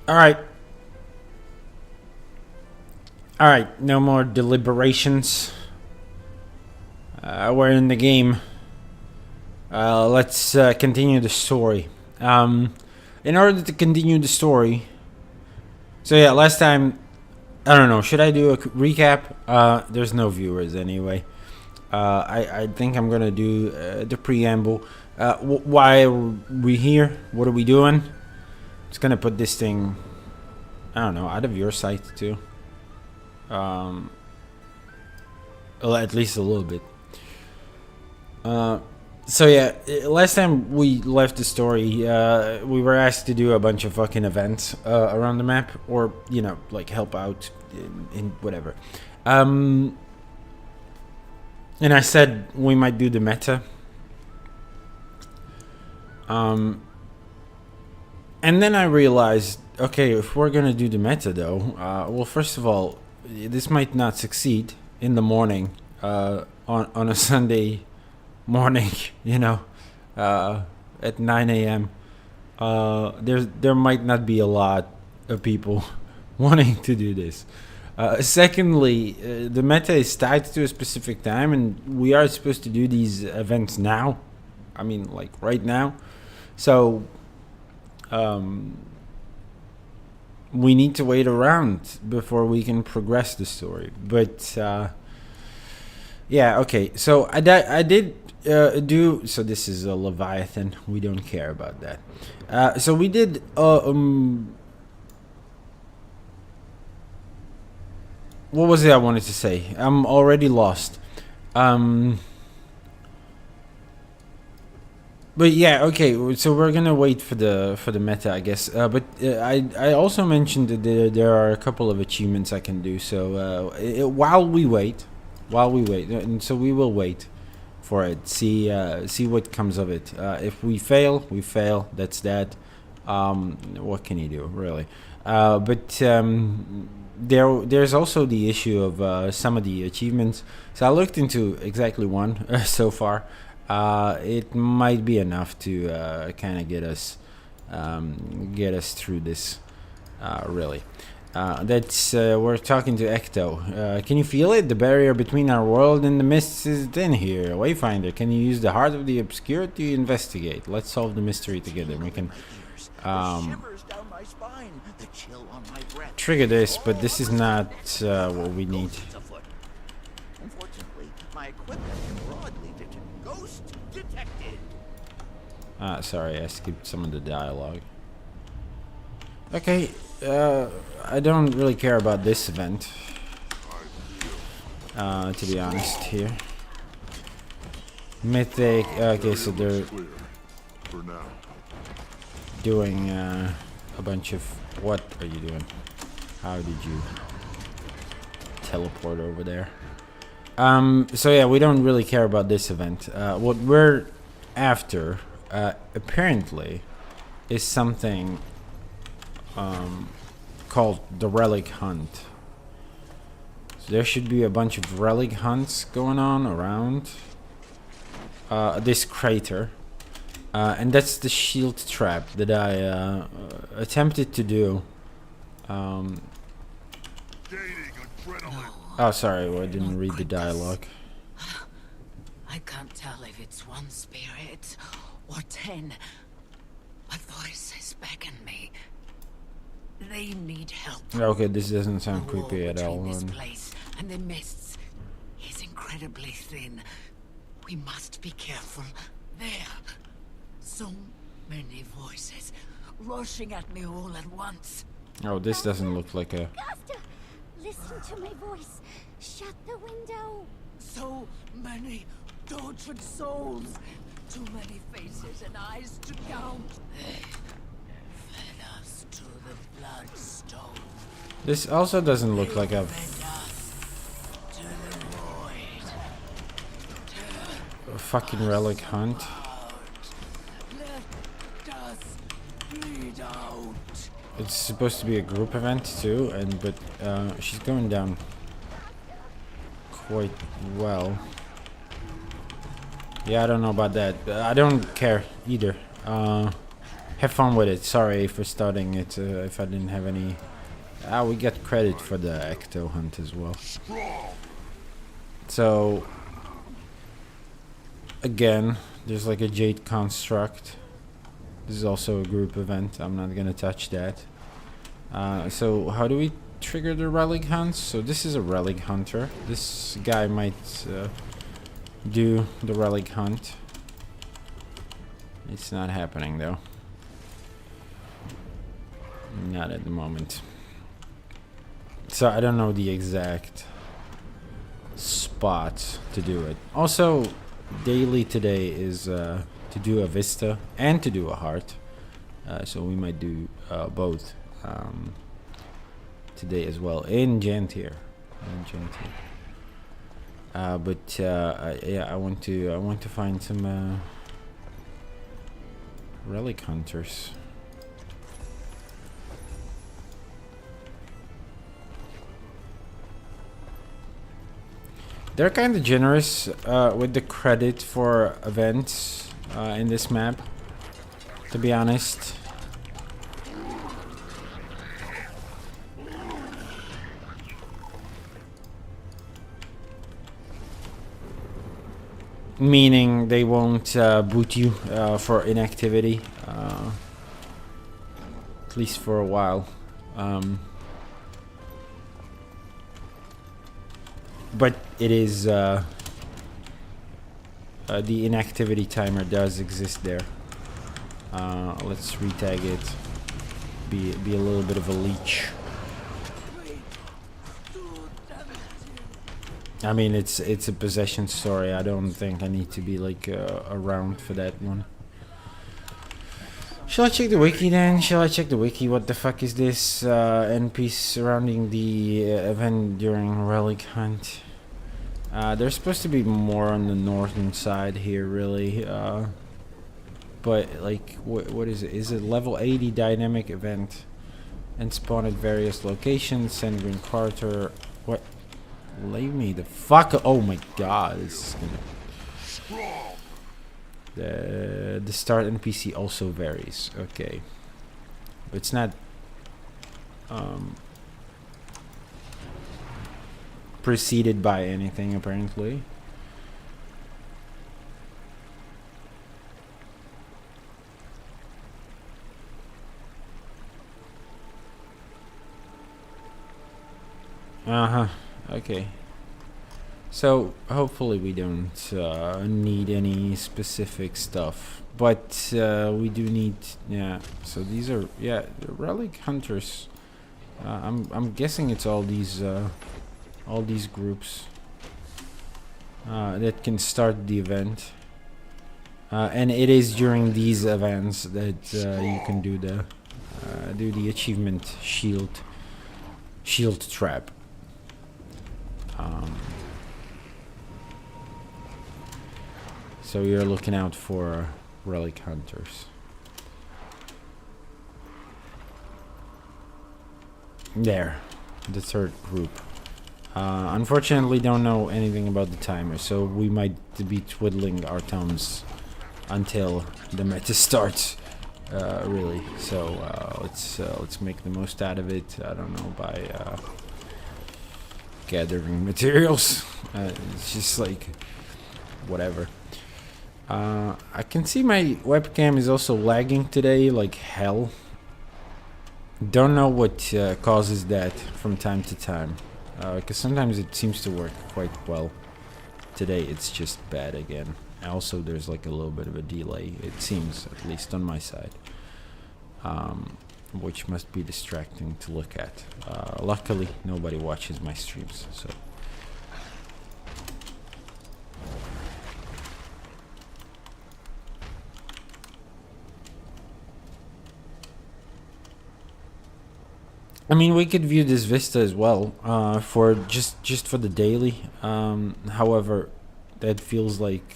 All right. All right. No more deliberations. We're in the game. Let's continue the story. In order to continue the story, so yeah, last time, I don't know. Should I do a recap? There's no viewers anyway. I think I'm gonna do the preamble. Why are we here? What are we doing? Just gonna put this thing, I don't know, out of your sight too. Well, at least a little bit. So yeah, last time we left the story, we were asked to do a bunch of fucking events around the map, or like help out in whatever. And I said we might do the meta. And then I realized, okay, if we're gonna do the meta though, well, first of all, this might not succeed in the morning, on a Sunday morning, at 9 a.m. There might not be a lot of people wanting to do this. Secondly, the meta is tied to a specific time, and we are supposed to do these events now. I mean, like right now. So, we need to wait around before we can progress the story. But yeah, okay. So I did do. So this is a Leviathan. We don't care about that. So we did. What was it I wanted to say? I'm already lost. But yeah, okay. So we're gonna wait for the meta, I guess. But I also mentioned that there are a couple of achievements I can do. So while we wait, and so we will wait for it. See what comes of it. If we fail, we fail. That's that. What can you do, really? But there's also the issue of some of the achievements. So I looked into exactly one so far. It might be enough to kind of get us through this, really. That's we're talking to Ecto. Can you feel it? The barrier between our world and the mists is thin here. Wayfinder, can you use the heart of the obscurity to investigate? Let's solve the mystery together. We can trigger this, but this is not what we need. Sorry, I skipped some of the dialogue. Okay, I don't really care about this event, to be honest here. Mythic, okay, so they're doing a bunch of... What are you doing? How did you teleport over there? So yeah, we don't really care about this event. What we're after, apparently, is something called the Relic Hunt. So there should be a bunch of relic hunts going on around this crater. And that's the shield trap that I attempted to do. Oh, sorry, I didn't read the dialogue. I can't tell if it's one spirit or 10, but voices beckon me. They need help. Okay, this doesn't sound creepy at all. This place and the mists is incredibly thin. We must be careful. There, so many voices rushing at me all at once. Oh, this doesn't look like a... Listen to my voice. Shut the window. So many tortured souls. Too many faces and eyes to count. Fed us to the bloodstone. This also doesn't look like a... a fucking relic hunt. It's supposed to be a group event too, but she's going down quite well. Yeah, I don't know about that. I don't care either. have fun with it. Sorry for starting it if I didn't have any. We get credit for the ecto hunt as well. So again, there's like a jade construct. This is also a group event. I'm not gonna touch that. So how do we trigger the relic hunts? So this is a relic hunter. This guy might do the relic hunt. It's not happening though. Not at the moment. So I don't know the exact spot to do it. Also, daily today is to do a vista and to do a heart. So we might do both today as well in Jantier. But yeah, I want to find some relic hunters. They're kind of generous with the credit for events in this map, to be honest. Meaning they won't boot you for inactivity, at least for a while. But it is the inactivity timer does exist there. Let's retag it. Be a little bit of a leech. I mean, it's a possession story. I don't think I need to be like around for that one. Shall I check the wiki then? Shall I check the wiki? What the fuck is this NPC surrounding the event during relic hunt? There's supposed to be more on the northern side here, really. But like, what is it? Is it level 80 dynamic event? And spawn at various locations. Send Green Carter. What? Leave me the fuck. Oh my god! This is gonna. The start NPC also varies. Okay, but it's not preceded by anything apparently. Okay. So hopefully we don't need any specific stuff, but we do need, yeah. So these are, yeah, the relic hunters. I'm guessing it's all these groups that can start the event, and it is during these events that you can do the achievement shield trap. So you're looking out for relic hunters. There, the third group. Unfortunately, don't know anything about the timer, so we might be twiddling our thumbs until the meta starts. Really. So let's make the most out of it. I don't know, by gathering materials. It's just like whatever. I can see my webcam is also lagging today like hell. Don't know what causes that from time to time, because sometimes it seems to work quite well. Today it's just bad again. Also there's like a little bit of a delay, it seems, at least on my side, which must be distracting to look at. Luckily nobody watches my streams, so I mean, we could view this vista as well, for just for the daily. However, that feels like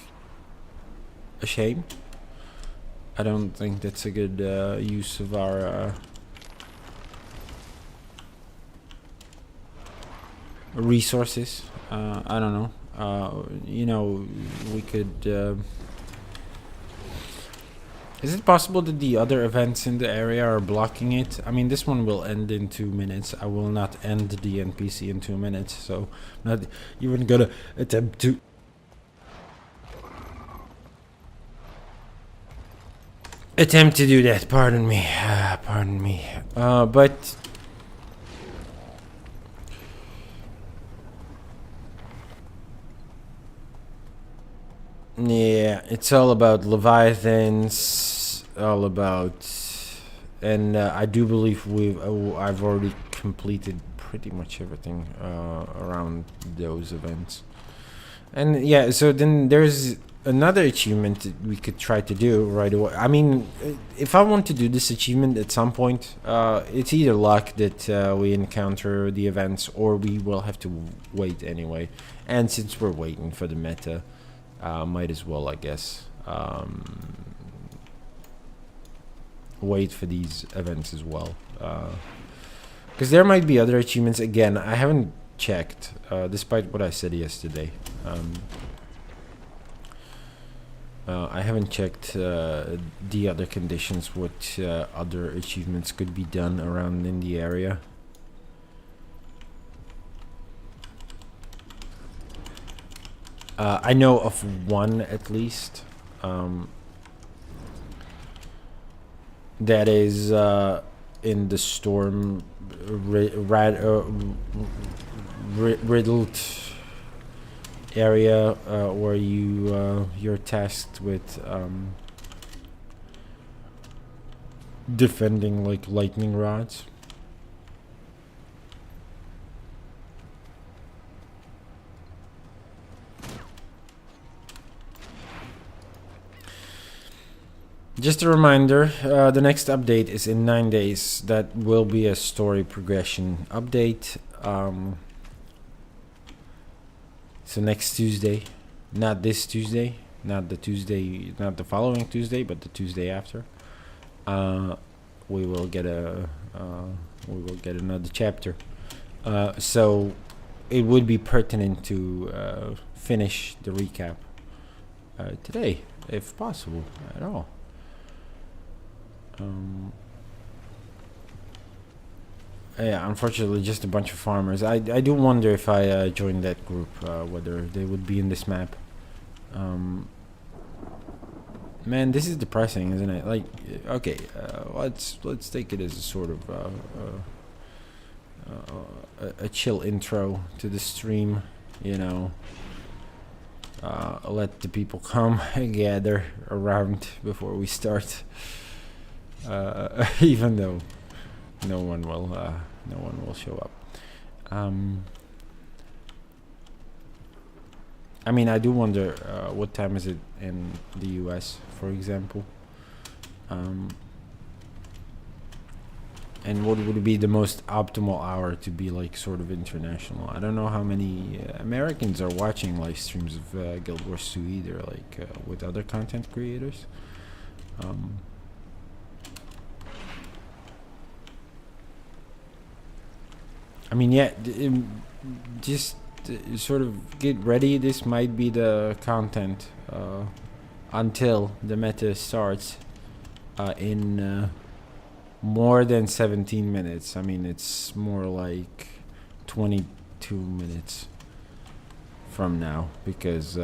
a shame. I don't think that's a good use of our resources. I don't know. You know, we could Is it possible that the other events in the area are blocking it? I mean, this one will end in 2 minutes. I will not end the NPC in 2 minutes, so not even gonna attempt to. Attempt to do that. Pardon me. Pardon me. But yeah, it's all about Leviathans, all about, and I do believe I've already completed pretty much everything around those events. And yeah, so then there's another achievement that we could try to do right away. I mean, if I want to do this achievement at some point, it's either luck that we encounter the events, or we will have to wait anyway. And since we're waiting for the meta, might as well, I guess, wait for these events as well. Because there might be other achievements. Again, I haven't checked, despite what I said yesterday. I haven't checked the other conditions, what other achievements could be done around in the area. I know of one at least. That is in the storm riddled area, where you're tasked with defending like lightning rods. Just a reminder, the next update is in 9 days. That will be a story progression update. So next Tuesday, not this Tuesday, not the following Tuesday, but the Tuesday after, we will get another chapter. So it would be pertinent to finish the recap today, if possible at all. Yeah, unfortunately, just a bunch of farmers. I do wonder if I joined that group, whether they would be in this map. Man, this is depressing, isn't it? Like, okay, let's take it as a sort of a chill intro to the stream. You know, let the people come and gather around before we start. Even though no one will show up. I mean, I do wonder what time is it in the US, for example, and what would be the most optimal hour to be like sort of international. I don't know how many Americans are watching live streams of Guild Wars 2 either, like with other content creators. I mean, yeah, just sort of get ready. This might be the content until the meta starts in more than 17 minutes. I mean, it's more like 22 minutes from now, because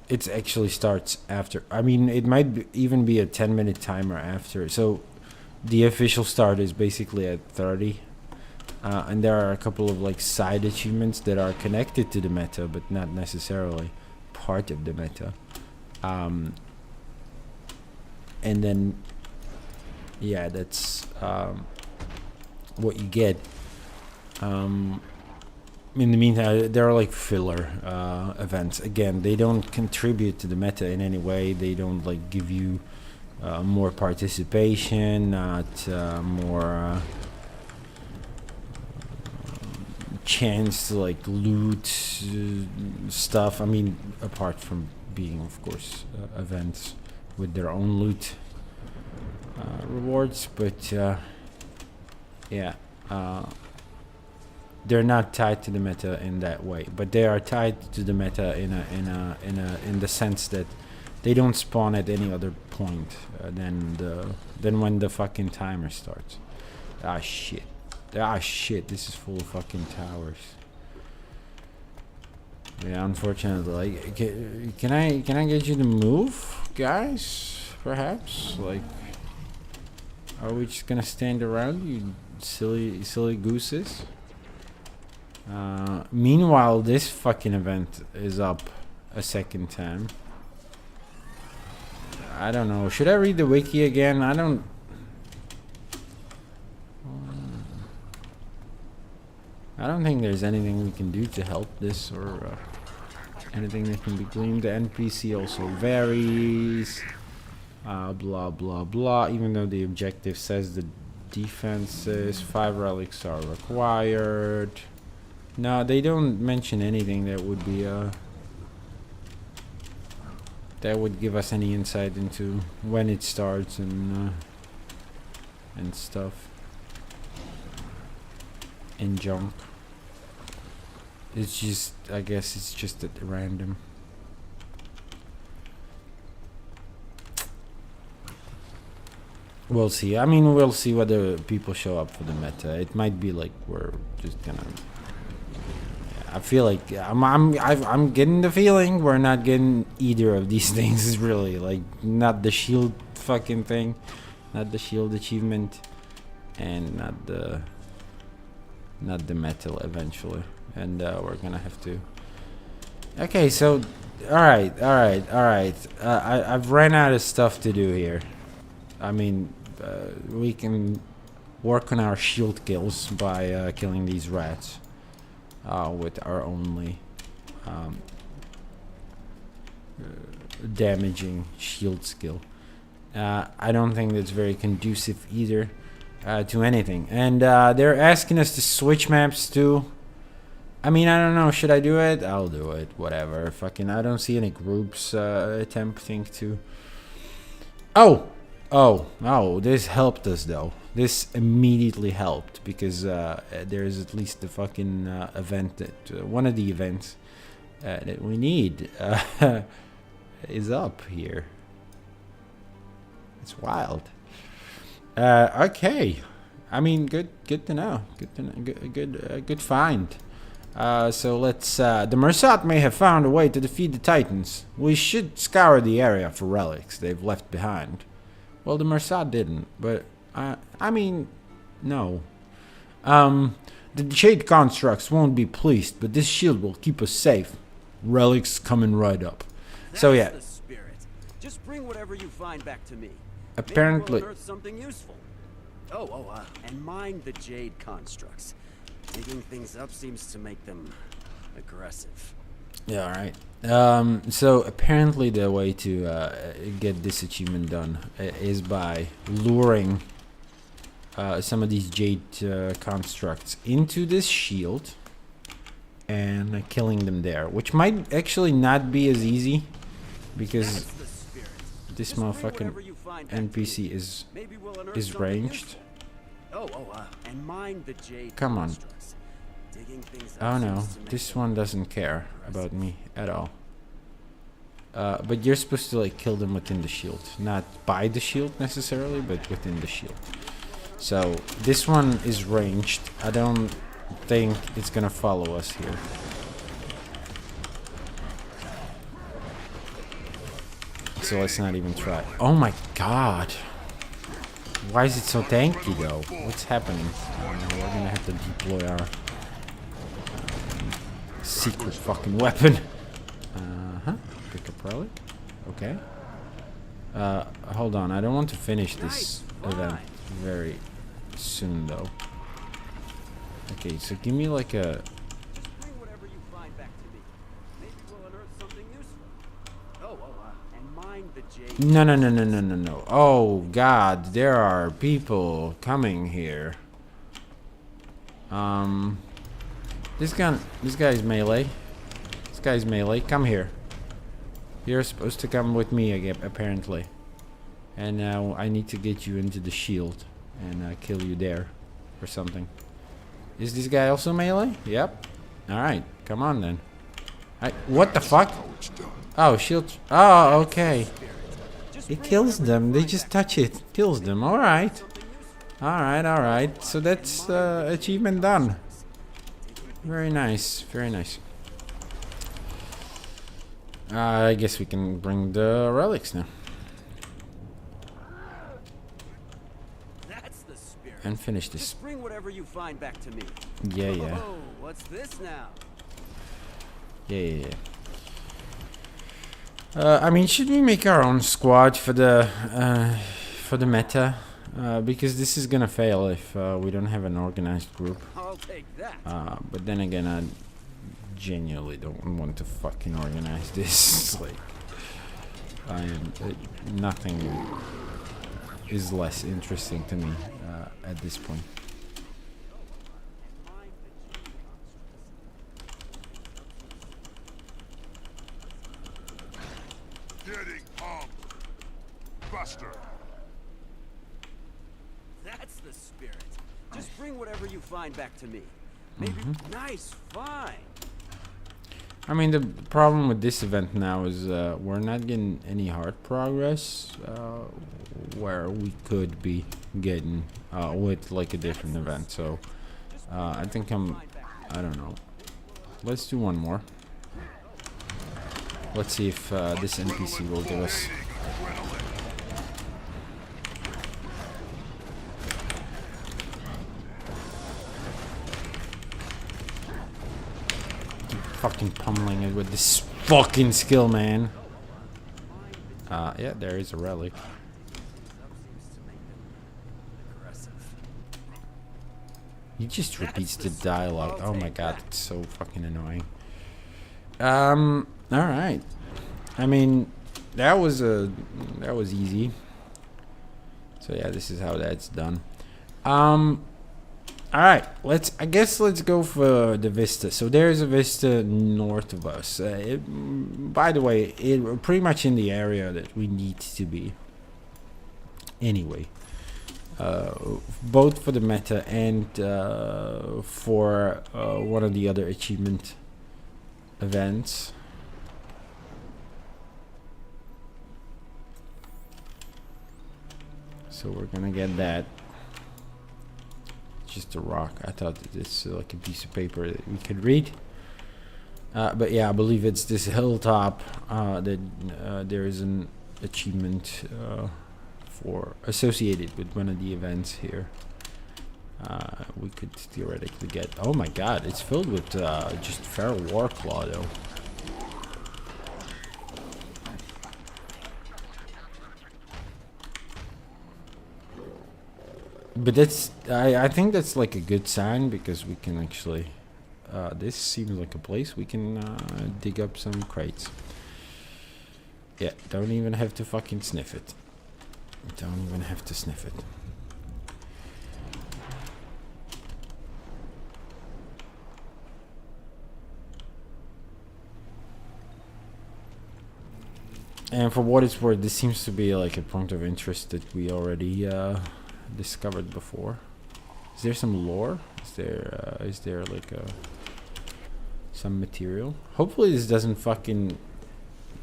it actually starts after. I mean, it might even be a 10-minute timer after. So the official start is basically at 30. And there are a couple of like side achievements that are connected to the meta, but not necessarily part of the meta. And then, yeah, that's what you get. In the meantime, there are like filler events. Again, they don't contribute to the meta in any way. They don't like give you more participation, not more chance to like loot stuff. I mean, apart from being, of course, events with their own loot rewards, but yeah. they're not tied to the meta in that way, but they are tied to the meta in the sense that they don't spawn at any other point than when the fucking timer starts. Ah shit. Ah shit, this is full of fucking towers. Yeah, unfortunately, like, can I get you to move, guys? Perhaps, like, are we just gonna stand around, you silly gooses? Meanwhile, this fucking event is up a second time. I don't know. Should I read the wiki again? I don't think there's anything we can do to help this, or anything that can be gleaned. The NPC also varies. Blah blah blah. Even though the objective says the defenses, 5 relics are required. No, they don't mention anything that would be that would give us any insight into when it starts and stuff and junk. It's just, I guess it's just at random. We'll see. I mean, we'll see whether people show up for the meta. It might be like we're just gonna. I feel like I'm getting the feeling we're not getting either of these things. Really, like, not the shield fucking thing, not the shield achievement, and not the metal eventually. And we're gonna have to. Okay, so all right. I've ran out of stuff to do here. I mean, we can work on our shield kills by killing these rats with our only damaging shield skill. I don't think that's very conducive either to anything. And they're asking us to switch maps too. I mean, I don't know. Should I do it? I'll do it. Whatever. Fucking, I don't see any groups attempting to. Oh, this helped us though. This immediately helped because there's at least the fucking event that one of the events that we need is up here. It's wild. Okay, I mean, good to know. Good find. So let's. The Mersat may have found a way to defeat the Titans. We should scour the area for relics they've left behind. Well, the Mersat didn't, but I mean, no. The Jade constructs won't be pleased, but this shield will keep us safe. Relics coming right up. So yeah. The spirit. Just bring whatever you find back to me. Apparently. Maybe we'll unearth something useful. And mind the Jade constructs. Digging things up seems to make them aggressive. Yeah, alright. So apparently the way to get this achievement done is by luring some of these Jade constructs into this shield and killing them there, which might actually not be as easy because this motherfucking NPC is ranged. And mind the Jade. Come on. Oh no, this this one doesn't care about me at all. But you're supposed to like kill them within the shield, not by the shield necessarily, but within the shield. So this one is ranged. I don't think it's gonna follow us here. So let's not even try. Oh my god. Why is it so tanky though? What's happening? We're gonna have to deploy our secret fucking weapon. Pick up relic. Okay. Hold on. I don't want to finish this event very soon though. Okay, so give me like a. Bring whatever you find back to me. Maybe we'll unearth something useful. And mind the Jade. No. Oh god, there are people coming here. This guy's melee. This guy's melee. Come here. You're supposed to come with me again, apparently. And now I need to get you into the shield and kill you there or something. Is this guy also melee? Yep. Alright, come on then. What the fuck? Oh, shield. Oh, okay. It kills them. They just touch it. Kills them. Alright. Alright, alright. So that's achievement done. Very nice. Very nice. I guess we can bring the relics now. That's the spirit. And finish this. Just bring whatever you find back to me. Yeah. Oh, what's this now? Yeah. I mean, should we make our own squad for the meta? Because this is gonna fail if we don't have an organized group. I'll take that. But then again, I genuinely don't want to fucking organize this. Like, nothing is less interesting to me at this point. Getting armed. Buster. That's the spirit. Just bring whatever you find back to me. Maybe. Nice, fine. I mean, the problem with this event now is we're not getting any hard progress where we could be getting with like a different event. So I think I don't know. Let's do one more. Let's see if this NPC will give us. Fucking pummeling it with this fucking skill, man. Yeah, there is a relic. He just repeats the dialogue. Oh my god, it's so fucking annoying. Alright. I mean, that was easy. So yeah, this is how that's done. Alright, I guess let's go for the vista. So there's a vista north of us. By the way, it pretty much in the area that we need to be. Anyway, both for the meta and for one of the other achievement events. So we're gonna get that. Just a rock. I thought it's like a piece of paper that we could read. But yeah, I believe it's this hilltop that there is an achievement for associated with one of the events here. We could theoretically get. Oh my god, it's filled with just feral warclaw though. But that's I think that's like a good sign because we can actually this seems like a place we can dig up some crates. Yeah, don't even have to fucking sniff it. Don't even have to sniff it. And for what it's worth, this seems to be like a point of interest that we already discovered before. Is there some lore? Is there like some material? Hopefully this doesn't fucking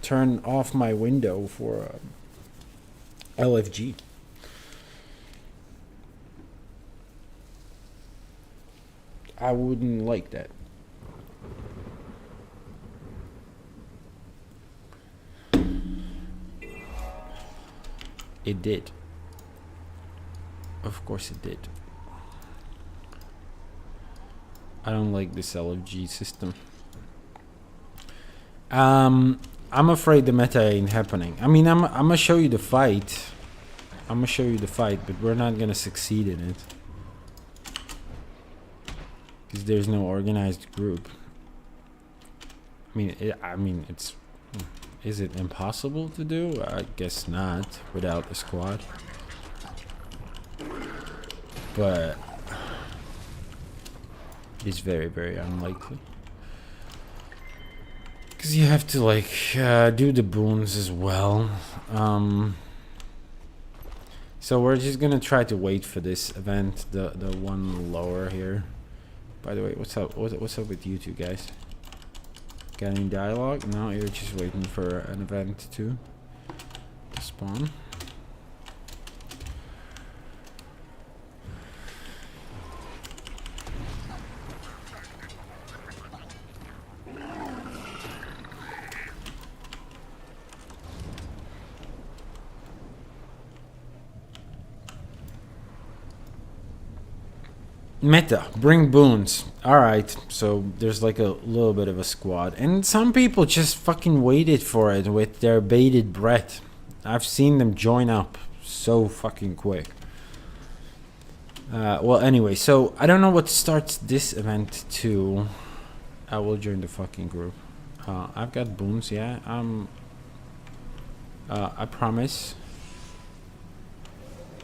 turn off my window for LFG. I wouldn't like that. It did. Of course it did. I don't like this LFG system. I'm afraid the meta ain't happening. I mean, I'm gonna show you the fight. But we're not gonna succeed in it. Because there's no organized group. I mean, it's... Is it impossible to do? I guess not, without a squad. But... it's very, very unlikely. Because you have to, like, do the boons as well. So we're just gonna try to wait for this event, the one lower here. By the way, what's up? What's up with you two guys? Got any dialogue? No, you're just waiting for an event to spawn. Meta, bring boons. Alright, so there's like a little bit of a squad. And some people just fucking waited for it with their bated breath. I've seen them join up so fucking quick. Well, anyway, so I don't know what starts this event too. I will join the fucking group. I've got boons, yeah. I promise.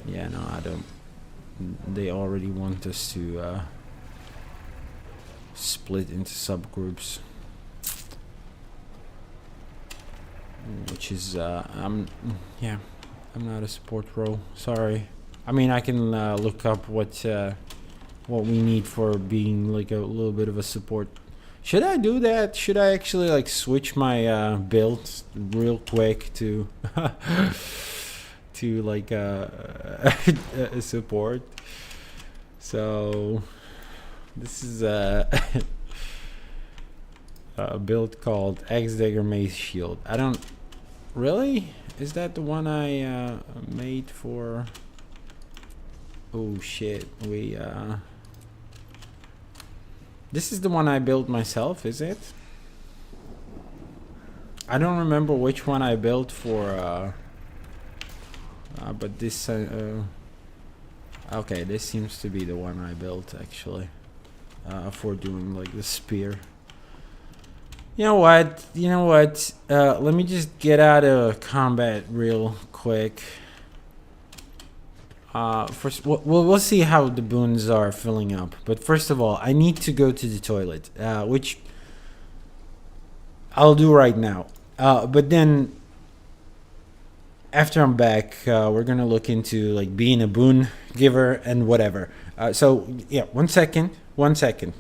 Yeah, no, I don't. They already want us to split into subgroups, which is I'm not a support role. Sorry. I mean, I can look up what we need for being like a little bit of a support. Should I do that? Should I actually like switch my build real quick to to like a support? So this is a build called Axe Dagger Mace Shield. I don't really. Is that the one I made for? Oh shit, this is the one I built myself, is it? I don't remember which one I built for, but this, okay, this seems to be the one I built, actually, for doing, like, the spear. You know what, let me just get out of combat real quick. First, we'll see how the boons are filling up. But first of all, I need to go to the toilet, which I'll do right now. But then, after I'm back, we're gonna look into like being a boon giver and whatever. So yeah, 1 second, 1 second.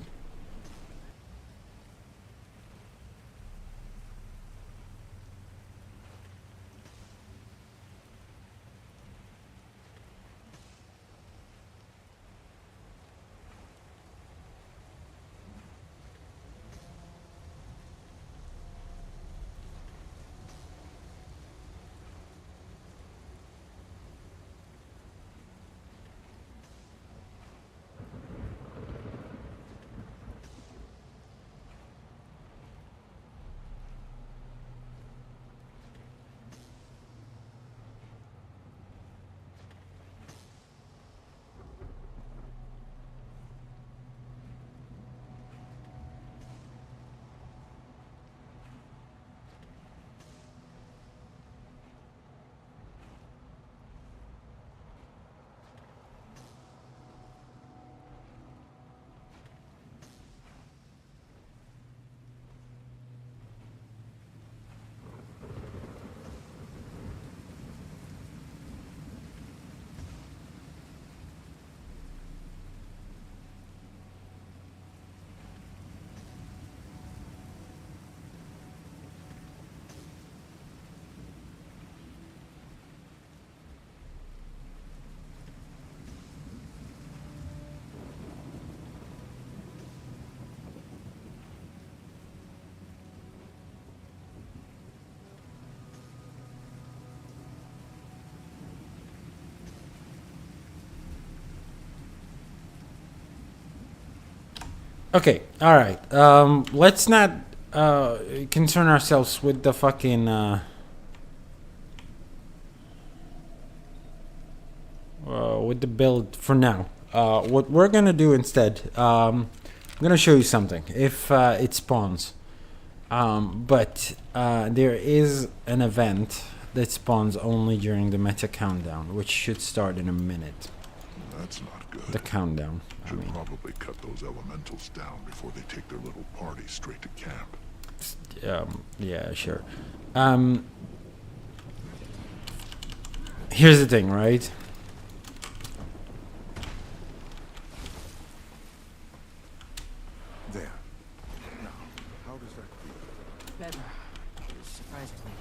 Okay, all right. Let's not concern ourselves with the fucking with the build for now. What we're gonna do instead, I'm gonna show you something if it spawns. But there is an event that spawns only during the meta countdown, which should start in a minute. That's not good. The countdown. Should probably cut those elementals down before they take their little party straight to camp. Yeah, sure. Here's the thing, right? better, surprisingly.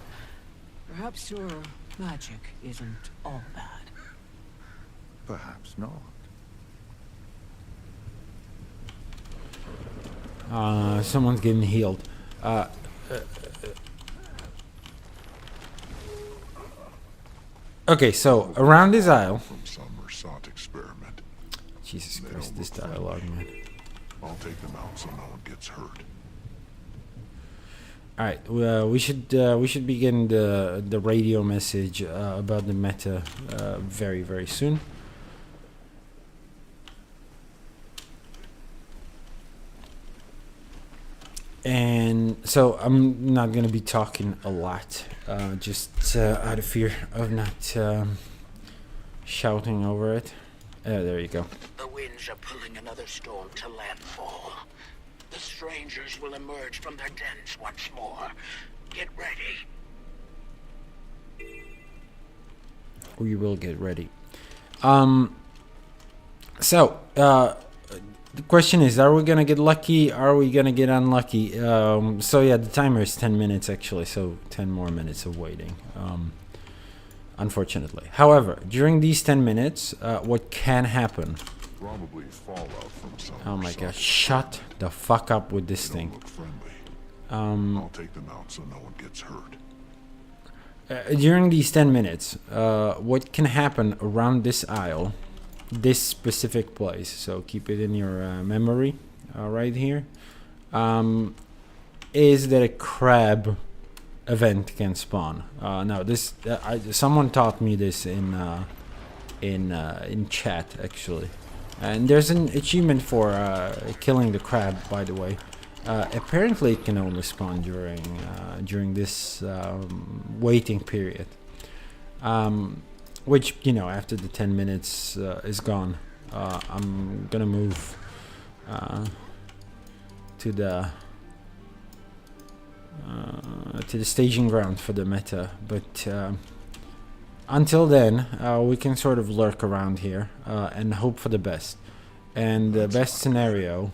Perhaps your magic isn't all bad. Perhaps not. Someone's getting healed. Okay, so around this aisle. From some Mersat experiment. Jesus They Christ, don't this look dialogue, man. I'll take them out so no one gets hurt. All right, we should begin the radio message about the meta very very soon. And so I'm not gonna be talking a lot, just out of fear of not shouting over it. There you go. The winds are pulling another storm to landfall. The strangers will emerge from their dens once more. Get ready. We will get ready. So the question is, are we gonna get lucky? Are we gonna get unlucky? So yeah, the timer is 10 minutes actually, so 10 more minutes of waiting. Unfortunately. However, during these 10 minutes, what can happen? Probably fallout from some Oh my Mersat gosh, shut the fuck up with this They don't thing. look friendly. Um, I'll take them out so no one gets hurt. During these 10 minutes, what can happen around this aisle, this specific place, so keep it in your memory right here, is that a crab event can spawn. Now this, someone taught me this in chat actually, and there's an achievement for killing the crab, by the way. Apparently it can only spawn during this waiting period, which, you know, after the 10 minutes is gone, I'm gonna move to the staging ground for the meta, but until then we can sort of lurk around here and hope for the best. And the best scenario,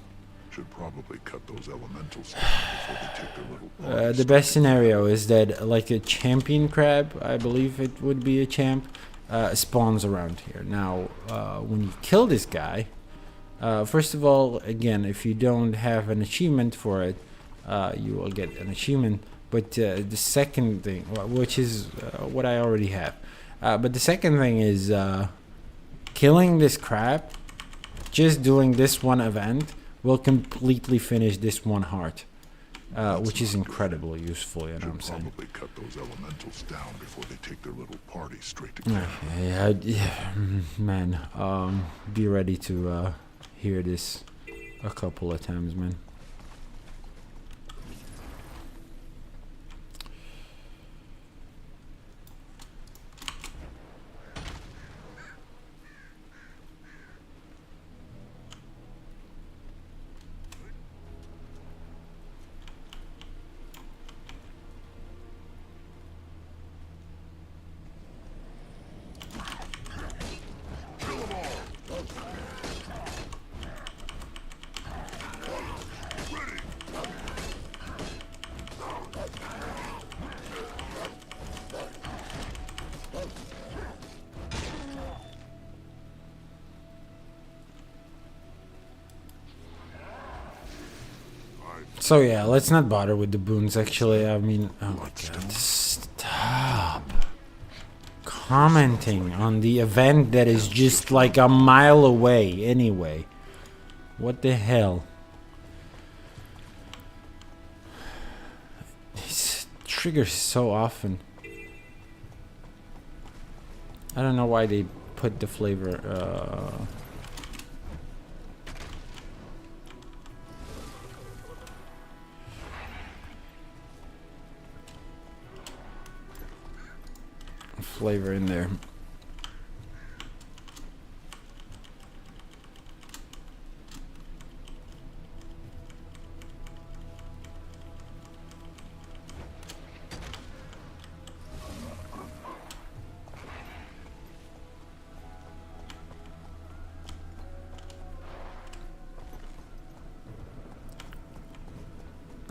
Should probably cut those elementals down before they take their little party the best scenario is that like a champion crab, I believe it would be a champ, spawns around here. Now when you kill this guy, first of all, again, if you don't have an achievement for it, you will get an achievement. But the second thing, which is what I already have, but the second thing is killing this crab, just doing this one event will completely finish this one heart, which is incredibly useful, you know what I'm Should saying? probably cut those elementals down before they take their little party straight to camp. Yeah, man, be ready to hear this a couple of times, man. So yeah, let's not bother with the boons actually. I mean, oh my god, stop commenting on the event that is just like a mile away anyway. What the hell? This triggers so often. I don't know why they put the flavor flavor in there.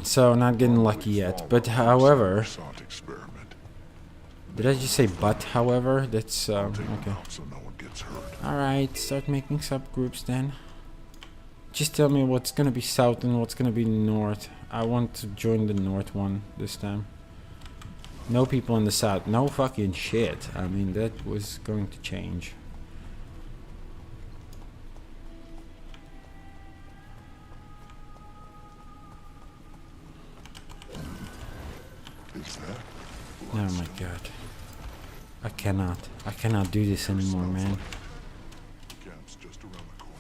So not getting lucky yet. But however, Thought experiment. did I just say but however? That's Take okay. them out so no one gets hurt. Alright, start making subgroups then. Just tell me what's gonna be south and what's gonna be north. I want to join the north one this time. No people in the south. No fucking shit. I mean, that was going to change. Is that? Oh my god. I cannot do this anymore, man. Camp's just around the corner.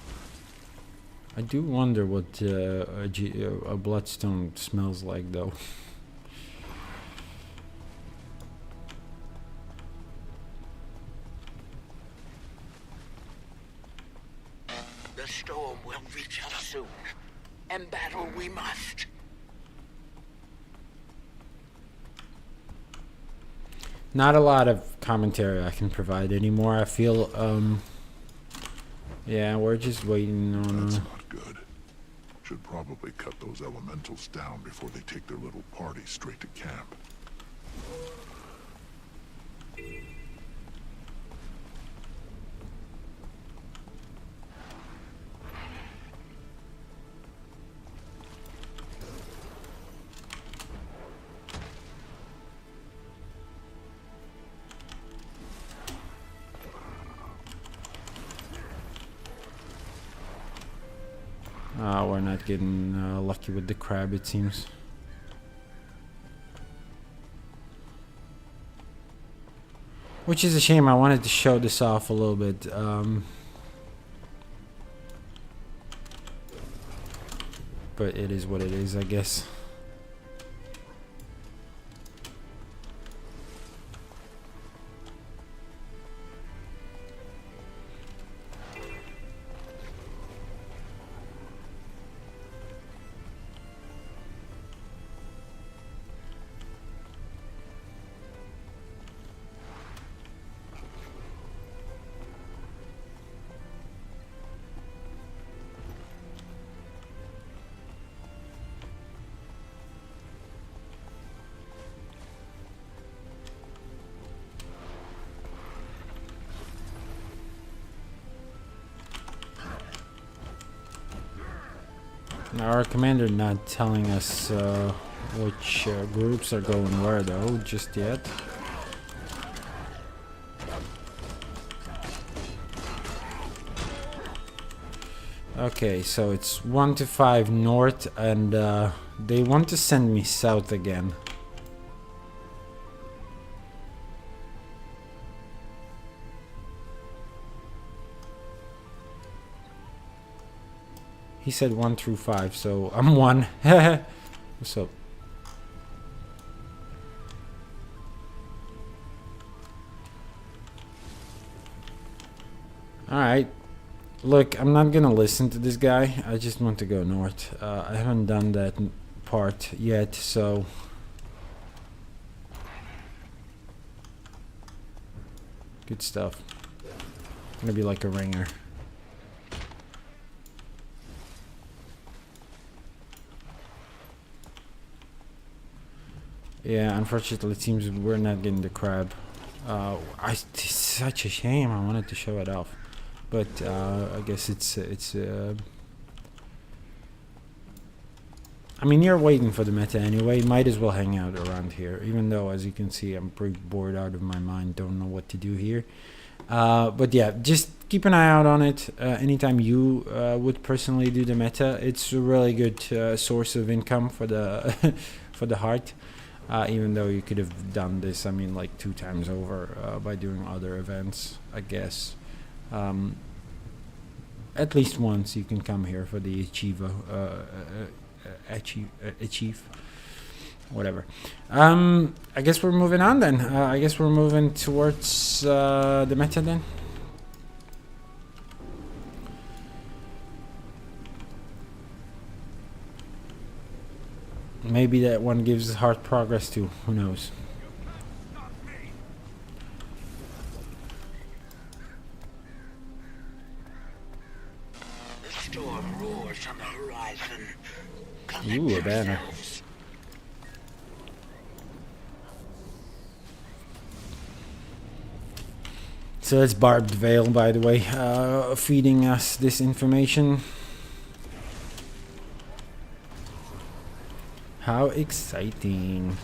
I do wonder what a bloodstone smells like, though. The storm will reach us soon. And battle we must. Not a lot of commentary I can provide anymore. I feel, yeah, we're just waiting on... That's not good. Should probably cut those elementals down before they take their little party straight to camp. We're not getting lucky with the crab, it seems. Which is a shame. I wanted to show this off a little bit. But it is what it is, I guess. Our commander not telling us which groups are going where though, just yet. Okay, so it's 1 to 5 north, and they want to send me south again. He said 1 through 5, so I'm 1. What's up? Alright. Look, I'm not gonna listen to this guy. I just want to go north. I haven't done that part yet, so... Good stuff. Gonna be like a ringer. Yeah, unfortunately it seems we're not getting the crab. It's such a shame. I wanted to show it off, but I guess it's. I mean, you're waiting for the meta anyway. Might as well hang out around here, even though, as you can see, I'm pretty bored out of my mind. Don't know what to do here. But yeah, just keep an eye out on it. Anytime you would personally do the meta, it's a really good source of income for the for the heart. Even though you could have done this, I mean, like 2 times over by doing other events, I guess. At least once you can come here for the achieve, whatever. I guess we're moving on then. I guess we're moving towards the meta then. Maybe that one gives hard progress too. Who knows? The storm roars on the horizon. Ooh, a banner. So that's Barbed Veil, by the way, feeding us this information. How exciting.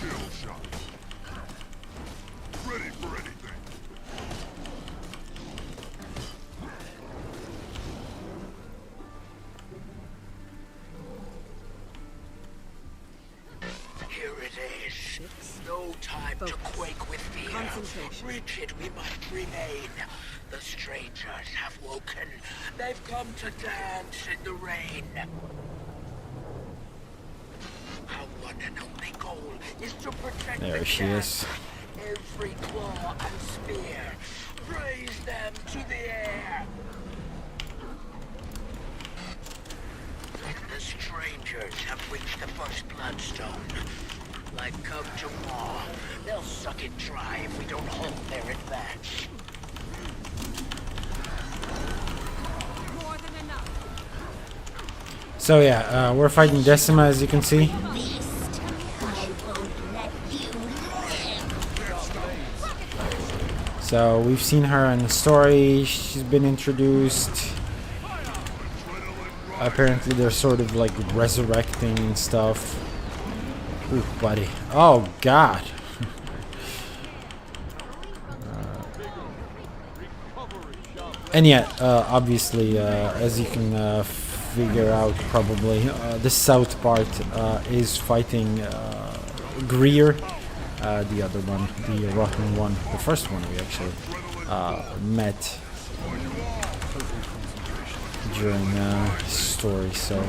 Kill shot. Ready for anything. Here it is. No time to quake with fear. Concentration. Rigid we must remain. The strangers have woken. They've come to dance in the rain. Our one and only goal is to protect There the she cat. is. Every claw and spear. Raise them to the air. The strangers have reached the first bloodstone. Like come to maw, they'll suck it dry if we don't hold their advance. More than enough. So yeah, we're fighting Decima, as you can see. So we've seen her in the story. She's been introduced. Apparently they're sort of like resurrecting and stuff. Ooh, buddy. Oh god. And yeah, obviously, as you can figure out probably, the south part is fighting Greer, the other one, the rotten one, the first one we actually met during story, so...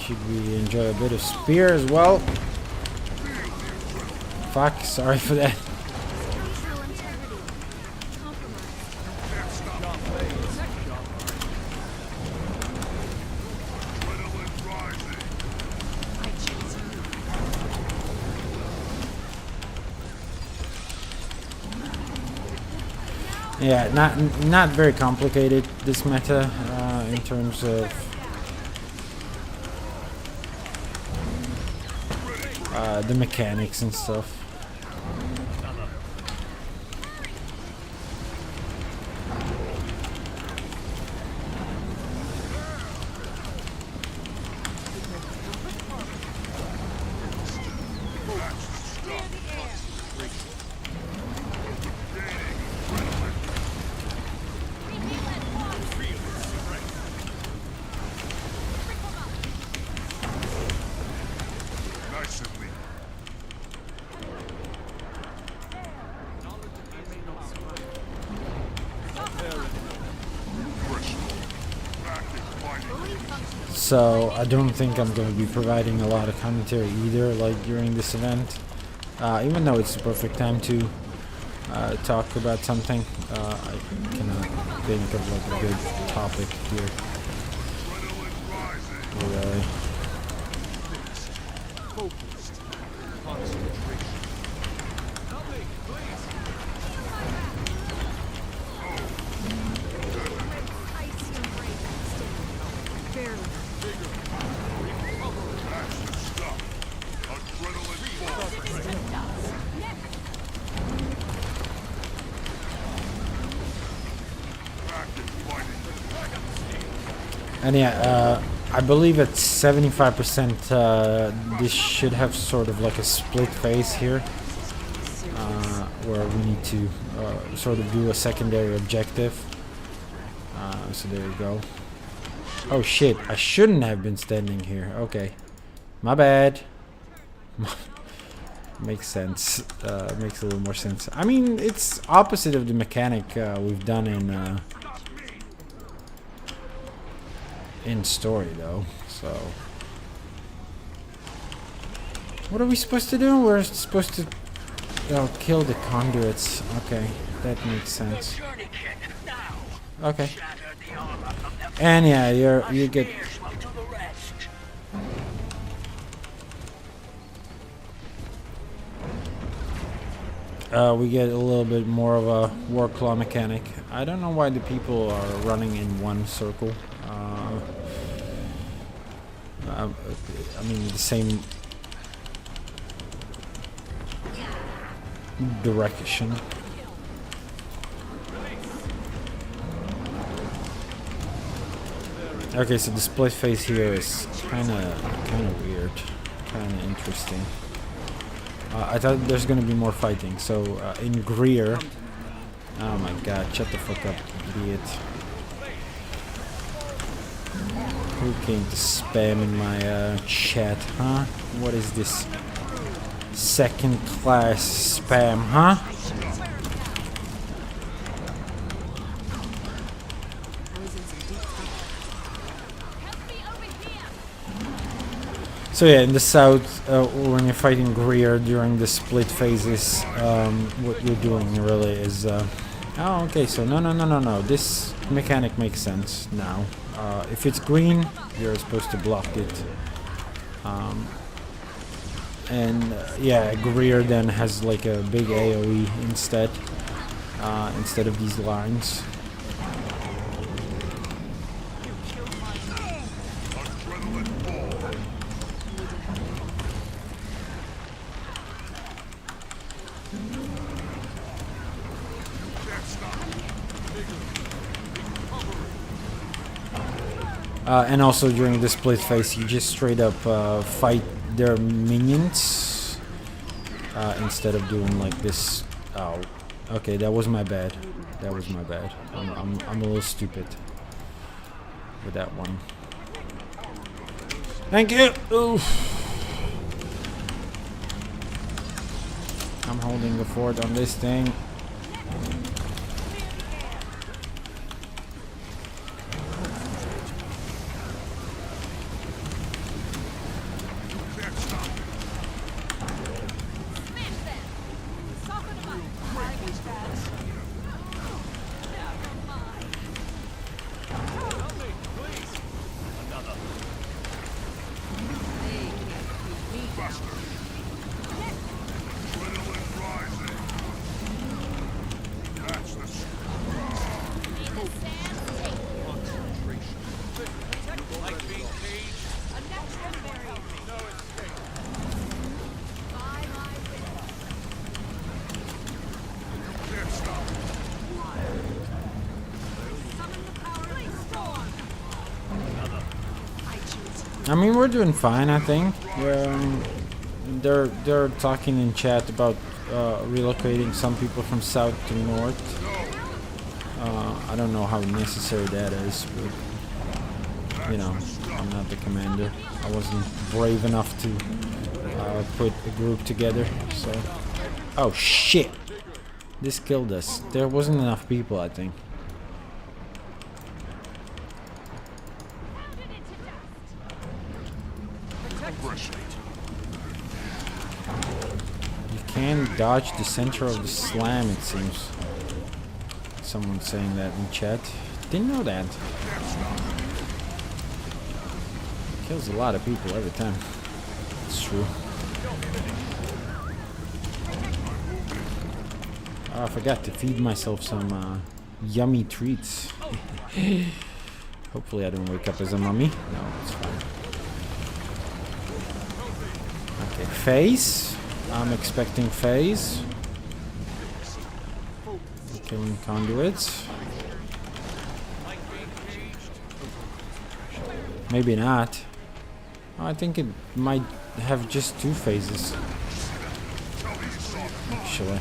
Should we enjoy a bit of spear as well? Fuck, sorry for that. Yeah, not very complicated, this meta, in terms of the mechanics and stuff. Nice and lean. So I don't think I'm going to be providing a lot of commentary either, like during this event. Even though it's the perfect time to talk about something, I cannot think of like a good topic here. Really. And yeah, I believe at 75%, this should have sort of like a split phase here, where we need to sort of do a secondary objective. So there you go. Oh shit, I shouldn't have been standing here. Okay, my bad. Makes sense. Makes a little more sense. I mean, it's opposite of the mechanic we've done in in story though. So what are we supposed to do? We're supposed to kill the conduits. Okay, that makes sense. Journey kit, now. Okay, Shatter the armor from the and yeah, you get. spears will do the rest. We get a little bit more of a war claw mechanic. I don't know why the people are running in one circle. I mean, the same direction. Okay, so the split face here is kind of weird, kind of interesting. I thought there's gonna be more fighting. So in Greer, oh my god, shut the fuck up, idiot! Who came to spam in my chat, huh? What is this? Second class spam, huh? So yeah, in the south, when you're fighting Greer during the split phases, what you're doing really is... oh, okay, so no. This mechanic makes sense now. If it's green, you're supposed to block it. Yeah, Greer then has like a big AoE instead of these lines. And also during the split phase, you just straight up fight their minions instead of doing like this. Oh, okay, that was my bad. That was my bad. I'm a little stupid with that one. Thank you. Oof. I'm holding the fort on this thing. I mean, we're doing fine, I think. They're talking in chat about relocating some people from south to north. I don't know how necessary that is, but you know, I'm not the commander. I wasn't brave enough to put a group together. So, oh shit! This killed us. There wasn't enough people, I think. Can dodge the center of the slam, it seems. Someone's saying that in chat. Didn't know that. Kills a lot of people every time. It's true. Oh, I forgot to feed myself some yummy treats. Hopefully I don't wake up as a mummy. No, it's fine. Okay, phase. I'm expecting phase. Killing conduits. Maybe not. Oh, I think it might have just 2 phases. Actually.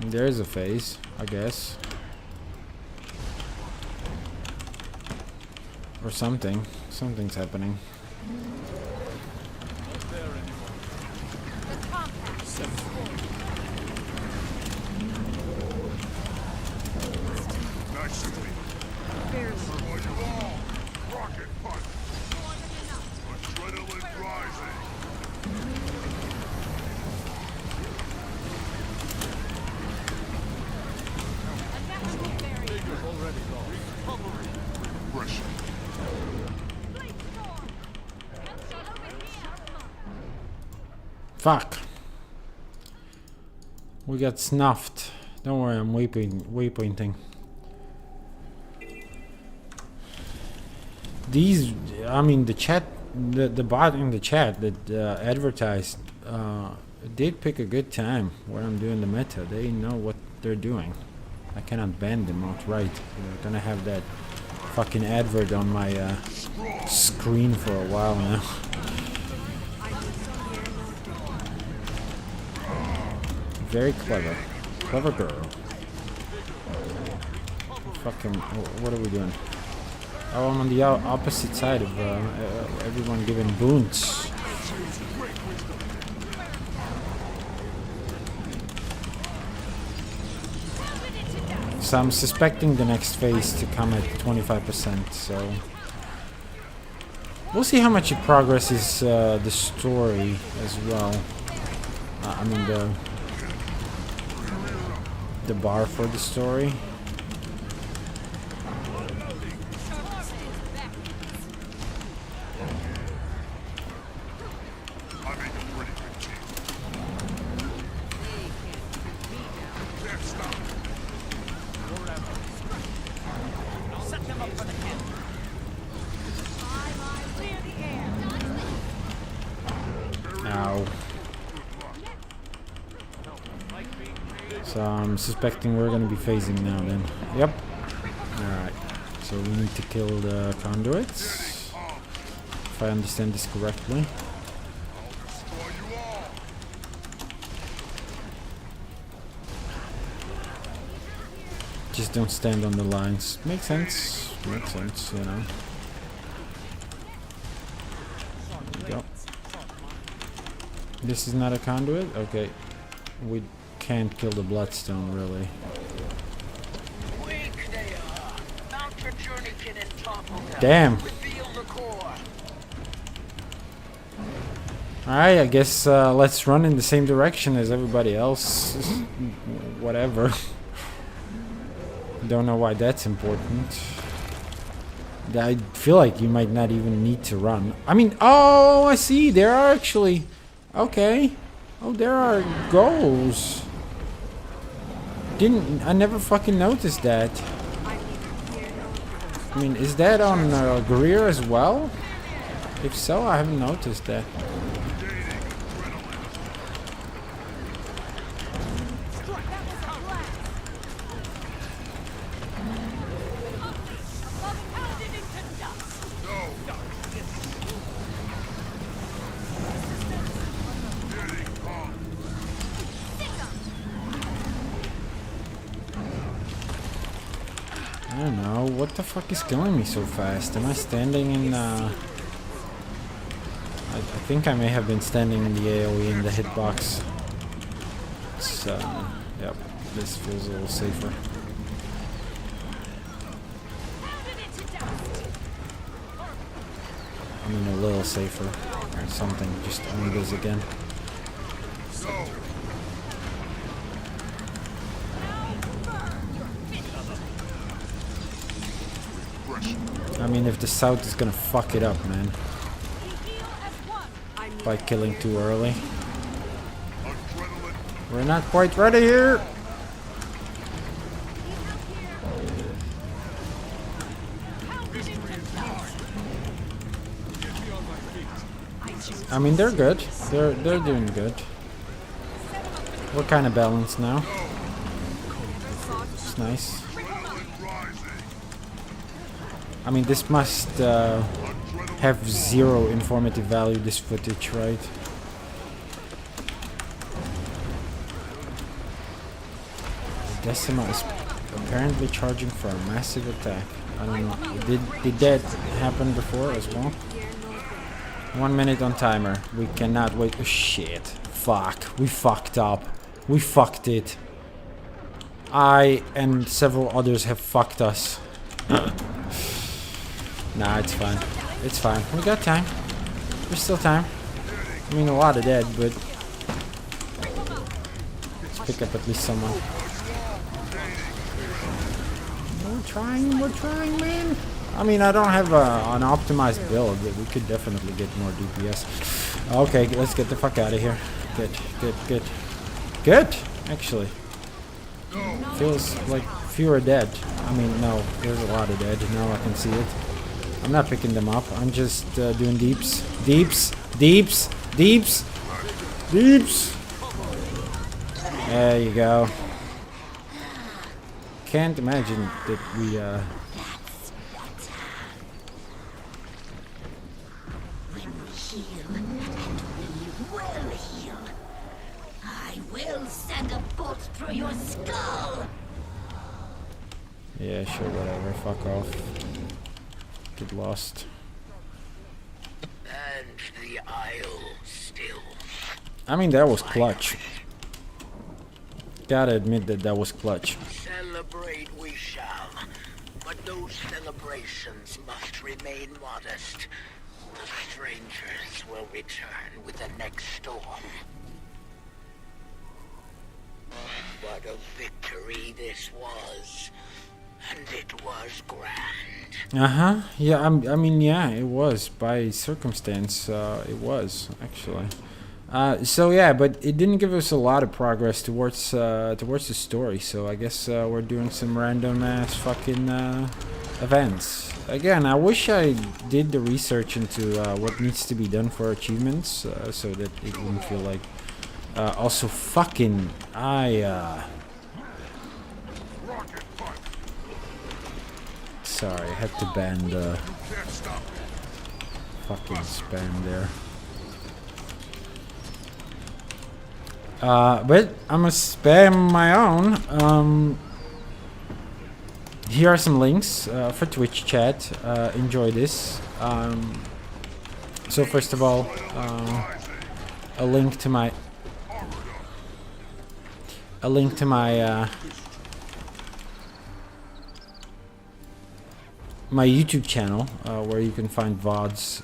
There's a phase, I guess. Or something. Something's happening. Nice to meet you. For you all, rocket punch. Adrenaline rising. Refreshing. Fuck. We got snuffed. Don't worry, I'm waypointing. These, I mean, the chat, the bot in the chat that advertised did pick a good time where I'm doing the meta. They know what they're doing. I cannot ban them outright. They're gonna have that fucking advert on my screen for a while now. Very clever. Clever girl. Fucking, what are we doing? Oh, I'm on the opposite side of everyone giving boons. So I'm suspecting the next phase to come at 25%, so... We'll see how much it progresses the story as well. I mean the bar for the story. Ow. So I'm suspecting we're gonna be phasing now then. Yep. Alright. So we need to kill the conduits. If I understand this correctly. Just don't stand on the lines. Makes sense. Makes sense, you know. There we go. This is not a conduit? Okay. We can't kill the bloodstone, really. Weak they are. Mount your journeykin and topple them. Damn. Reveal the core. Alright, I guess let's run in the same direction as everybody else. Whatever. Don't know why that's important. I feel like you might not even need to run. I mean, oh, I see. There are actually... Okay. Oh, there are goals. I never fucking noticed that. I mean, is that on Greer as well? If so, I haven't noticed that. I don't know, what the fuck is killing me so fast? Am I standing in I think I may have been standing in the AoE in the hitbox. So, yep, this feels a little safer. I mean a little safer, or something, just own this again. I mean, if the south is gonna fuck it up, man. By killing too early. We're not quite ready here! I mean, they're good. They're doing good. We're kind of balanced now. It's nice. I mean, this must have zero informative value, this footage, right? Decima is apparently charging for a massive attack. I don't know. Did that happen before as well? 1 minute on timer. We cannot wait. Oh, shit. Fuck. We fucked up. We fucked it. I and several others have fucked us. Nah, it's fine. It's fine. We got time. There's still time. I mean, a lot of dead, but let's pick up at least someone. We're trying, man. I mean, I don't have an optimized build, but we could definitely get more DPS. Okay, let's get the fuck out of here. Good, actually. Feels like fewer dead. I mean, no, there's a lot of dead. Now I can see it. I'm not picking them up. I'm just doing deeps. There you go. Can't imagine that we When we heal, and we will heal, I will send a bolt through your skull. yeah, sure, whatever. Fuck off. Get lost. And the Isle still. I mean, that was clutch. Gotta admit that was clutch. Celebrate we shall, but those celebrations must remain modest. The strangers will return with the next storm. What a victory this was, and it was grand. Yeah, I mean, yeah, it was by circumstance. It was actually. So yeah, but it didn't give us a lot of progress towards the story. So I guess we're doing some random ass fucking events. Again, I wish I did the research into what needs to be done for achievements, so that it wouldn't feel like. Also, fucking sorry, I had to ban the fucking spam there. But I'm gonna spam my own. Here are some links for Twitch chat. Enjoy this. So first of all, a link to my my YouTube channel, where you can find VODs,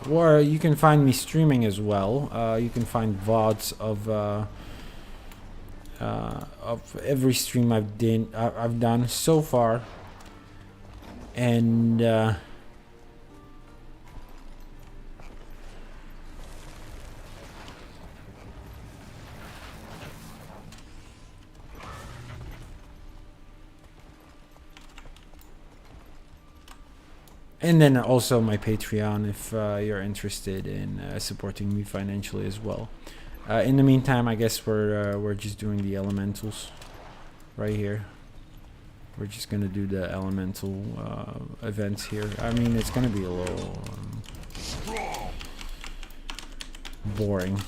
or you can find me streaming as well. You can find VODs of every stream I've done so far, and then also my Patreon if you're interested in supporting me financially as well. In the meantime, I guess we're just doing the elementals right here. We're just gonna do the elemental events here. I mean, it's gonna be a little boring.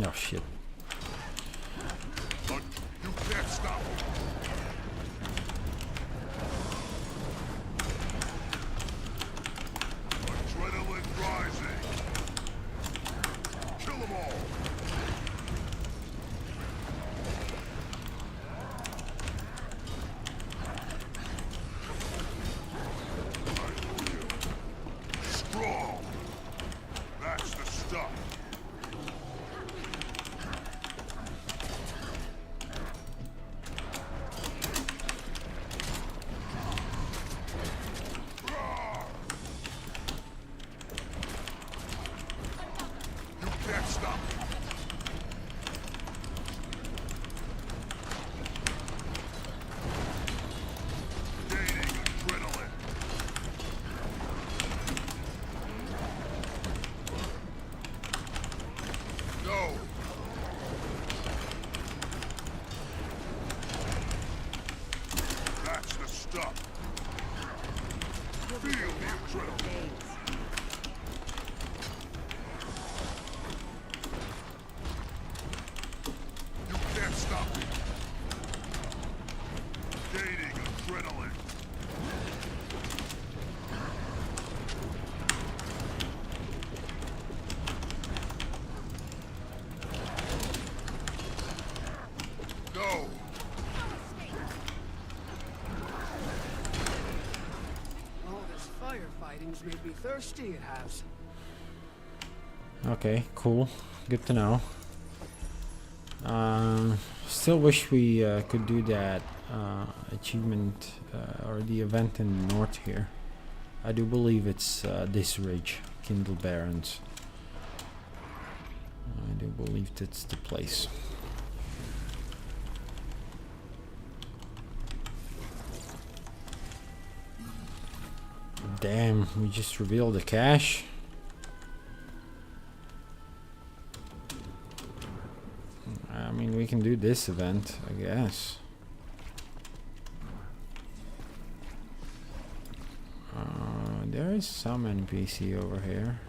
Oh shit. But you can't stop him. Adrenaline rising. Kill them all. Strong. That's the stuff. Feel the adrenaline. Things made me thirsty, it has. Okay, cool. Good to know. Still wish we could do that achievement or the event in the north here. I do believe it's this ridge, Kindle Barrens. I do believe that's the place. Damn, we just revealed the cache. I mean, we can do this event, I guess. There is some NPC over here.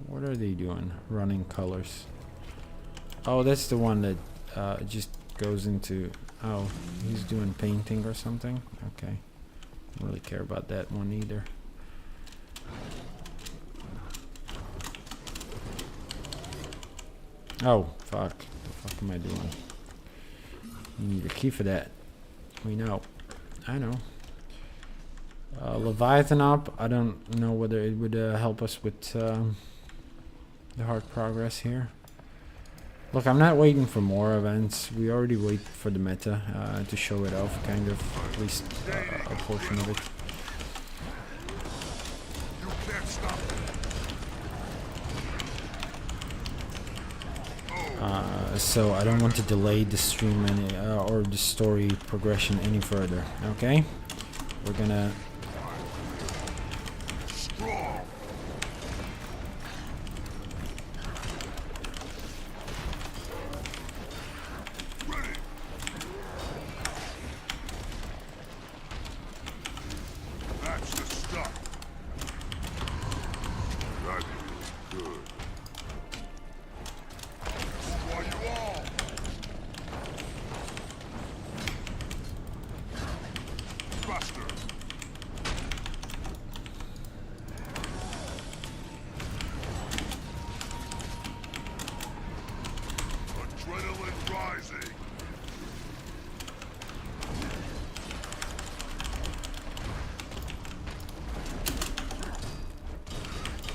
What are they doing? Running colors. Oh, that's the one that just goes into... Oh, he's doing painting or something? Okay. Don't really care about that one either. Oh, fuck. The fuck am I doing? You need a key for that. We know. I know. Leviathan up. I don't know whether it would help us with the hard progress here. Look, I'm not waiting for more events. We already wait for the meta to show it off, kind of, at least a portion of it. So I don't want to delay the stream any or the story progression any further. Okay, we're gonna. That's the stuff. That is good. Destroy you all. Buster. Adrenaline rising.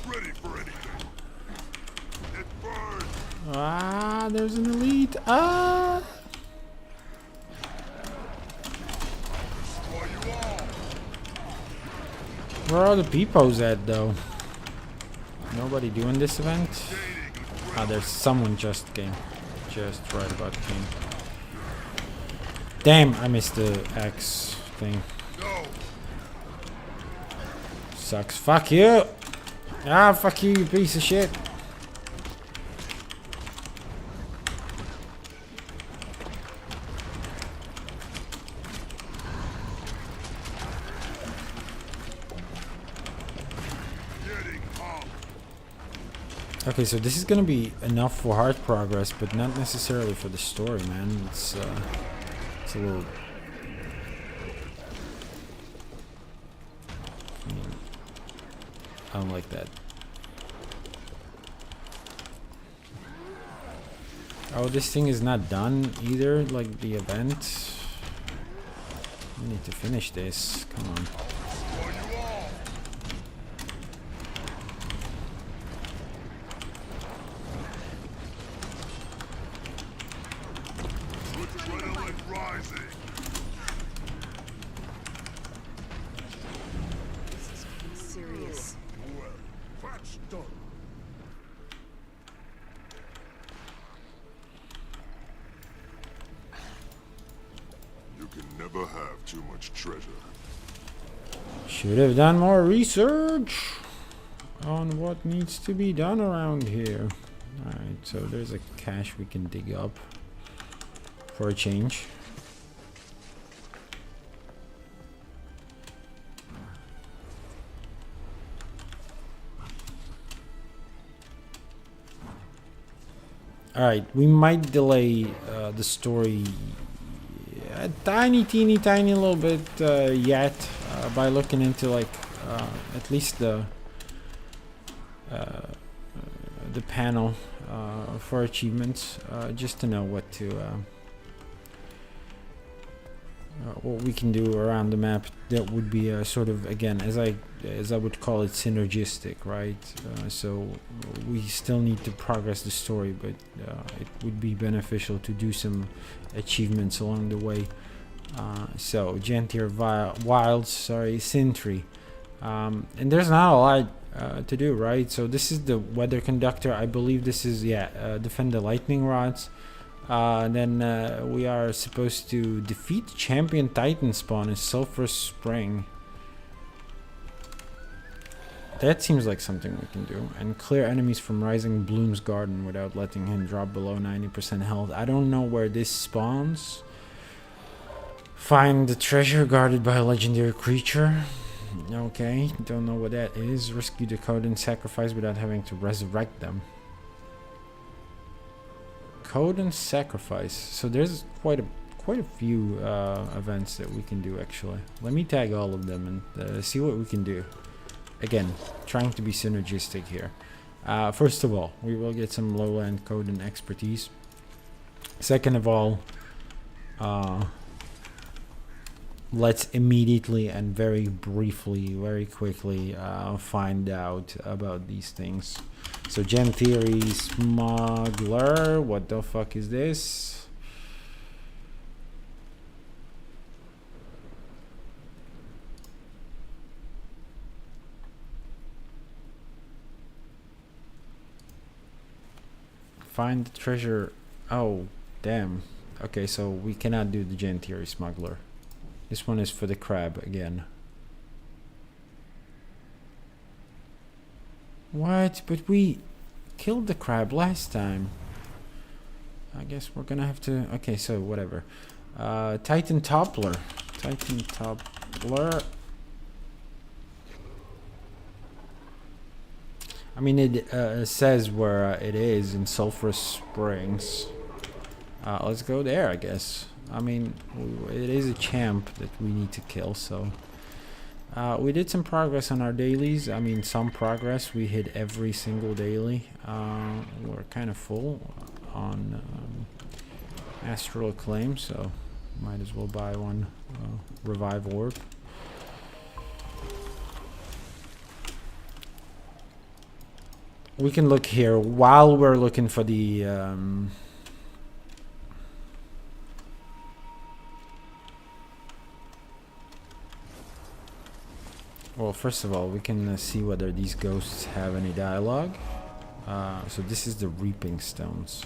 Ready for anything. It burns. Ah, there's an elite. Ah. Destroy you all. Where are the peepos at, though? Nobody doing this event? Ah, there's someone just came. Just right about came. Damn, I missed the X thing. No. Sucks. Fuck you! Ah, fuck you, you piece of shit. Getting up. Okay, so this is gonna be enough for hard progress, but not necessarily for the story, man. It's a little... I don't like that. Oh, this thing is not done either, like the event. We need to finish this. Come on. Destroy you all. Adrenaline rising. Serious. Well, that's done. You can never have too much treasure. Should have done more research on what needs to be done around here. Alright, so there's a cache we can dig up for a change. Alright, we might delay the story a teeny tiny little bit yet by looking into like at least the panel for achievements, just to know what to what we can do around the map. That would be sort of, again, as I as I would call it, synergistic, right? So we still need to progress the story, but it would be beneficial to do some achievements along the way. So Gentier Wilds, sorry, Syntri. And there's not a lot to do, right? So this is the weather conductor. I believe this is, defend the lightning rods. Then we are supposed to defeat champion Titan spawn in Sulphur Spring. That seems like something we can do. And clear enemies from Rising Bloom's Garden without letting him drop below 90% health. I don't know where this spawns. Find the treasure guarded by a legendary creature. Okay, don't know what that is. Rescue the Coden Sacrifice without having to resurrect them. Coden Sacrifice. So there's quite a few events that we can do actually. Let me tag all of them and see what we can do. Again, trying to be synergistic here. First of all, we will get some lowland Coden expertise. Second of all, let's immediately and very briefly, very quickly find out about these things. So gem theory, smuggler, what the fuck is this? Find the treasure. Oh, damn. Okay, so we cannot do the gem theory smuggler. This one is for the crab again. What? But we killed the crab last time. I guess we're gonna have to... Okay, so whatever. Titan Toppler. Titan Toppler. I mean, it says where it is in Sulphur Springs. Let's go there, I guess. I mean, it is a champ that we need to kill, so... we did some progress on our dailies. I mean, some progress. We hit every single daily. We're kind of full on Astral Acclaim, so might as well buy one Revive Orb. We can look here while we're looking for the... well, first of all, we can see whether these ghosts have any dialogue. So this is the Reaping Stones.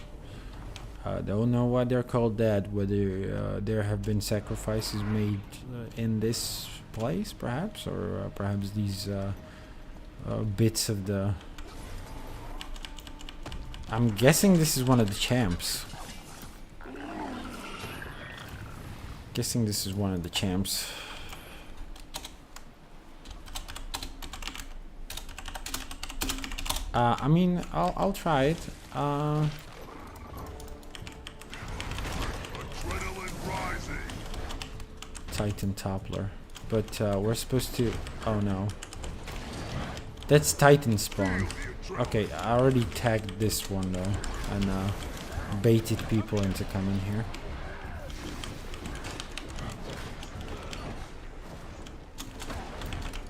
Don't know why they're called that, whether there have been sacrifices made in this place, perhaps, or perhaps these bits of the... I'm guessing this is one of the champs. Guessing this is one of the champs. I mean, I'll try it. Titan Toppler, but we're supposed to... Oh no, that's Titan spawn. Okay, I already tagged this one though, and baited people into coming here.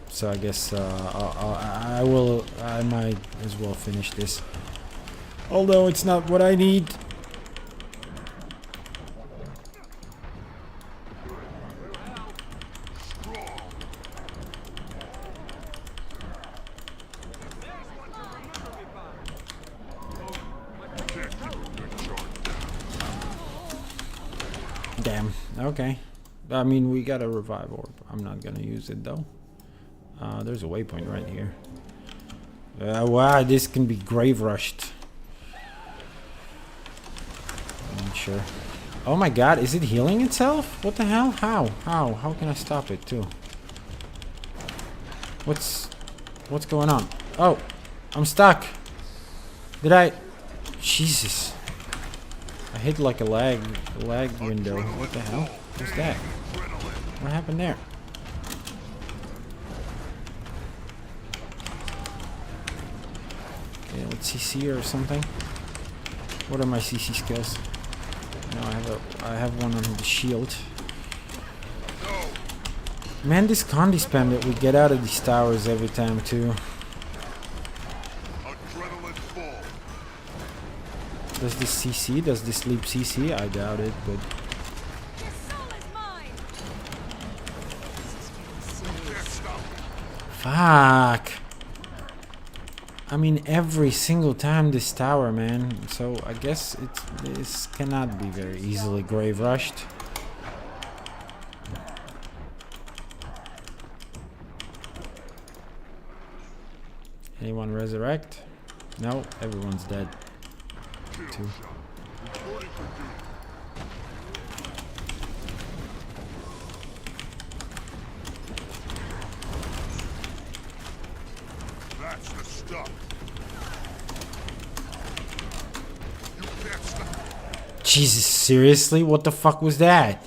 So I guess I might as well finish this. Although it's not what I need. Damn. Okay. I mean, we got a Revive Orb. I'm not gonna use it though. There's a waypoint right here. Wow, this can be grave rushed. I'm not sure. Oh my god, is it healing itself? What the hell? How can I stop it too? What's going on? Oh, I'm stuck. Did I? Jesus. I hit like a lag window. What the hell? What's that? What happened there? Okay, let's CC or something. What are my CC skills? No, I have one on the shield. Man, this Condi spam that we get out of these towers every time too. Adrenaline full. Does this CC? Does this leap CC? I doubt it, but... Fuck! I mean, every single time this tower, man. So I guess this cannot be very easily grave rushed. Anyone resurrect? No, everyone's dead. Two. That's the stuff. You can't stop. Jesus, seriously? What the fuck was that?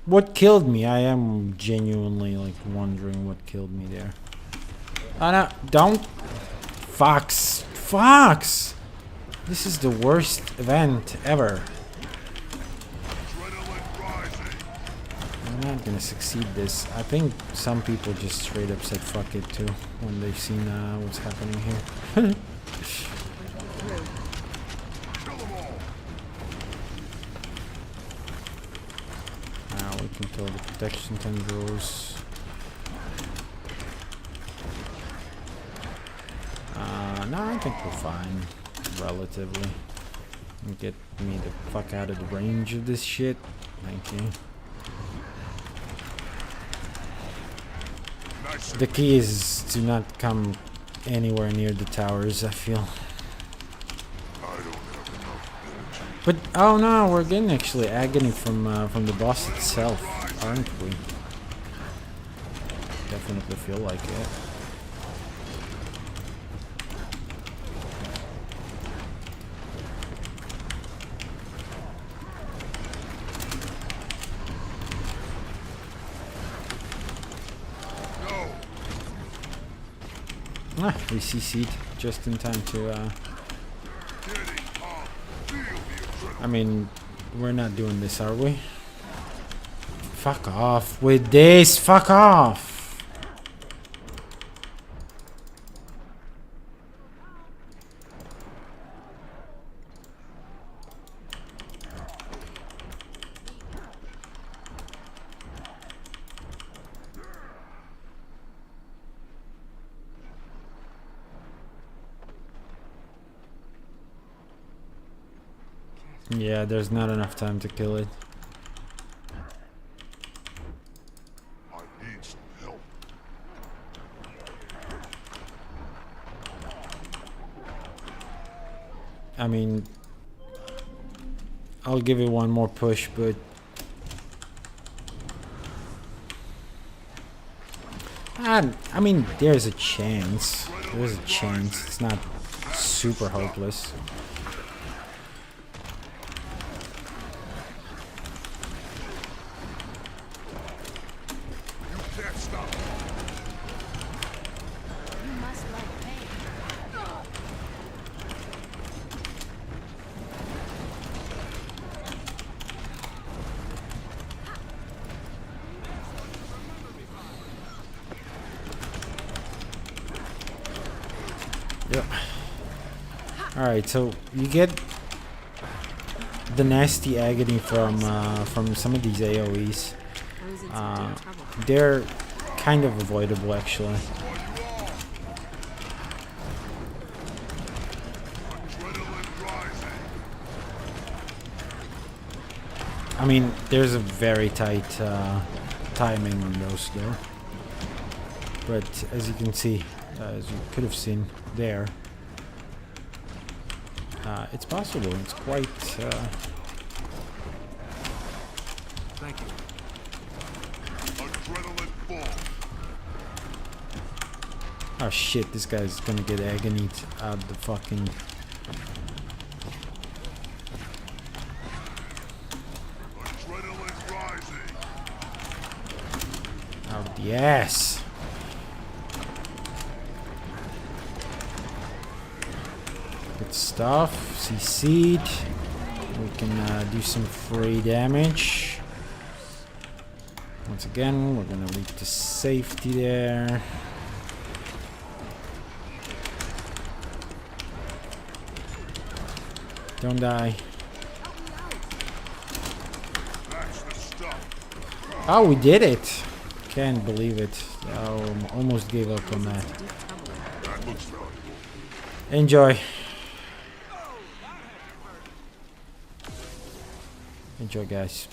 What killed me? I am genuinely like wondering what killed me there. Oh no, don't. Fox. Fox! This is the worst event ever. Adrenaline rising. I'm not gonna succeed this. I think some people just straight up said fuck it too when they've seen what's happening here. Kill them all. Now we can kill the protection tendrils. No, I think we're fine, relatively. Get me the fuck out of the range of this shit. Thank you. Nice. The key is to not come anywhere near the towers, I feel. I don't have enough energy. But, oh no, we're getting actually agony from the boss itself, aren't we? Definitely feel like it. Ah, we CC'd just in time to, Getting up. Feel the adrenaline. I mean, we're not doing this, are we? Fuck off with this, fuck off! Yeah, there's not enough time to kill it. I need some help. I mean, I'll give it one more push, but I mean, there's a chance. There's a chance. It's not super hopeless. You can't stop. Yep. Alright, so you get the nasty agony from some of these AoEs. They're kind of avoidable, actually. Adrenaline rising. I mean, there's a very tight timing on those, though. But as you can see, as you could have seen there, it's possible. It's quite. Thank you. Adrenaline full. Oh shit! This guy's gonna get agonied out the fucking. Adrenaline rising. Out the ass. Good stuff. CC'd. We can do some free damage. Once again, we're gonna lead to safety there. Don't die. Oh, we did it! Can't believe it. Oh, almost gave up on that. Enjoy. Enjoy, guys.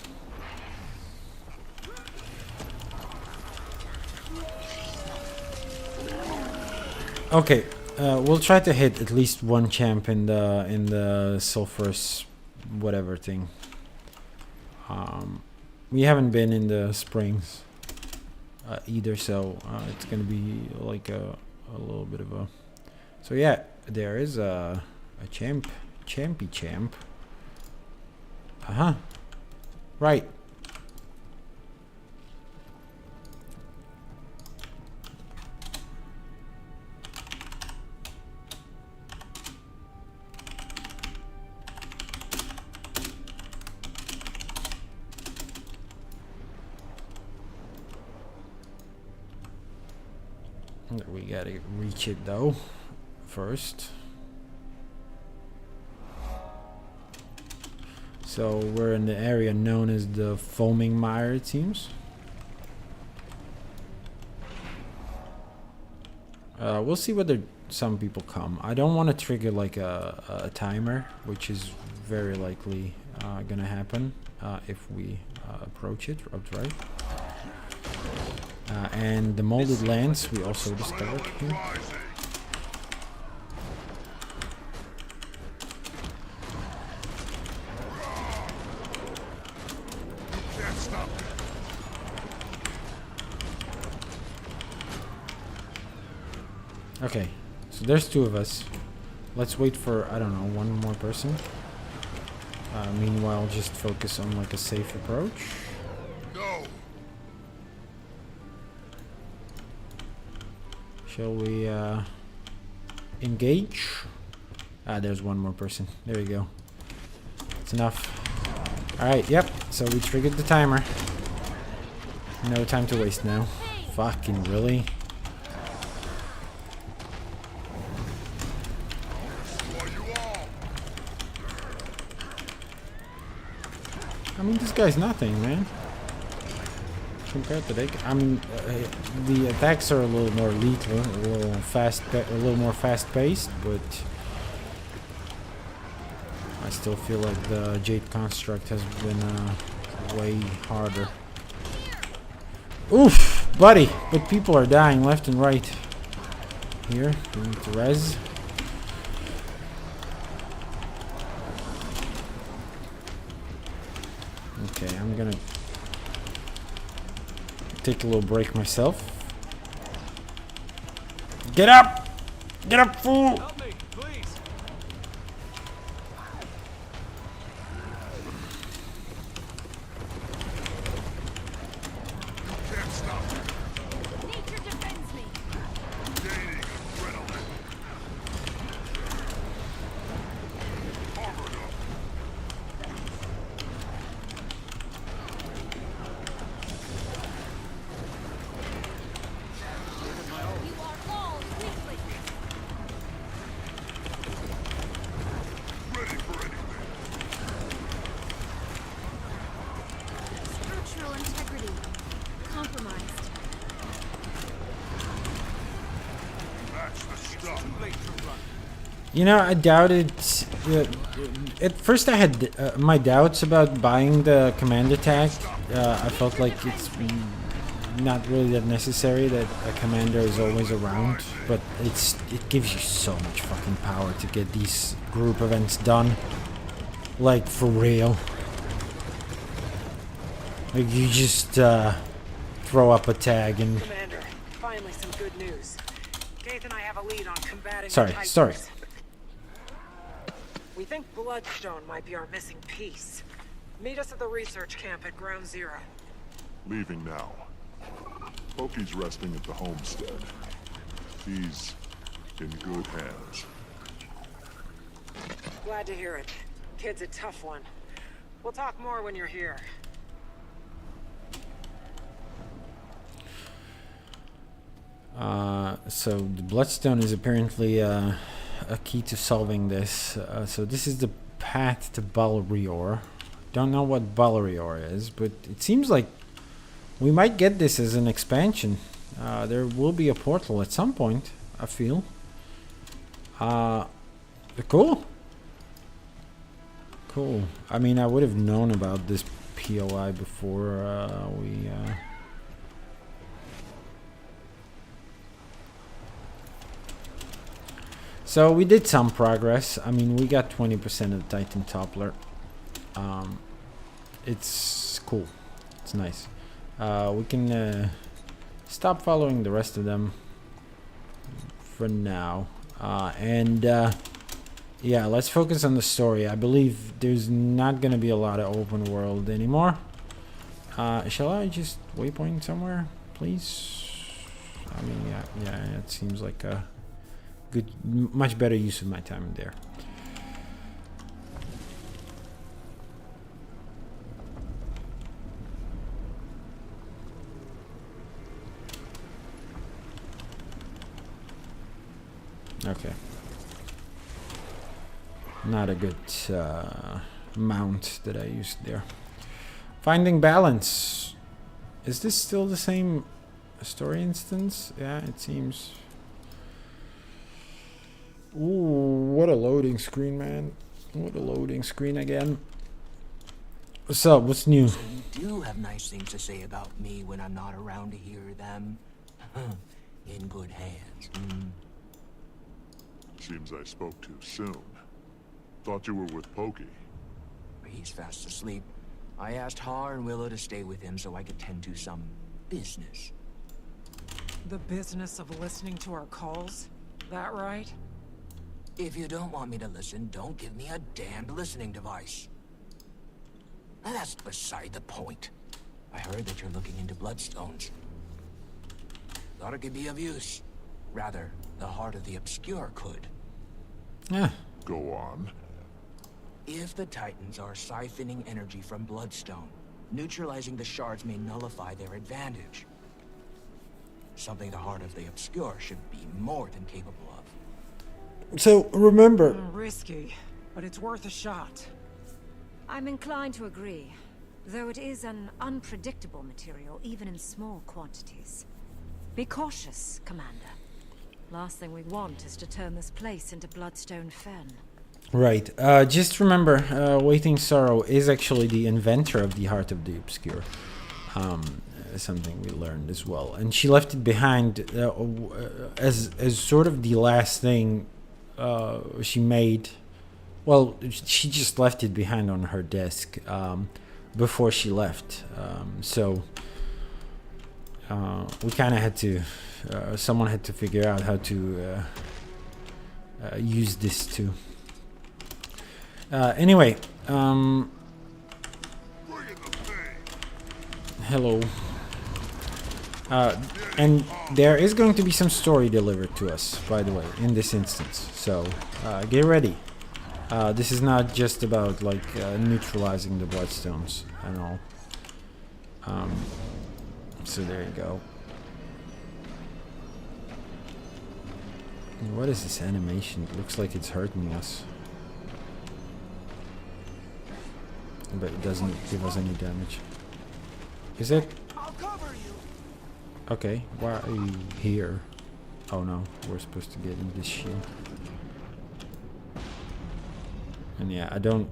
Okay, we'll try to hit at least one champ in the sulfurous whatever thing. We haven't been in the springs either, so it's gonna be like a little bit of a. So yeah, there is a champy champ. Right. We gotta reach it though first. So we're in the area known as the Foaming Mire, it seems. We'll see whether some people come. I don't want to trigger like a timer, which is very likely gonna happen if we approach it outright. And the molded lands we also discovered here. Okay, so there's two of us. Let's wait for, I don't know, one more person. Meanwhile, just focus on like a safe approach. No. Shall we engage? There's one more person. There we go. It's enough. Alright, yep. So we triggered the timer. No time to waste now. Fucking really? I mean, this guy's nothing, man. Compared to that, I mean, the attacks are a little more lethal, a little more fast-paced, but I still feel like the Jade Construct has been way harder. Oof, buddy! But people are dying left and right. Here, we need to res. Okay, I'm gonna take a little break myself. Get up! Get up, fool! Help me, please. Can't stop me. Nature defends me. Gaining adrenaline. Armored up. You are all weaklings. Ready for anything. Structural integrity compromised. That's the stuff. Too late to run. You know, I doubted. At first, I had my doubts about buying the commander tag. I felt like it's not really that necessary that a commander is always around, but it gives you so much fucking power to get these group events done. Like, for real. Like, you just throw up a tag and. Commander, finally some good news. Gaith and I have a lead on combating Sorry, the Titans. sorry. We think Bloodstone might be our missing piece. Meet us at the research camp at Ground Zero. Leaving now. Pokey's resting at the homestead. He's in good hands. Glad to hear it. Kid's a tough one. We'll talk more when you're here. So the bloodstone is apparently a key to solving this. So this is the path to Balrior. Don't know what Balrior is, but it seems like we might get this as an expansion. There will be a portal at some point, I feel. Cool. Cool. I mean, I would have known about this POI before we... So we did some progress. I mean, we got 20% of the Titan Toppler. It's cool. It's nice. We can stop following the rest of them for now. Yeah, let's focus on the story. I believe there's not going to be a lot of open world anymore. Shall I just waypoint somewhere, please? I mean, yeah, it seems like a good, much better use of my time there. Okay. Not a good mount that I used there. Finding balance. Is this still the same story instance? Yeah, it seems. Ooh, what a loading screen, man. What a loading screen again. What's up? What's new? So you do have nice things to say about me when I'm not around to hear them. In good hands. Seems I spoke too soon. Thought you were with Pokey. He's fast asleep. I asked Har and Willow to stay with him so I could tend to some business. The business of listening to our calls? That right? If you don't want me to listen, don't give me a damned listening device. That's beside the point. I heard that you're looking into bloodstones. Thought it could be of use. Rather, the heart of the obscure could. Yeah. Go on. If the Titans are siphoning energy from Bloodstone, neutralizing the shards may nullify their advantage. Something the heart of the obscure should be more than capable of. So remember. Risky, but it's worth a shot. I'm inclined to agree, though it is an unpredictable material, even in small quantities. Be cautious, Commander. Last thing we want is to turn this place into Bloodstone Fen. Right. Just remember, Waiting Sorrow is actually the inventor of the Heart of the Obscure. Something we learned as well. And she left it behind as sort of the last thing she made. Well, she just left it behind on her desk before she left. So we kind of had to... someone had to figure out how to use this too. Anyway, hello. And there is going to be some story delivered to us, by the way, in this instance. So get ready. This is not just about like neutralizing the bloodstones and all. So there you go. What is this animation? It looks like it's hurting us. But it doesn't give us any damage. Is it? I'll cover you. Okay, why are you here? Oh no, we're supposed to get in this shield. And yeah, I don't...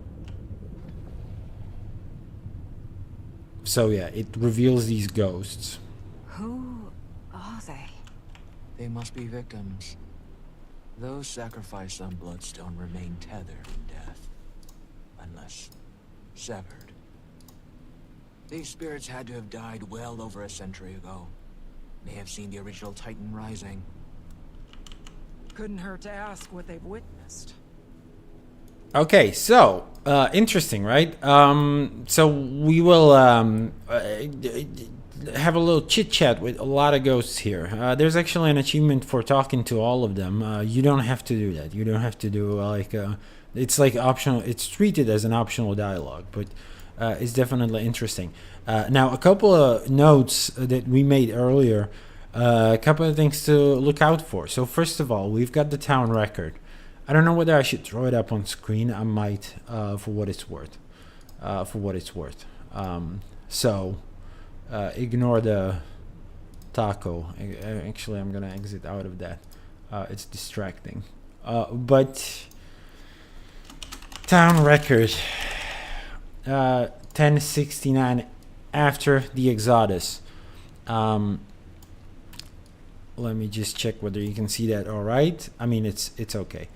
So yeah, it reveals these ghosts. Who are they? They must be victims. Those sacrificed on Bloodstone remain tethered in death. Unless severed. These spirits had to have died well over a century ago. May have seen the original Titan rising. Couldn't hurt to ask what they've witnessed. Okay, so interesting, right? So we will have a little chit chat with a lot of ghosts here. There's actually an achievement for talking to all of them. You don't have to do that. You don't have to do like it's like optional. It's treated as an optional dialogue, but it's definitely interesting. Now, a couple of notes that we made earlier. A couple of things to look out for. So first of all, we've got the town record. I don't know whether I should throw it up on screen. I might, for what it's worth. So ignore the taco. Actually, I'm gonna exit out of that. It's distracting. But town record, 1069 after the Exodus. Let me just check whether you can see that all right. I mean, it's okay.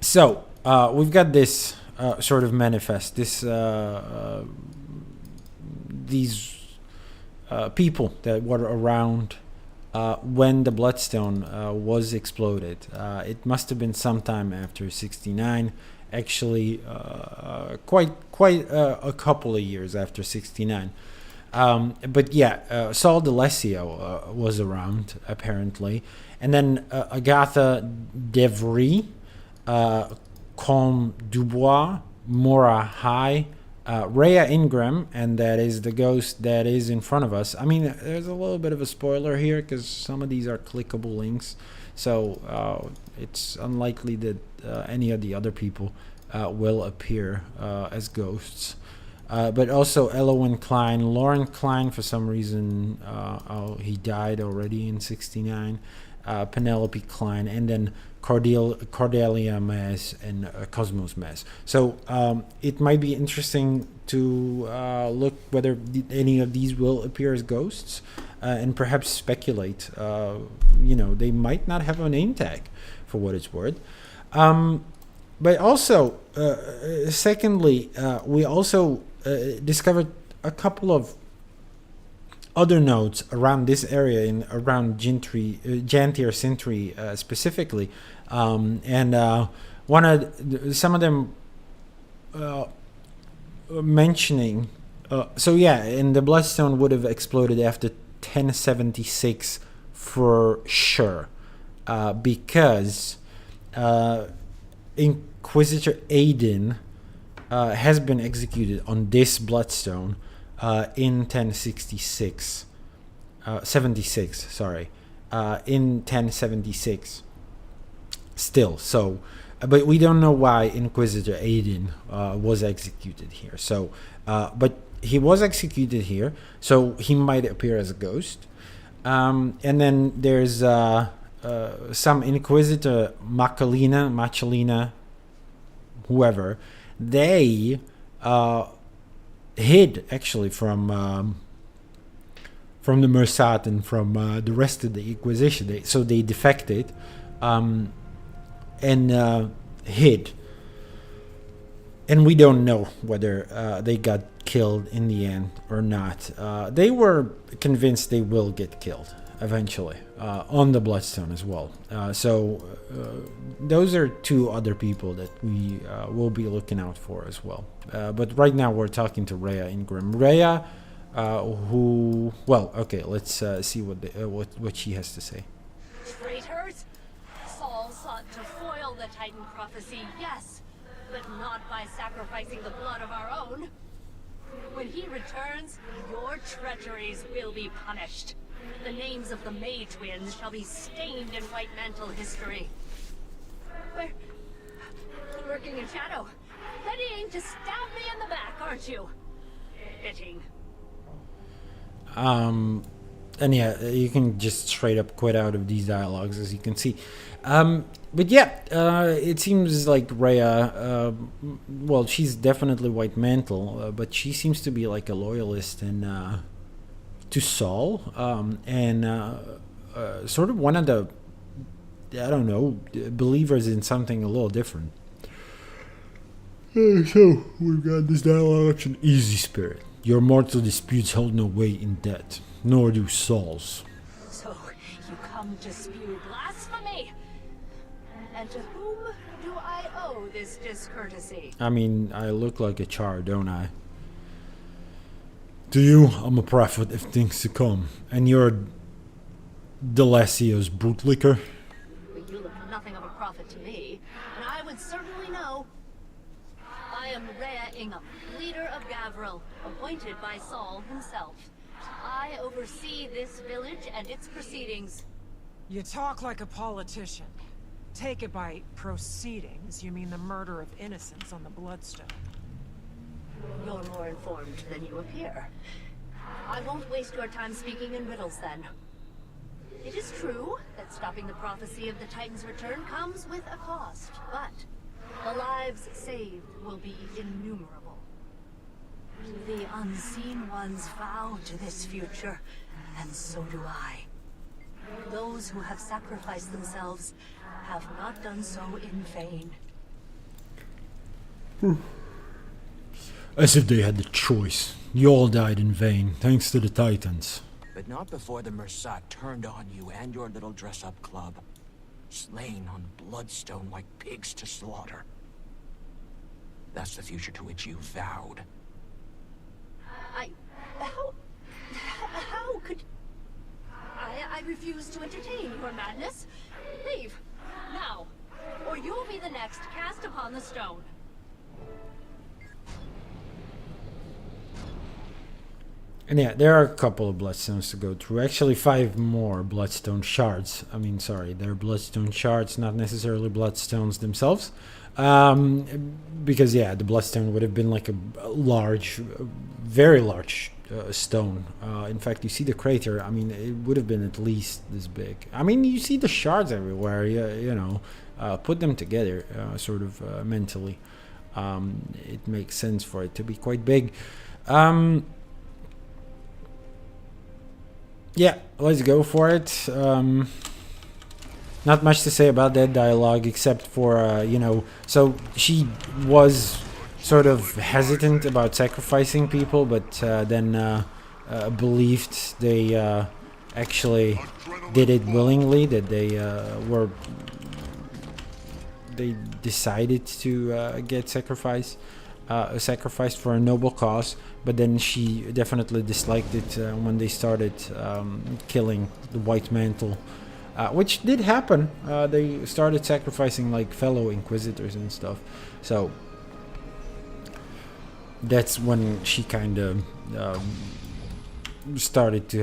So we've got this sort of manifest, these people that were around when the Bloodstone was exploded. It must have been sometime after 69, actually quite a couple of years after 69. But yeah, Saul D'Alessio was around, apparently. And then Agatha Devry, Colm Dubois, Mora High, Rhea Ingram, and that is the ghost that is in front of us. I mean, there's a little bit of a spoiler here because some of these are clickable links. So it's unlikely that any of the other people will appear as ghosts. But also Elowen Klein, Lauren Klein, for some reason, he died already in 69. Penelope Klein, and then Cordelia Mass and Cosmos Mass. So it might be interesting to look whether any of these will appear as ghosts, and perhaps speculate. They might not have a name tag, for what it's worth. But also, secondly, we also discovered a couple of other nodes around this area, around Jantier Syntri specifically, and some of them mentioning. So yeah, and the Bloodstone would have exploded after 1076 for sure, because Inquisitor Aiden has been executed on this Bloodstone in 1066, 76. Sorry, in 1076. Still, so, but we don't know why Inquisitor Aiden was executed here. So, but he was executed here, so he might appear as a ghost. And then there's some Inquisitor Machalina, whoever. They hid actually from the Mersat and from the rest of the Inquisition. So they defected and hid. And we don't know whether they got killed in the end or not. They were convinced they will get killed eventually on the Bloodstone as well. So those are two other people that we will be looking out for as well. But right now we're talking to Rhea Ingram. Rhea, who... Well, okay, let's see what she has to say. Traitors? Saul sought to foil the Titan prophecy, yes, but not by sacrificing the blood of our own. When he returns, your treacheries will be punished. The names of the May twins shall be stained in White Mantle history. We're lurking in shadow, readying to stab me in the back, aren't you? Fitting. And yeah, you can just straight up quit out of these dialogues, as you can see. But yeah, it seems like Rhea, well, she's definitely White Mantle, but she seems to be like a loyalist and to Saul, and sort of one of the, I don't know, believers in something a little different. So we've got this dialogue option. Easy, Spirit. Your mortal disputes hold no weight in death, nor do Saul's. So you come to spew blasphemy? And to whom do I owe this discourtesy? I mean, I look like a char, don't I? To you, I'm a prophet of things to come, and you're D'Alessio's bootlicker. You look nothing of a prophet to me, and I would certainly know. I am Rhea Ingham, leader of Gavril, appointed by Saul himself. I oversee this village and its proceedings. You talk like a politician. Take it by proceedings, you mean the murder of innocents on the Bloodstone. You're more informed than you appear. I won't waste your time speaking in riddles then. It is true that stopping the prophecy of the Titan's return comes with a cost, but the lives saved will be innumerable. The unseen ones vow to this future, and so do I. Those who have sacrificed themselves have not done so in vain. As if they had the choice. You all died in vain, thanks to the Titans. But not before the Mersat turned on you and your little dress-up club. Slain on Bloodstone like pigs to slaughter. That's the future to which you vowed. How could... I refuse to entertain your madness. Leave, now, or you'll be the next cast upon the stone. And yeah, there are a couple of bloodstones to go through. Actually, 5 more bloodstone shards. I mean, sorry, they're bloodstone shards, not necessarily bloodstones themselves. Because yeah, the bloodstone would have been like a large, very large stone. In fact, you see the crater. I mean, it would have been at least this big. I mean, you see the shards everywhere. You know, put them together, sort of mentally. It makes sense for it to be quite big. Yeah, let's go for it. Not much to say about that dialogue except for, you know, so she was sort of hesitant about sacrificing people, but then believed they actually did it willingly, that they decided to get sacrificed for a noble cause. But then she definitely disliked it when they started killing the White Mantle, which did happen. They started sacrificing like fellow Inquisitors and stuff. So that's when she kind of started to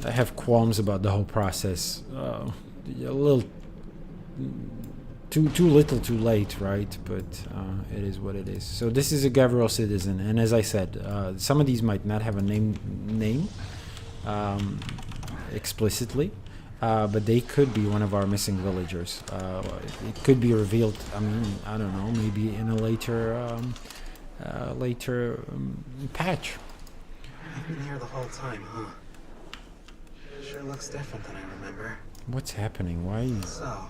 have qualms about the whole process. A little too little too late, right? But it is what it is. So this is a Gavril citizen, and as I said, some of these might not have a name explicitly, but they could be one of our missing villagers. It could be revealed, I mean, I don't know, maybe in a later patch. I've been here the whole time, huh? Sure looks different than I remember. What's happening? Why? So,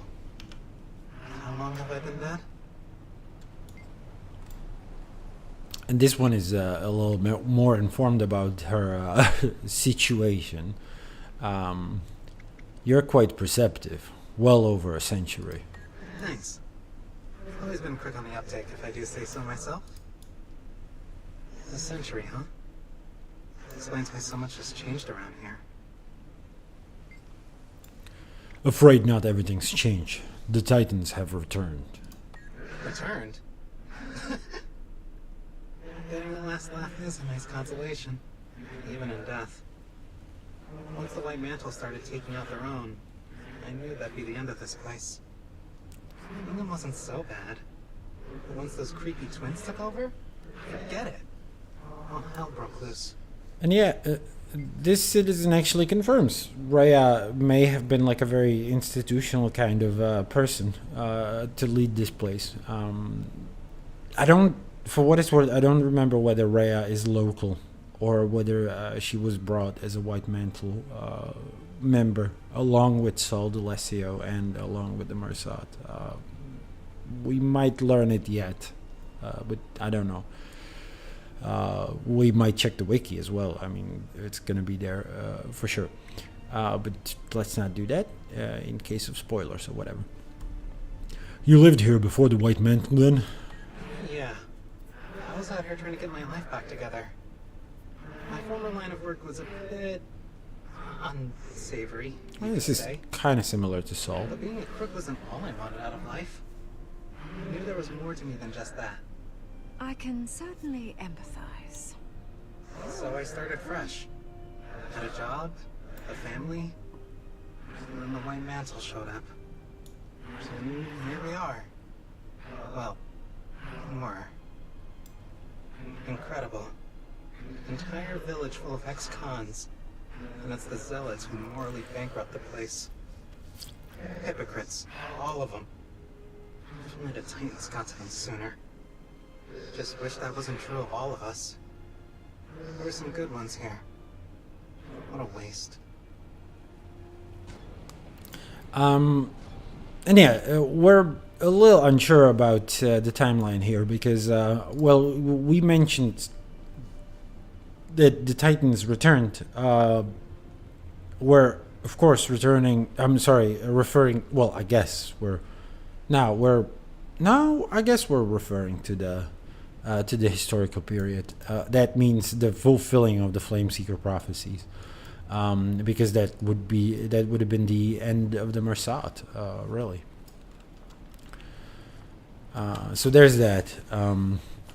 how long have I been dead? And this one is a little more informed about her situation. You're quite perceptive. Well over a century. Thanks. I've always been quick on the uptake, if I do say so myself. A century, huh? Explains why so much has changed around here. Afraid not everything's changed. The Titans have returned. Returned? Getting the last laugh is a nice consolation, even in death. Once the White Mantle started taking out their own, I knew that'd be the end of this place. England wasn't so bad. But once those creepy twins took over, forget it. All hell broke loose. And yeah, this citizen actually confirms Rhea may have been like a very institutional kind of person to lead this place. I don't, for what it's worth, I don't remember whether Rhea is local or whether she was brought as a White Mantle member along with Sol D'Alessio and along with the Mersat. We might learn it yet, but I don't know. We might check the wiki as well. I mean, it's going to be there for sure. But let's not do that in case of spoilers or whatever. You lived here before the White Mantle then? Yeah. I was out here trying to get my life back together. My former line of work was a bit unsavory. Well, this is kind of similar to Sol. But being a crook wasn't all I wanted out of life. I knew there was more to me than just that. I can certainly empathize. So I started fresh. Had a job, a family, and then the White Mantle showed up. So here we are. Well, more. Incredible. Entire village full of ex-cons. And it's the zealots who morally bankrupt the place. Hypocrites. All of them. If only the Titans got to them sooner. Just wish that wasn't true of all of us. There were some good ones here. What a waste. And yeah, we're a little unsure about the timeline here because, well, we mentioned that the Titans returned. We're, of course, referring, well, I guess we're referring to the historical period. That means the fulfilling of the Flameseeker prophecies. Because that would have been the end of the Mersat, really. So there's that.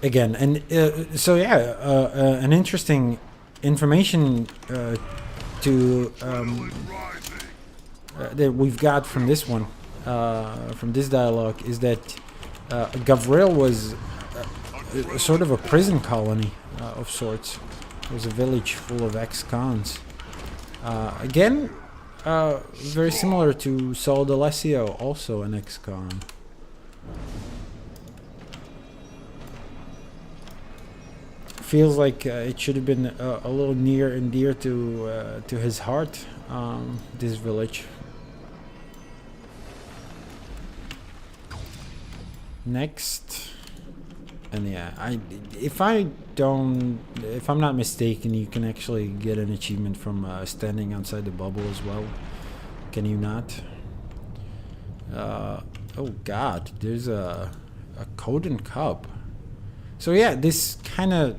Again, and an interesting information that we've got from this one, from this dialogue, is that Gavril was sort of a prison colony of sorts. It was a village full of ex-cons. Again, very similar to Sol D'Alessio, also an ex-con. Feels like it should have been a little near and dear to his heart, this village. Next. And yeah, if I'm not mistaken, you can actually get an achievement from standing outside the bubble as well. Can you not? Oh God, there's a Coden cup. So yeah, this kind of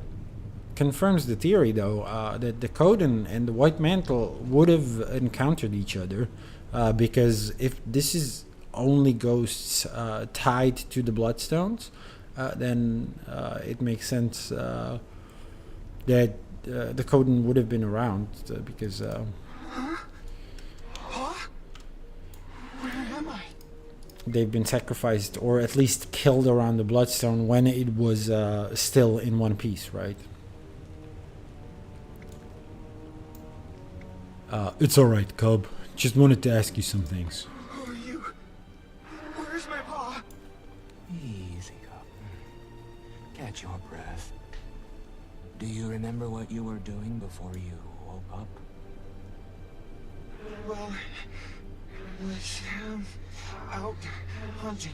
confirms the theory, though, that the Coden and the White Mantle would have encountered each other, because if this is only ghosts tied to the Bloodstones, then it makes sense that the Coden would have been around, because Where am I? they've been sacrificed or at least killed around the Bloodstone when it was still in one piece, right? It's alright, Cub. Just wanted to ask you some things. Who are you? Where's my paw? Easy, Cub. Catch your breath. Do you remember what you were doing before you woke up? Well, I was out hunting.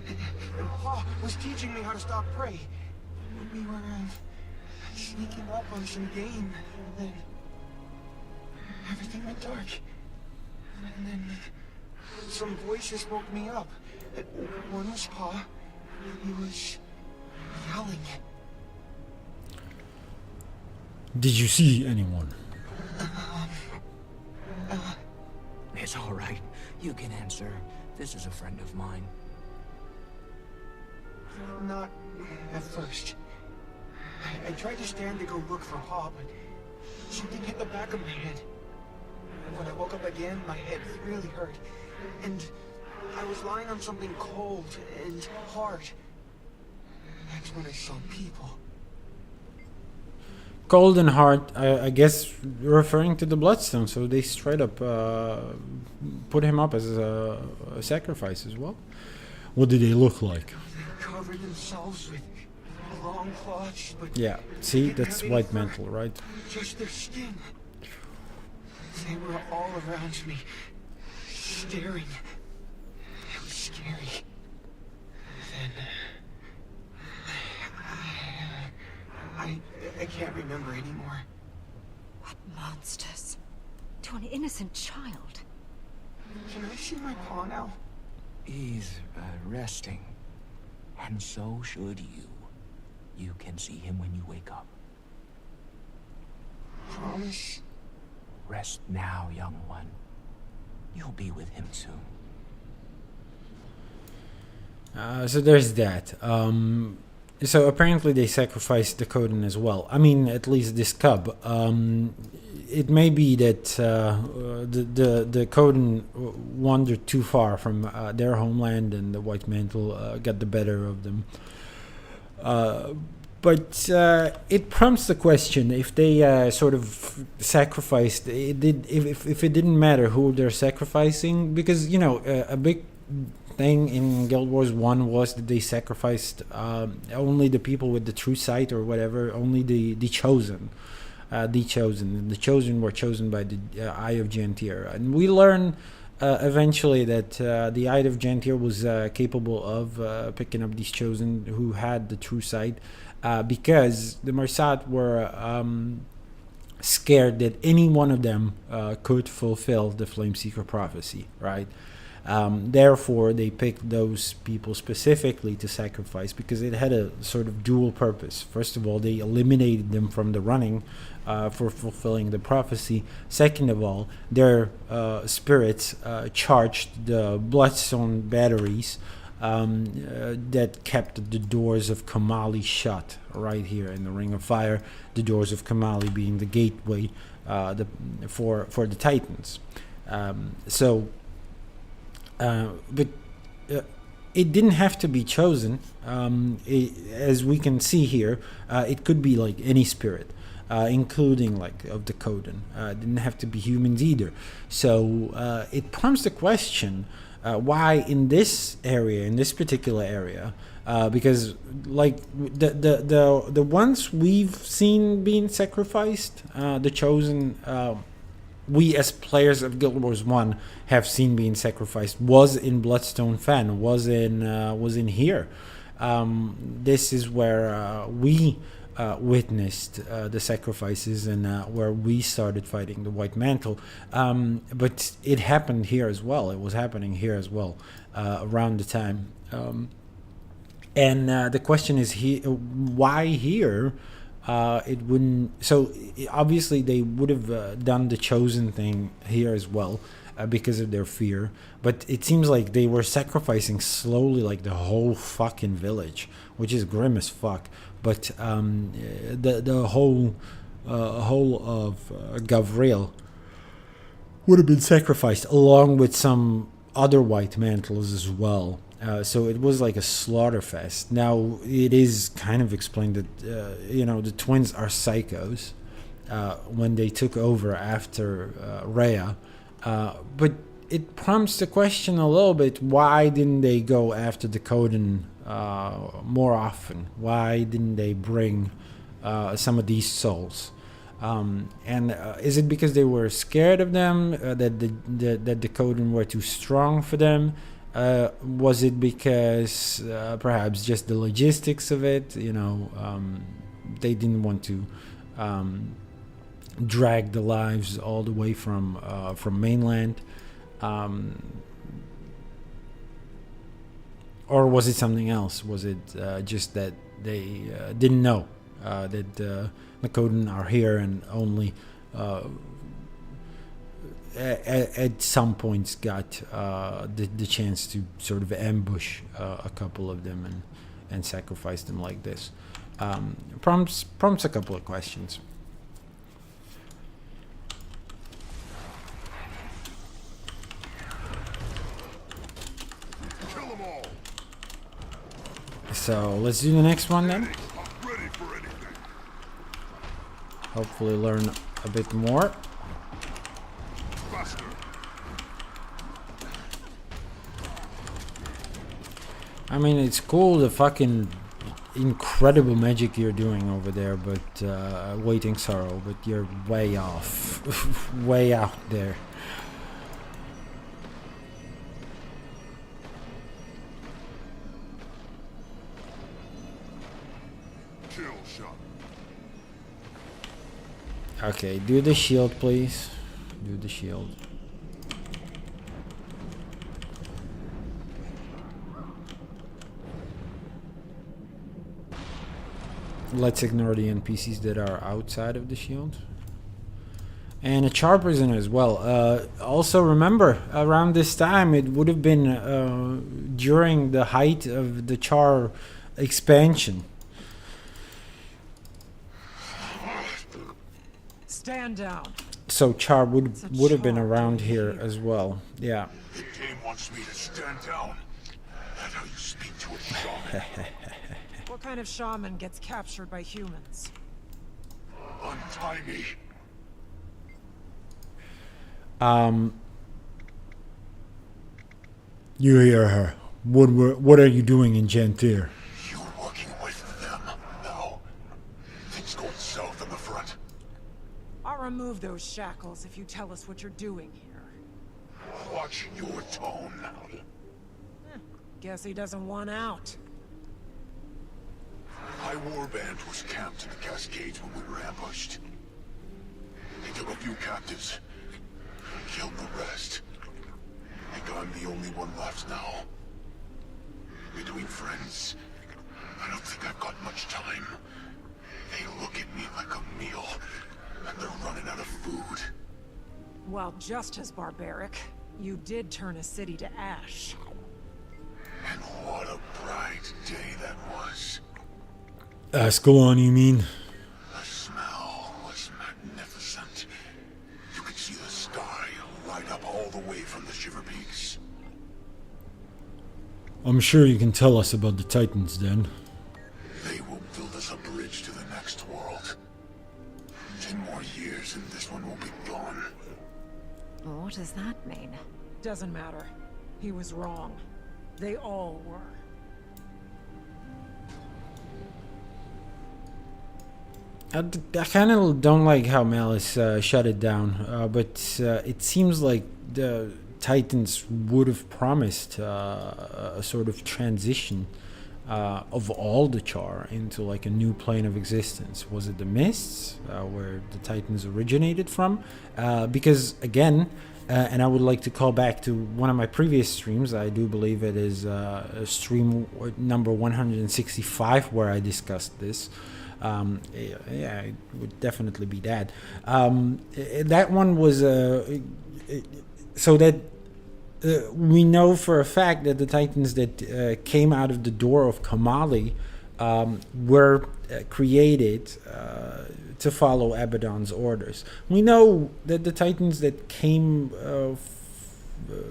And Pa was teaching me how to stalk prey. We were sneaking up on some game, and then everything went dark. And then some voices woke me up. One was Pa. He was yelling. Did you see anyone? It's all right. You can answer. This is a friend of mine. Not at first. I tried to stand to go look for Pa, but something hit the back of my head. And when I woke up again, my head really hurt. And I was lying on something cold and hard. That's when I saw people. Golden Heart, I guess, referring to the Bloodstone. So they straight up put him up as a sacrifice as well. What did they look like? They covered themselves with long cloths, but yeah, see, that's White Mantle, right? Just their skin. They were all around me, staring. It was scary. Then I can't remember anymore. What monsters? To an innocent child. Can I see my paw now? He's resting. And so should you. You can see him when you wake up. Promise? Rest now, young one. You'll be with him soon. So there's that. So apparently they sacrificed the Coden as well. I mean, at least this cub. It may be that the Coden wandered too far from their homeland, and the White Mantle got the better of them. But it prompts the question: if they sort of sacrificed, if it didn't matter who they're sacrificing, because you know a big thing in Guild Wars 1 was that they sacrificed only the people with the true sight or whatever, only the chosen. The chosen were chosen by the Eye of Jantir. And we learn eventually that the Eye of Jantir was capable of picking up these chosen who had the true sight, because the Marsat were scared that any one of them could fulfill the Flameseeker prophecy, right? Therefore, they picked those people specifically to sacrifice because it had a sort of dual purpose. First of all, they eliminated them from the running for fulfilling the prophecy. Second of all, their spirits charged the Bloodstone batteries that kept the doors of Kamali shut right here in the Ring of Fire. The doors of Kamali being the gateway for the Titans. But it didn't have to be chosen. As we can see here, it could be like any spirit, including like of the Coden. It didn't have to be humans either. So it prompts the question, why in this area, in this particular area, because like the ones we've seen being sacrificed, the chosen. We as players of Guild Wars 1 have seen being sacrificed was in Bloodstone Fen, was in here. This is where we witnessed the sacrifices and where we started fighting the White Mantle. But it happened here as well. It was happening here as well around the time. And the question is, why here? It wouldn't. So obviously they would have done the chosen thing here as well because of their fear. But it seems like they were sacrificing slowly, like the whole fucking village, which is grim as fuck. But the whole of Gavriel would have been sacrificed along with some other White Mantles as well. So it was like a slaughter fest. Now it is kind of explained that the twins are psychos when they took over after Rhea, but it prompts the question a little bit: why didn't they go after the Coden more often? Why didn't they bring some of these souls? And is it because they were scared of them, that the Coden were too strong for them? Was it because perhaps just the logistics of it? They didn't want to drag the lives all the way from mainland, or was it something else? Was it just that they didn't know that the Coden are here and only at some points got the chance to sort of ambush a couple of them and sacrifice them like this? Prompts a couple of questions. Kill them all. So let's do the next one then. I'm ready for anything. Hopefully learn a bit more. Faster. I mean, it's cool, the fucking incredible magic you're doing over there, but Waiting Sorrow, but you're way off. Way out there. Kill shot. Okay, do the shield, please. Do the shield. Let's ignore the NPCs that are outside of the shield. And a Char prisoner as well. Also remember, around this time, it would have been during the height of the Char expansion. Stand down. So Char would It's a have been Char around right here here. as well. Yeah. The game wants me to stand down. That's how you speak to a shaman. What kind of shaman gets captured by humans? Untie me. You hear her. What are you doing in Gentir? You working with them now? Things going south on the front. I'll remove those shackles if you tell us what you're doing here. Watch your tone. Guess he doesn't want out. High Warband was camped in the Cascades when we were ambushed. They took a few captives, killed the rest. Think I'm the only one left now. Between friends, I don't think I've got much time. They look at me like a meal, and they're running out of food. While just as barbaric, you did turn a city to ash. And what a bright day that was. Ascalon, you mean? The smell was magnificent. You could see the sky light up all the way from the Shiver Peaks. I'm sure you can tell us about the Titans then. They will build us a bridge to the next world. 10 more years and this one will be gone. What does that mean? Doesn't matter. He was wrong. They all were. I kind of don't like how Malice shut it down, but it seems like the Titans would have promised a sort of transition of all the Char into like a new plane of existence. Was it the Mists, where the Titans originated from? Because again, and I would like to call back to one of my previous streams. I do believe it is stream number 165 where I discussed this. Yeah, it would definitely be that. That one was so that we know for a fact that the Titans that came out of the door of Kamali were created to follow Abaddon's orders. We know that the Titans that came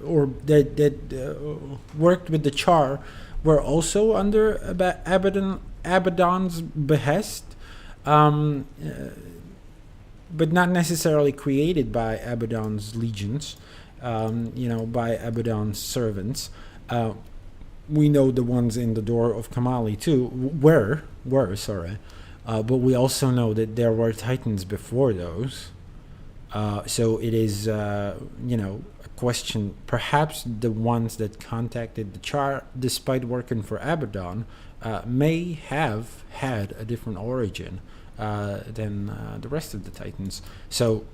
or that worked with the Char were also under Abaddon's behest, but not necessarily created by Abaddon's legions, by Abaddon's servants. We know the ones in the door of Kamali too were, but we also know that there were Titans before those. So it is, a question. Perhaps the ones that contacted the Char, despite working for Abaddon, may have had a different origin than the rest of the Titans. So,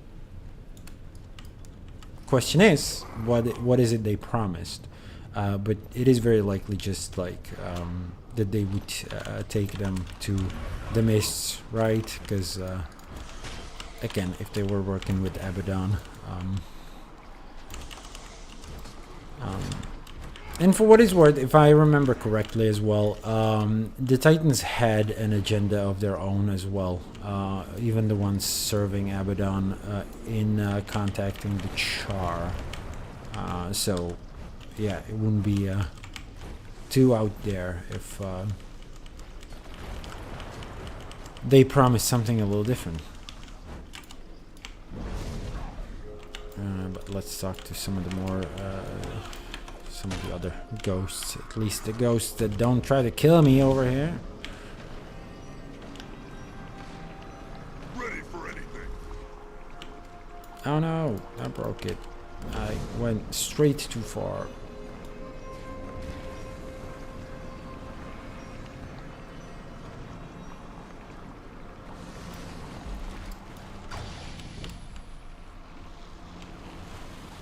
question is, what is it they promised? But it is very likely just like that they would take them to the Mists, right? Because again, if they were working with Abaddon. And for what it's worth, if I remember correctly as well, the Titans had an agenda of their own as well. Even the ones serving Abaddon in contacting the Char. So, yeah, it wouldn't be too out there if they promised something a little different. But let's talk to some of the more... some of the other ghosts, at least the ghosts that don't try to kill me over here. Ready for anything. Oh no, I broke it. I went straight too far.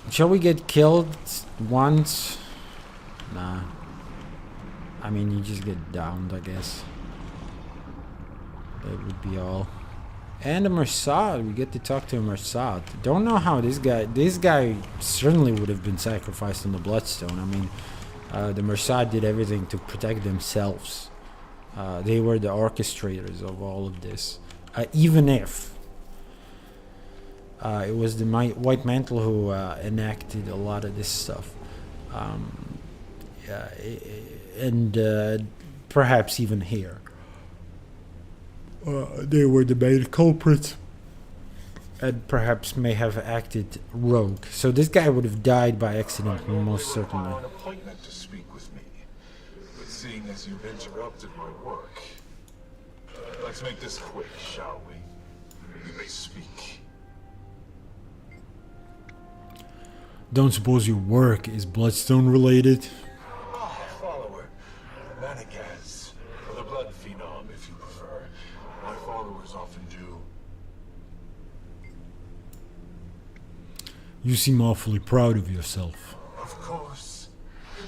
Shall we get killed once? Nah. I mean, you just get downed, I guess. That would be all. And a Mersad. We get to talk to a Mersad. Don't know how this guy certainly would have been sacrificed on the Bloodstone. I mean, the Mersad did everything to protect themselves. They were the orchestrators of all of this. Even if It was the White Mantle who enacted a lot of this stuff. And perhaps even here. They were the main culprits. And perhaps may have acted rogue. So this guy would have died by accident, most certainly. An appointment to speak with me. But seeing as you've interrupted my work, let's make this quick, shall we? You may speak. Don't suppose your work is Bloodstone related? Follower. Managaz. Or the Blood Phenom, if you prefer. My followers often do. You seem awfully proud of yourself. Of course.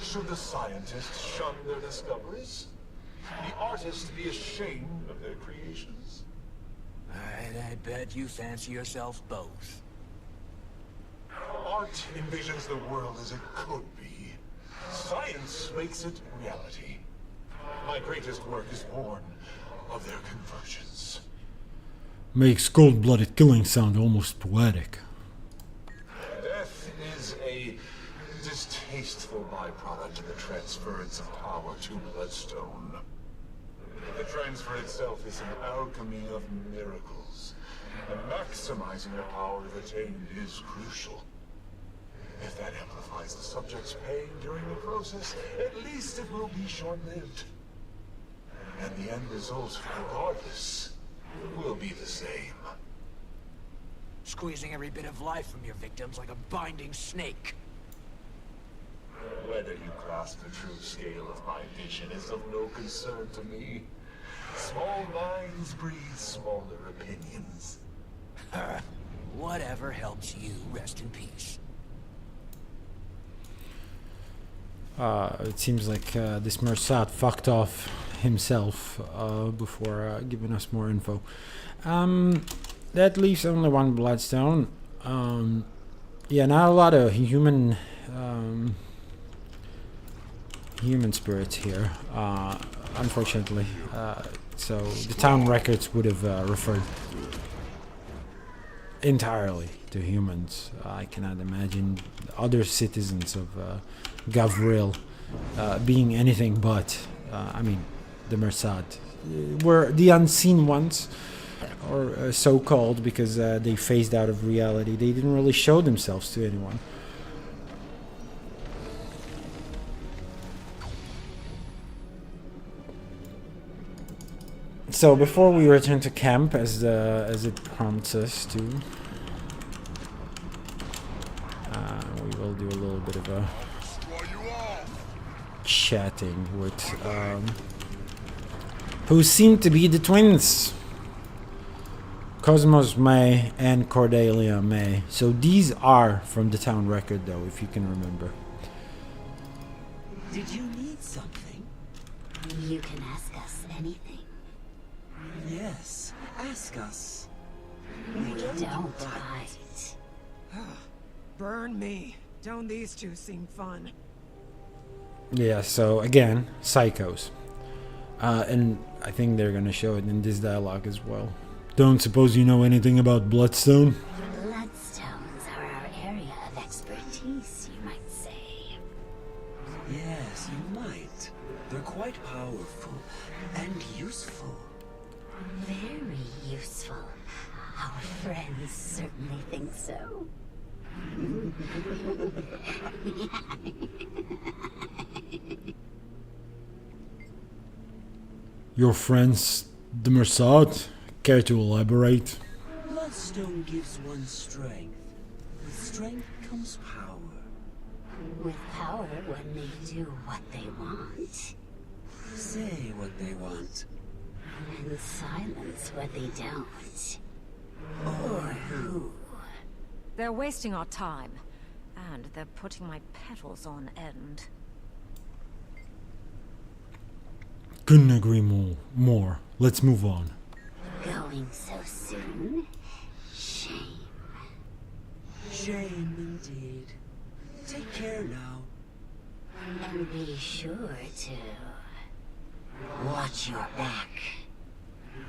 Should the scientists shun their discoveries? The artists be ashamed of their creations? I bet you fancy yourself both. Art envisions the world as it could be. Science makes it reality. My greatest work is born of their convergence. Makes cold-blooded killing sound almost poetic. Death is a distasteful byproduct of the transference of power to Bloodstone. The transfer itself is an alchemy of miracles, and maximizing the power attained is crucial. If that amplifies the subject's pain during the process, at least it will be short-lived. And the end result, regardless, will be the same. Squeezing every bit of life from your victims like a binding snake. Whether you grasp the true scale of my vision is of no concern to me. Small minds breed smaller opinions. Whatever helps you rest in peace. It seems like this Mersat fucked off himself before giving us more info. That leaves only one Bloodstone. Yeah, not a lot of human spirits here, unfortunately. So the town records would have referred entirely to humans. I cannot imagine other citizens of Gavril being anything but. I mean, the Mersat were the unseen ones, or so-called, because they phased out of reality. They didn't really show themselves to anyone. So before we return to camp, as it prompts us to, we will do a little bit of a chatting with who seem to be the twins, Cosmos May and Cordelia May. So these are from the town record, though, if you can remember. Did you need something? You can ask us anything. Yes, ask us. We don't bite. Burn me. Don't these two seem fun? Yeah, so again, psychos. And I think they're gonna show it in this dialogue as well. Don't suppose you know anything about Bloodstone? Bloodstones are our area of expertise, you might say. Yes, you might. They're quite powerful and useful. Very useful. Our friends certainly think so. Your friends, the Mersat? Care to elaborate? Bloodstone gives one strength. With strength comes power. With power, one may do what they want. Say what they want. And silence what they don't. Or who. They're wasting our time. And they're putting my petals on end. Couldn't agree more. Let's move on. Going so soon? Shame. Shame indeed. Take care now. And be sure to watch your back.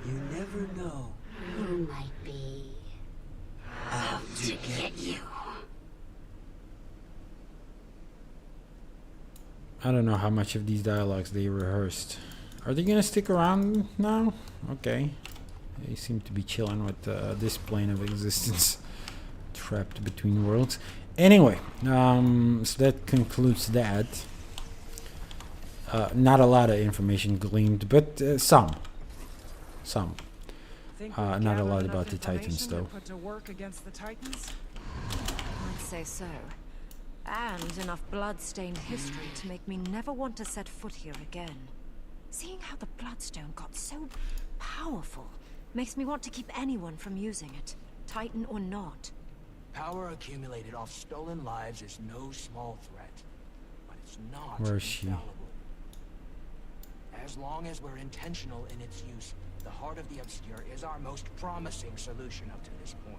You never know Who might be out out to get you. I don't know how much of these dialogues they rehearsed. Are they gonna stick around now? Okay. They seem to be chilling with this plane of existence. Trapped between worlds. Anyway, so that concludes that. Not a lot of information gleaned, but some. Some. Not a lot about the Titans, though. Put to work against the Titans? I'd say so. And enough blood-stained history to make me never want to set foot here again. Seeing how the Bloodstone got so powerful makes me want to keep anyone from using it, Titan or not. Power accumulated off stolen lives is no small threat, but it's not Where is she? infallible. As long as we're intentional in its use, the Heart of the Obscure is our most promising solution up to this point.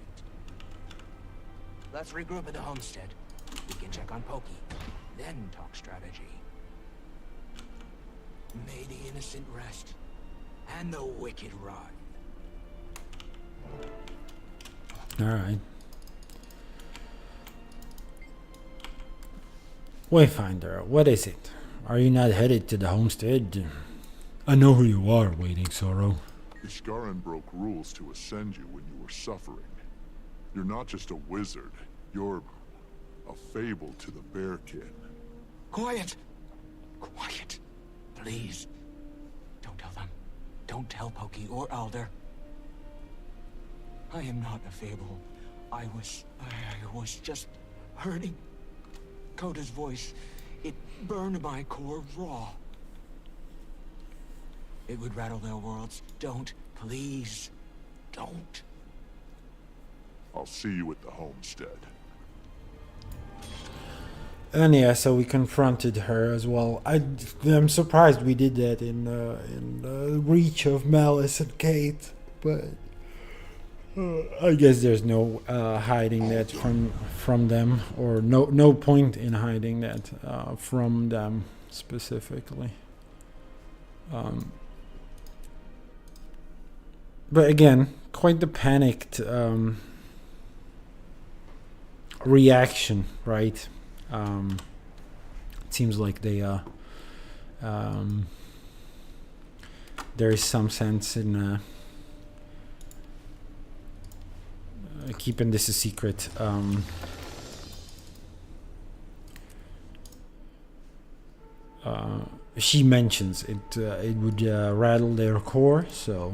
Let's regroup at the homestead. We can check on Pokey, then talk strategy. May the innocent rest, and the wicked run. Alright. Wayfinder, what is it? Are you not headed to the homestead? I know who you are, Waiting Sorrow. Ishkaran broke rules to ascend you when you were suffering. You're not just a wizard, you're a fable to the Bearkin. Quiet! Quiet! Please. Don't tell them. Don't tell Pokey or Alder. I am not a fable. I was just hurting. Coda's voice, it burned my core raw. It would rattle their worlds. Don't, please, don't. I'll see you at the homestead. And yeah, so we confronted her as well. I'm surprised we did that in Reach of Malice and Kate, but I guess there's no hiding that from them, or no point in hiding that from them specifically. But again, quite the panicked reaction, right? It seems like they there is some sense in keeping this a secret. She mentions it. It would rattle their core, so.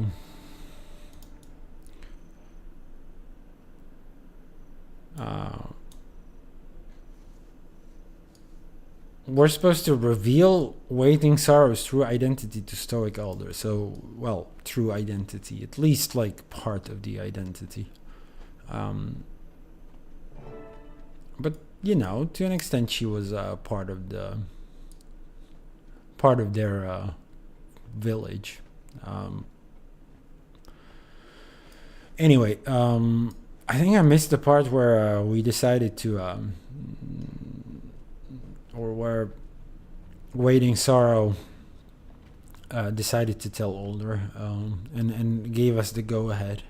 We're supposed to reveal Waiting Sorrow's true identity to Stoic Elder. So, well, true identity. At least, like, part of the identity. But, you know, to an extent she was part of their village. Anyway, I think I missed the part where we decided to... or where Waiting Sorrow decided to tell Older and gave us the go-ahead.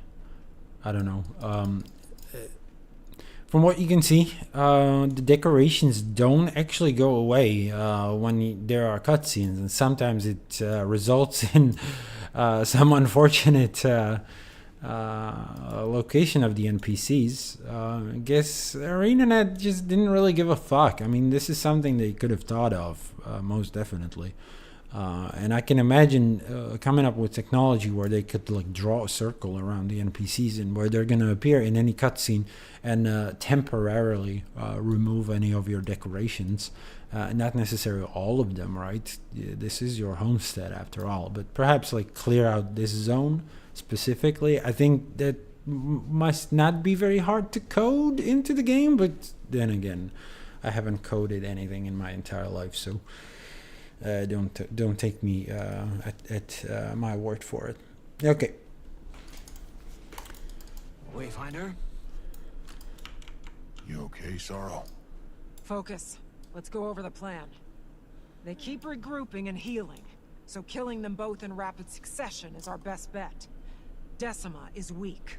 I don't know. From what you can see, the decorations don't actually go away when there are cutscenes, and sometimes it results in some unfortunate location of the NPCs. I guess ArenaNet just didn't really give a fuck. I mean, this is something they could have thought of, most definitely. And I can imagine coming up with technology where they could like draw a circle around the NPCs and where they're going to appear in any cutscene and temporarily remove any of your decorations. Not necessarily all of them, right? This is your homestead after all. But perhaps like clear out this zone specifically. I think that must not be very hard to code into the game. But then again, I haven't coded anything in my entire life, so... don't take me at my word for it. Okay. Wayfinder? You okay, Sorrow? Focus. Let's go over the plan. They keep regrouping and healing, so killing them both in rapid succession is our best bet. Decima is weak.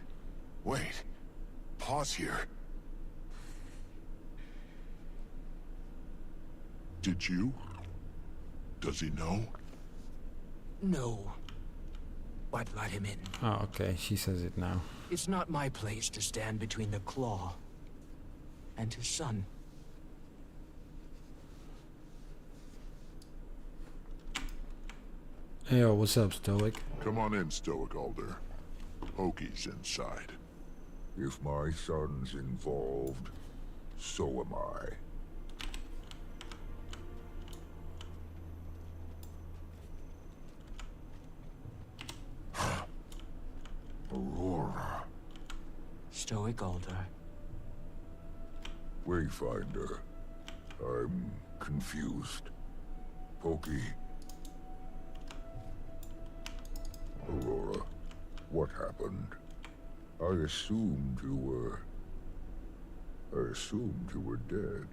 Wait. Pause here. Did you? Does he know? No. But let him in. Oh, okay. She says it now. It's not my place to stand between the Claw and his son. Hey, yo, what's up, Stoic? Come on in, Stoic Alder. Pokey's inside. If my son's involved, so am I. Aurora. Stoic Alder. Wayfinder. I'm confused. Pokey. Aurora, what happened? I assumed you were dead.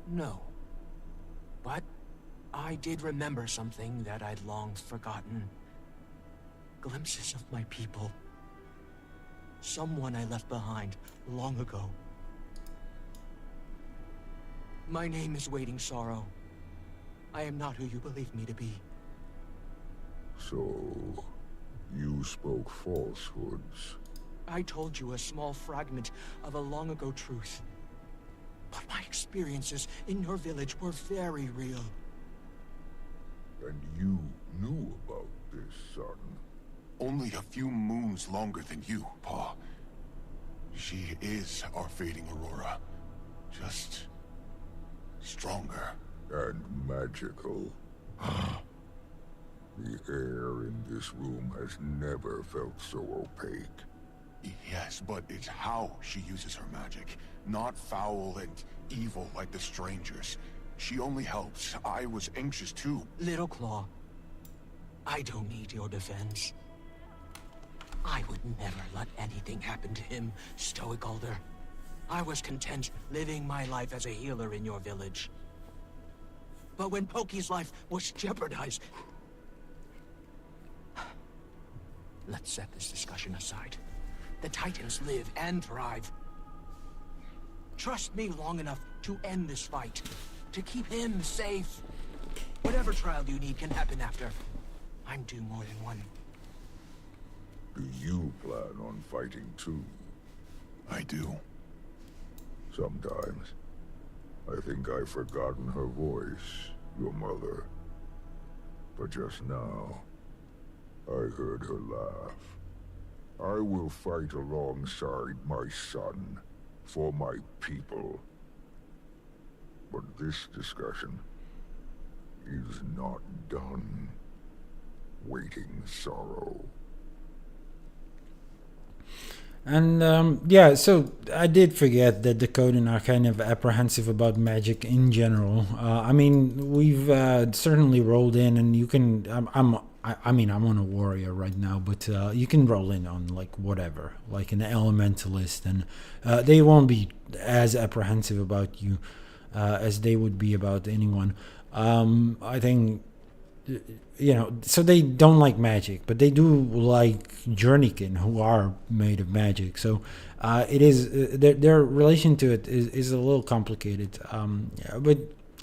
No. But I did remember something that I'd long forgotten. Glimpses of my people. Someone I left behind long ago. My name is Waiting Sorrow. I am not who you believe me to be. So, you spoke falsehoods. I told you a small fragment of a long-ago truth. But my experiences in your village were very real. And you knew about this, son? Only a few moons longer than you, Pa. She is our fading Aurora. Just stronger. And magical. The air in this room has never felt so opaque. Yes, but it's how she uses her magic. Not foul and evil like the strangers. She only helps. I was anxious too. Little Claw, I don't need your defense. I would never let anything happen to him, Stoic Alder. I was content living my life as a healer in your village. But when Pokey's life was jeopardized... Let's set this discussion aside. The Titans live and thrive. Trust me long enough to end this fight. To keep him safe. Whatever trial you need can happen after. I'm due more than one. Do you plan on fighting too? I do. Sometimes. I think I've forgotten her voice, your mother. But just now, I heard her laugh. I will fight alongside my son, for my people. But this discussion is not done. Waiting Sorrow. And yeah, so I did forget that the Coden are kind of apprehensive about magic in general. I mean, we've certainly rolled in, and you can. I mean, I'm on a warrior right now, but you can roll in on like whatever, like an elementalist, and they won't be as apprehensive about you as they would be about anyone. I think. You know, so they don't like magic, but they do like Journeykin, who are made of magic. So it is their relation to it is a little complicated. Yeah, but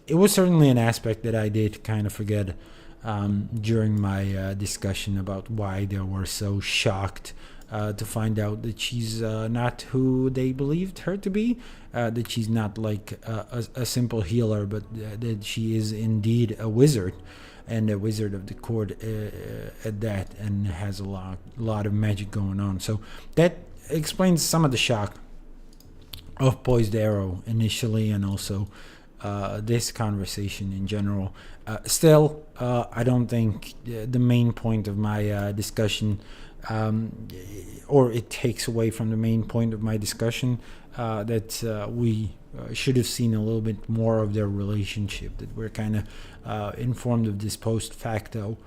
it was certainly an aspect that I did kind of forget during my discussion about why they were so shocked to find out that she's not who they believed her to be. That she's not like a simple healer, but that she is indeed a wizard. And a wizard of the court at that, and has a lot of magic going on. So that explains some of the shock of Poised Arrow initially, and also this conversation in general. Still, I don't think the main point of my discussion, or it takes away from the main point of my discussion, that we should have seen a little bit more of their relationship, that we're kind of informed of this post facto.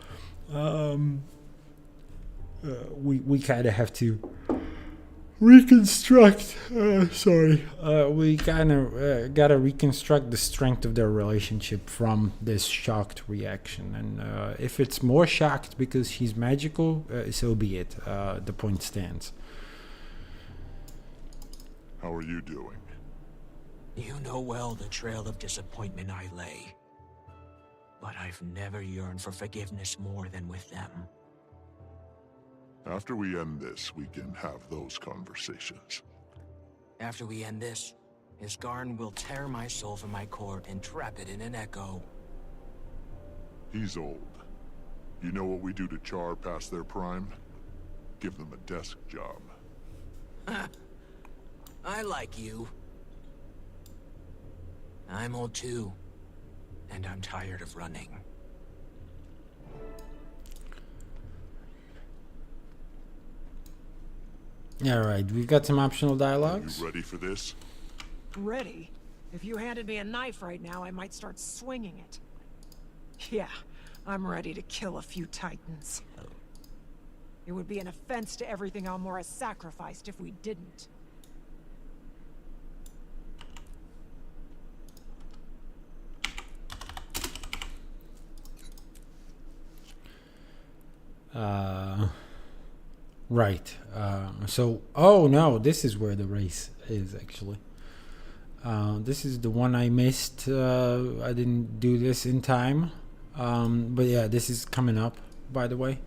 We kind of have to reconstruct. We kind of gotta reconstruct the strength of their relationship from this shocked reaction. And if it's more shocked because she's magical, so be it. The point stands. How are you doing? You know well the trail of disappointment I lay. But I've never yearned for forgiveness more than with them. After we end this, we can have those conversations. After we end this, Isgarn will tear my soul from my core and trap it in an echo. He's old. You know what we do to Char past their prime? Give them a desk job. I like you. I'm old too, and I'm tired of running. Alright, we've got some optional dialogues. You ready for this? Ready? If you handed me a knife right now, I might start swinging it. Yeah, I'm ready to kill a few titans. It would be an offense to everything Almora sacrificed if we didn't. Right. So, oh no, this is where the race is actually. This is the one I missed. I didn't do this in time. But yeah, this is coming up, by the way.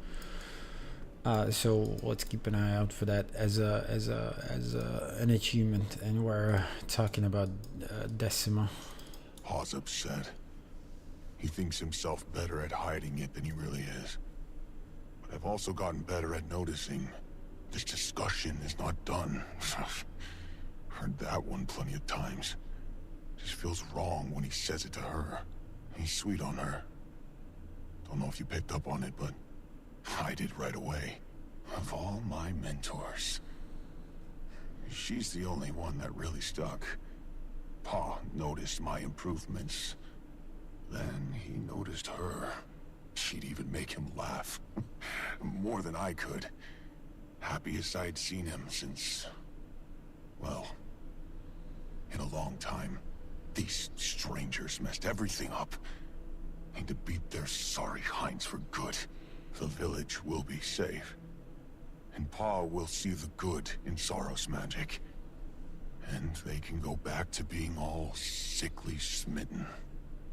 So let's keep an eye out for that as an achievement. And we're talking about Decima. Pa's upset. He thinks himself better at hiding it than he really is. But I've also gotten better at noticing this discussion is not done. Heard that one plenty of times. Just feels wrong when he says it to her. He's sweet on her. Don't know if you picked up on it, but I did right away. Of all my mentors, she's the only one that really stuck. Pa noticed my improvements. Then he noticed her. She'd even make him laugh. More than I could. Happiest I'd seen him since... well, in a long time. These strangers messed everything up. Need to beat their sorry hinds for good. The village will be safe. And Pa will see the good in Saros magic. And they can go back to being all sickly smitten.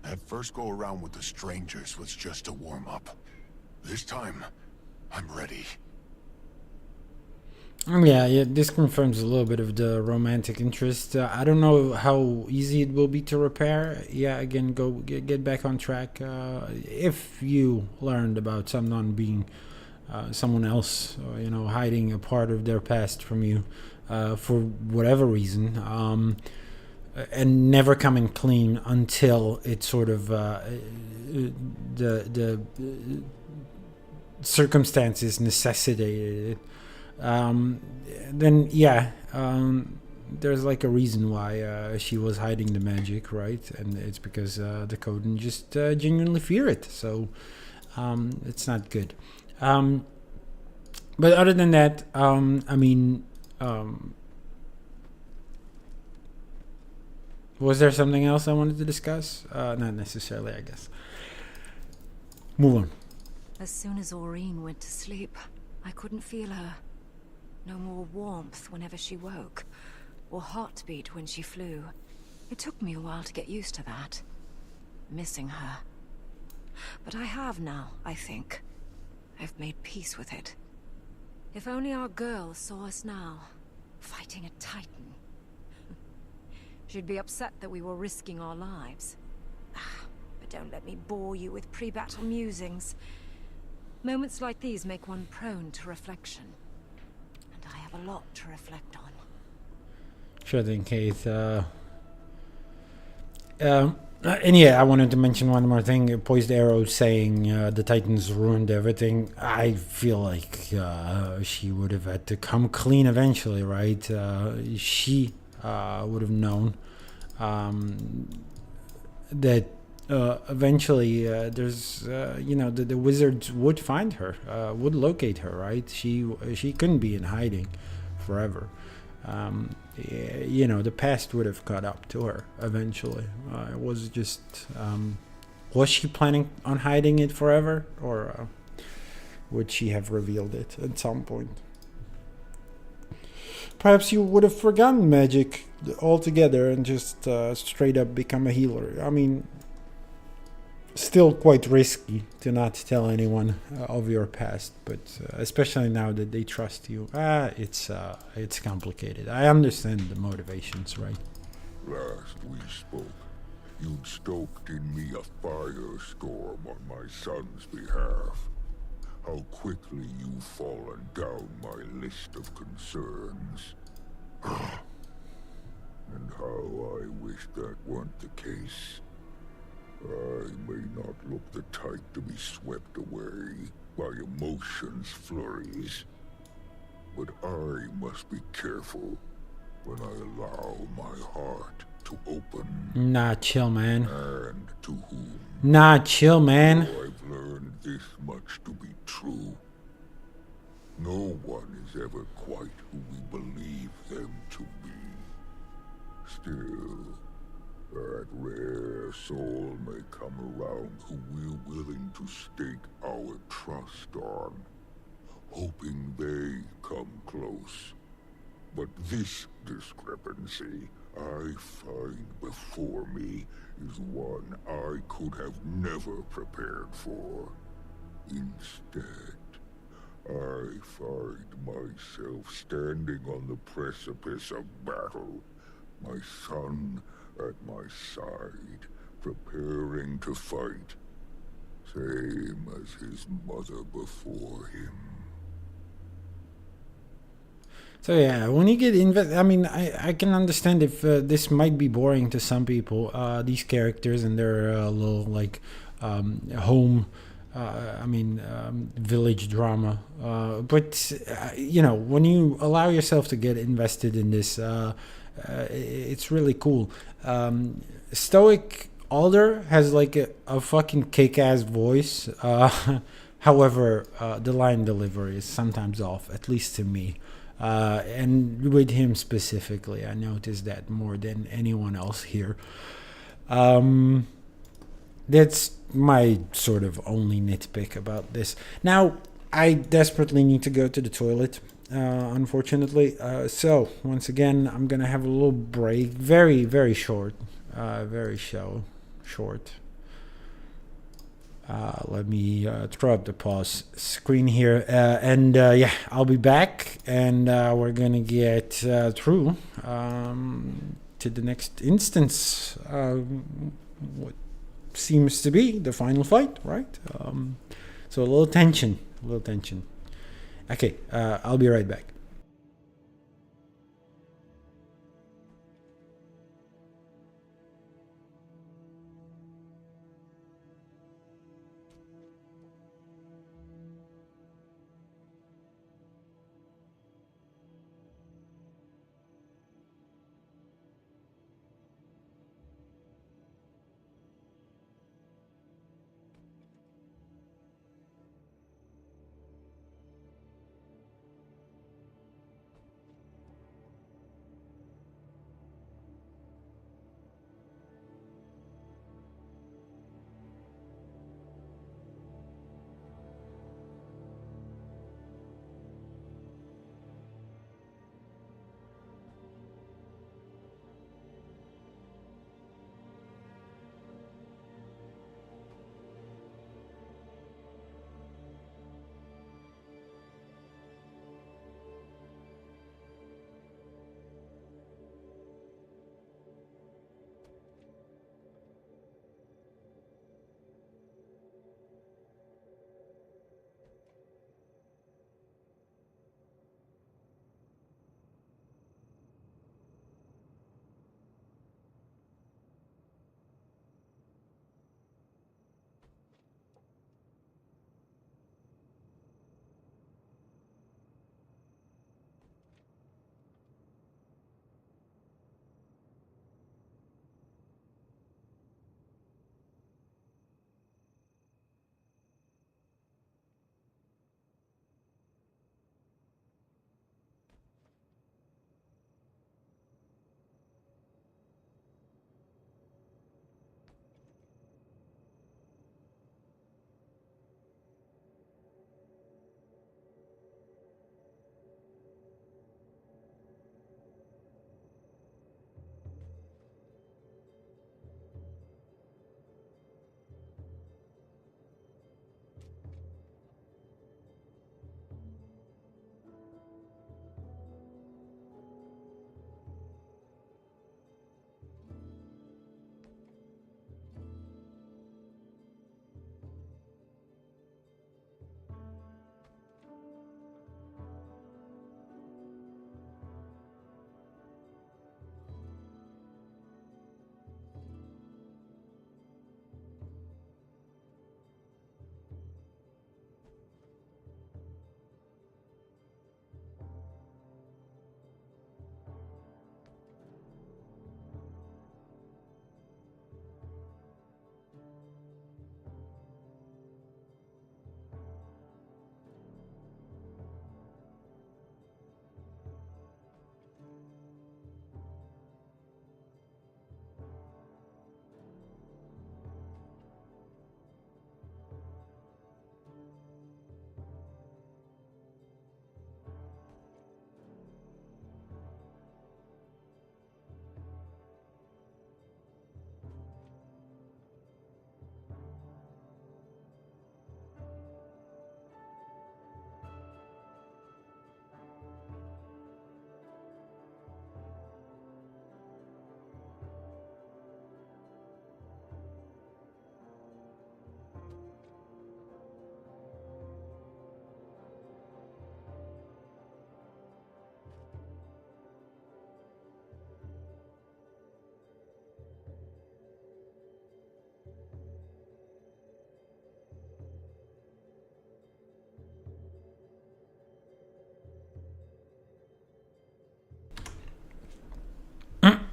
That first go around with the strangers was just a warm-up. This time, I'm ready. Yeah, this confirms a little bit of the romantic interest. I don't know how easy it will be to repair. Yeah, again, go get back on track. If you learned about someone being someone else, hiding a part of their past from you for whatever reason, and never coming clean until it sort of the circumstances necessitated it. Then yeah, there's like a reason why she was hiding the magic, right? And it's because the Coden just genuinely fear it, so it's not good. But other than that, was there something else I wanted to discuss? Not necessarily, I guess. Move on. As soon as Aureen went to sleep, I couldn't feel her. No more warmth whenever she woke, or heartbeat when she flew. It took me a while to get used to that. Missing her. But I have now, I think. I've made peace with it. If only our girl saw us now, fighting a Titan. She'd be upset that we were risking our lives. But don't let me bore you with pre-battle musings. Moments like these make one prone to reflection. And I have a lot to reflect on. Sure thing, Kate. And yeah, I wanted to mention one more thing. Poised Arrow saying the Titans ruined everything. I feel like she would have had to come clean eventually, right? She would have known that eventually there's the wizards would find her, would locate her, right? She couldn't be in hiding forever. The past would have caught up to her eventually. It was just was she planning on hiding it forever, or would she have revealed it at some point? perhaps you would have forgotten magic altogether and just straight up become a healer. I mean, still quite risky to not tell anyone of your past, but especially now that they trust you, it's complicated. I understand the motivations, right? Last we spoke, you'd stoked in me a firestorm on my son's behalf. How quickly you've fallen down my list of concerns. And how I wish that weren't the case. I may not look the type to be swept away by emotions' flurries, but I must be careful when I allow my heart to open. Nah, chill, man. And to whom? Nah, chill, man. So I've learned this much to be true. No one is ever quite who we believe them to be. Still, that rare soul may come around who we're willing to stake our trust on, hoping they come close. But this discrepancy I find before me is one I could have never prepared for. Instead, I find myself standing on the precipice of battle, my son at my side, preparing to fight, same as his mother before him. So yeah, when you get I mean, I can understand if this might be boring to some people, these characters and their little like home, village drama. But you know, when you allow yourself to get invested in this, it's really cool. Stoic Alder has like a fucking kick-ass voice. However, the line delivery is sometimes off, at least to me. And with him specifically, I noticed that more than anyone else here. That's my sort of only nitpick about this. Now, I desperately need to go to the toilet, unfortunately. So, once again, I'm going to have a little break. Very, very short. Short. Let me throw up the pause screen here, and I'll be back, and we're gonna get through to the next instance, what seems to be the final fight, right? So a little tension. Okay, I'll be right back.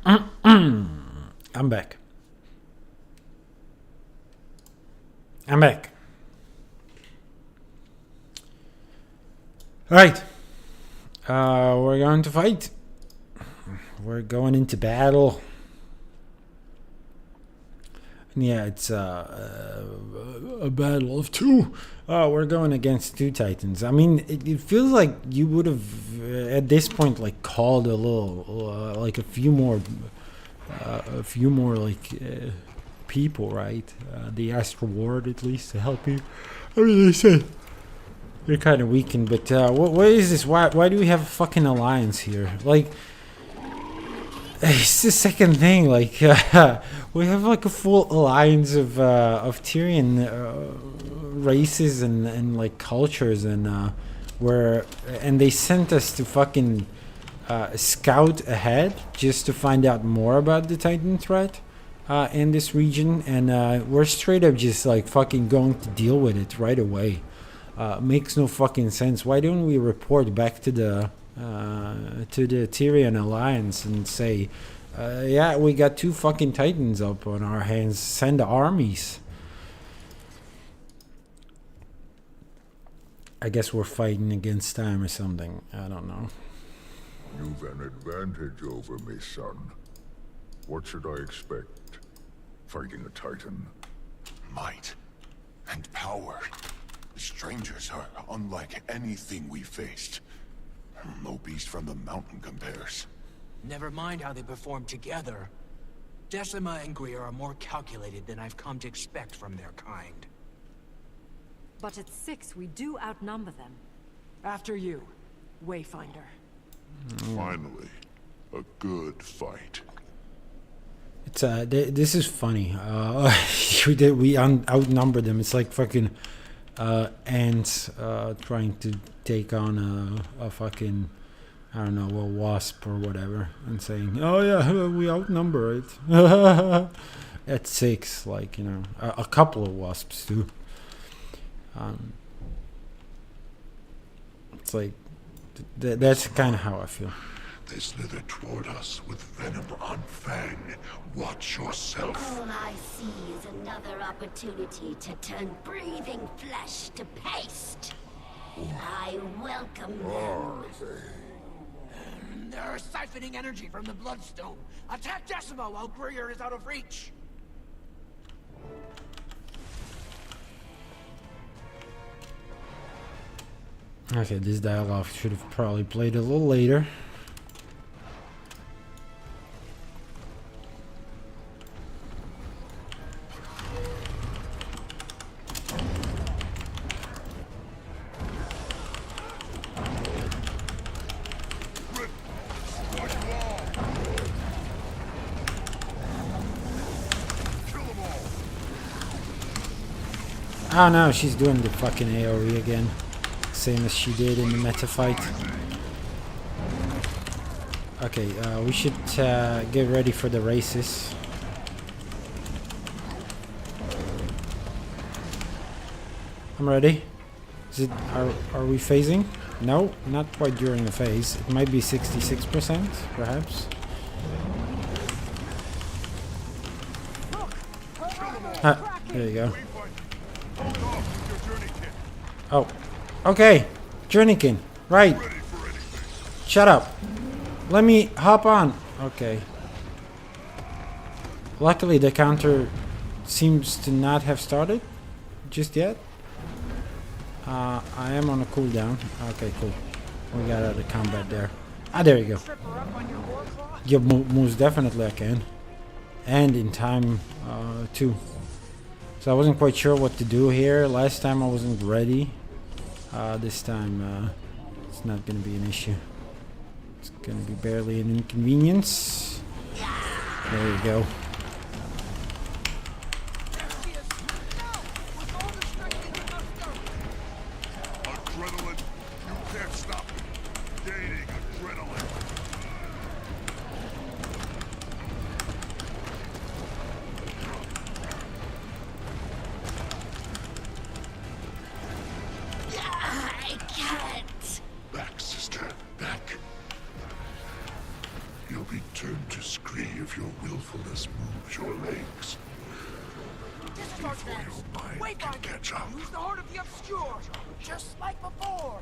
I'm back. I'm back. Alright. We're going to fight. We're going into battle. Yeah, it's a battle of two. We're going against two titans. I mean, it feels like you would have at this point like called a little, like a few more like people, right? The Astral Ward at least to help you. I mean, they said you're kind of weakened, but what is this? Why do we have a fucking alliance here? Like. It's the second thing, like we have like a full alliance of Tyrian races and like cultures, and they sent us to fucking scout ahead just to find out more about the Titan threat in this region, and we're straight up just like fucking going to deal with it right away. Makes no fucking sense. Why don't we report back to the Tyrian alliance and say, yeah, we got two fucking titans up on our hands. Send armies. I guess we're fighting against time or something. I don't know. You've an advantage over me, son. What should I expect? Fighting a titan? Might and power. The strangers are unlike anything we faced. No beast from the mountain compares. Never mind how they perform together. Decima and Greer are more calculated than I've come to expect from their kind. But at 6, we do outnumber them. After you, Wayfinder. Finally, a good fight. It's this is funny. We outnumbered them. It's like fucking ants trying to take on a fucking, I don't know, a wasp or whatever, and saying, oh yeah, we outnumber it. At 6, like, you know, a couple of wasps too. It's like that's kind of how I feel. They slither toward us with venom on fang. Watch yourself. All I see is another opportunity to turn breathing flesh to paste. I welcome them. They're siphoning energy from the Bloodstone. Attack Decima while Greer is out of reach. Okay, this dialogue should have probably played a little later. Oh no, she's doing the fucking AoE again. Same as she did in the meta fight. Okay, we should get ready for the races. I'm ready. Is it? Are we phasing? No, not quite during the phase. It might be 66%, perhaps. Ah, there you go. Oh, okay. Journeykin, right. Shut up. Let me hop on. Okay. Luckily, the counter seems to not have started just yet. I am on a cooldown. Okay, cool. We got out of combat there. Ah, there you go. Yeah, most definitely I can. And in time, too. So I wasn't quite sure what to do here. Last time I wasn't ready. This time, it's not gonna be an issue. It's gonna be barely an inconvenience. There you go. Adrenaline, you can't stop me. Gaining adrenaline. I can't. Back, sister, back. You'll be turned to scream your willfulness moves your legs. Before your mind can catch up. Use the Heart of the Obscure, just like before.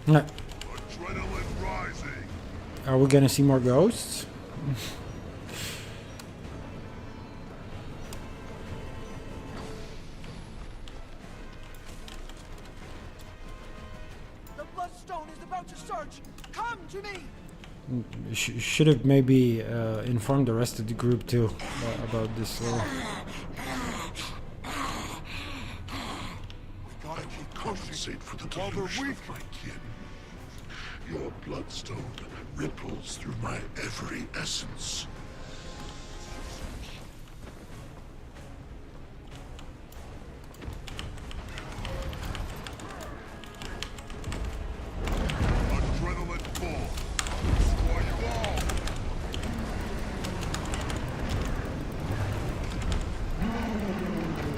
No. Adrenaline rising. Are we gonna see more ghosts? The Bloodstone is about to search. Come to me. Should have maybe informed the rest of the group too about this. Gotta keep compensate for the delusion of my kin. Your bloodstone ripples through my every essence. Adrenaline full. Destroy you all.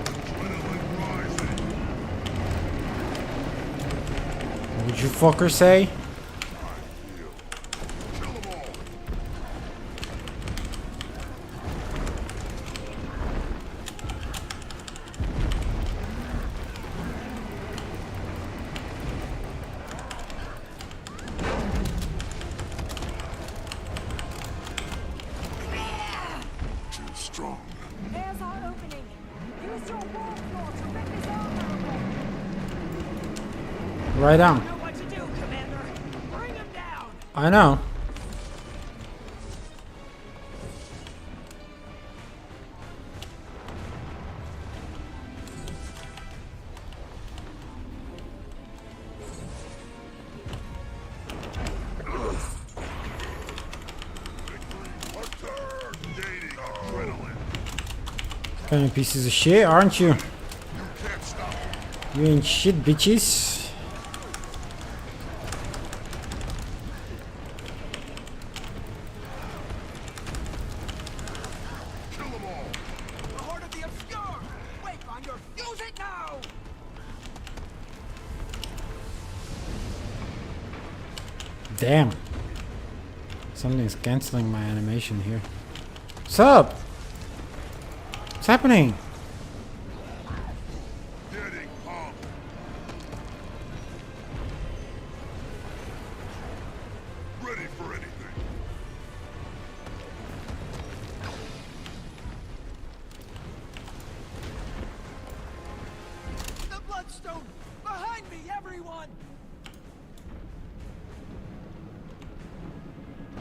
Adrenaline rising. Would you fucker say? Kill them all. Too strong. There's our opening. Use your wall floor to rip his armor away. Right on. Know what to do, Commander. Bring him down. I know. Gaining adrenaline. Kind of pieces of shit, aren't you? You can't stop. You ain't shit, bitches. Kill them all. The Heart of the Obscure. Wayfinder, use it now. Damn. Something's canceling my animation here. What's up? What's happening? Getting pumped. Ready for anything. The Bloodstone. Behind me, everyone.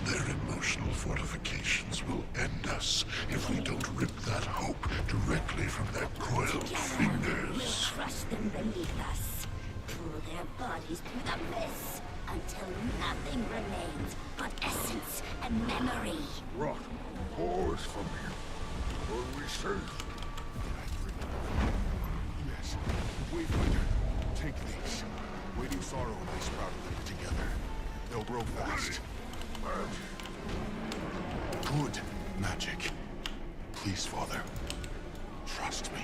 Their emotional fortifications will end us if we don't rip that hope directly from their coiled We'll fingers. crush them beneath us. Pull their bodies through the mist until nothing remains but essence and memory. Rot, pause from here. Are we safe? Yes. Wayfinder, take these. Waiting sorrow may sprout them together. They'll grow fast. Good magic. Please, Father. Trust me.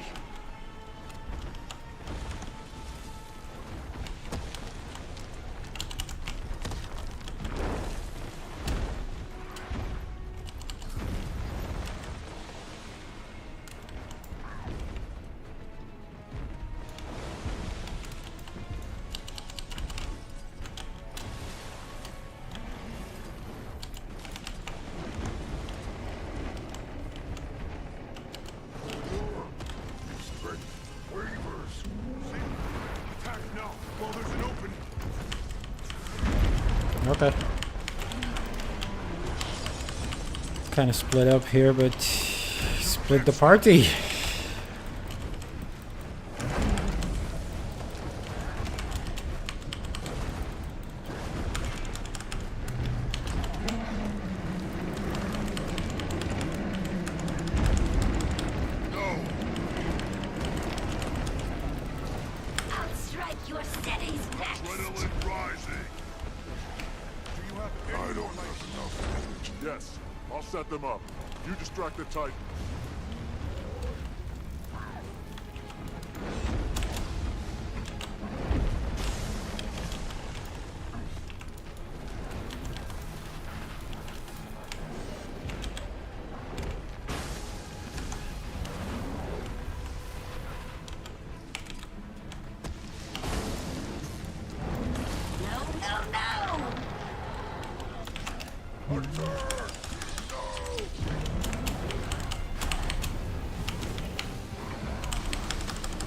Attack now while there's an opening. Okay. Kind of split up here, but split the party. I'll strike your cities next. Adrenaline rising. I don't have enough. Yes, I'll set them up. You distract the Titan.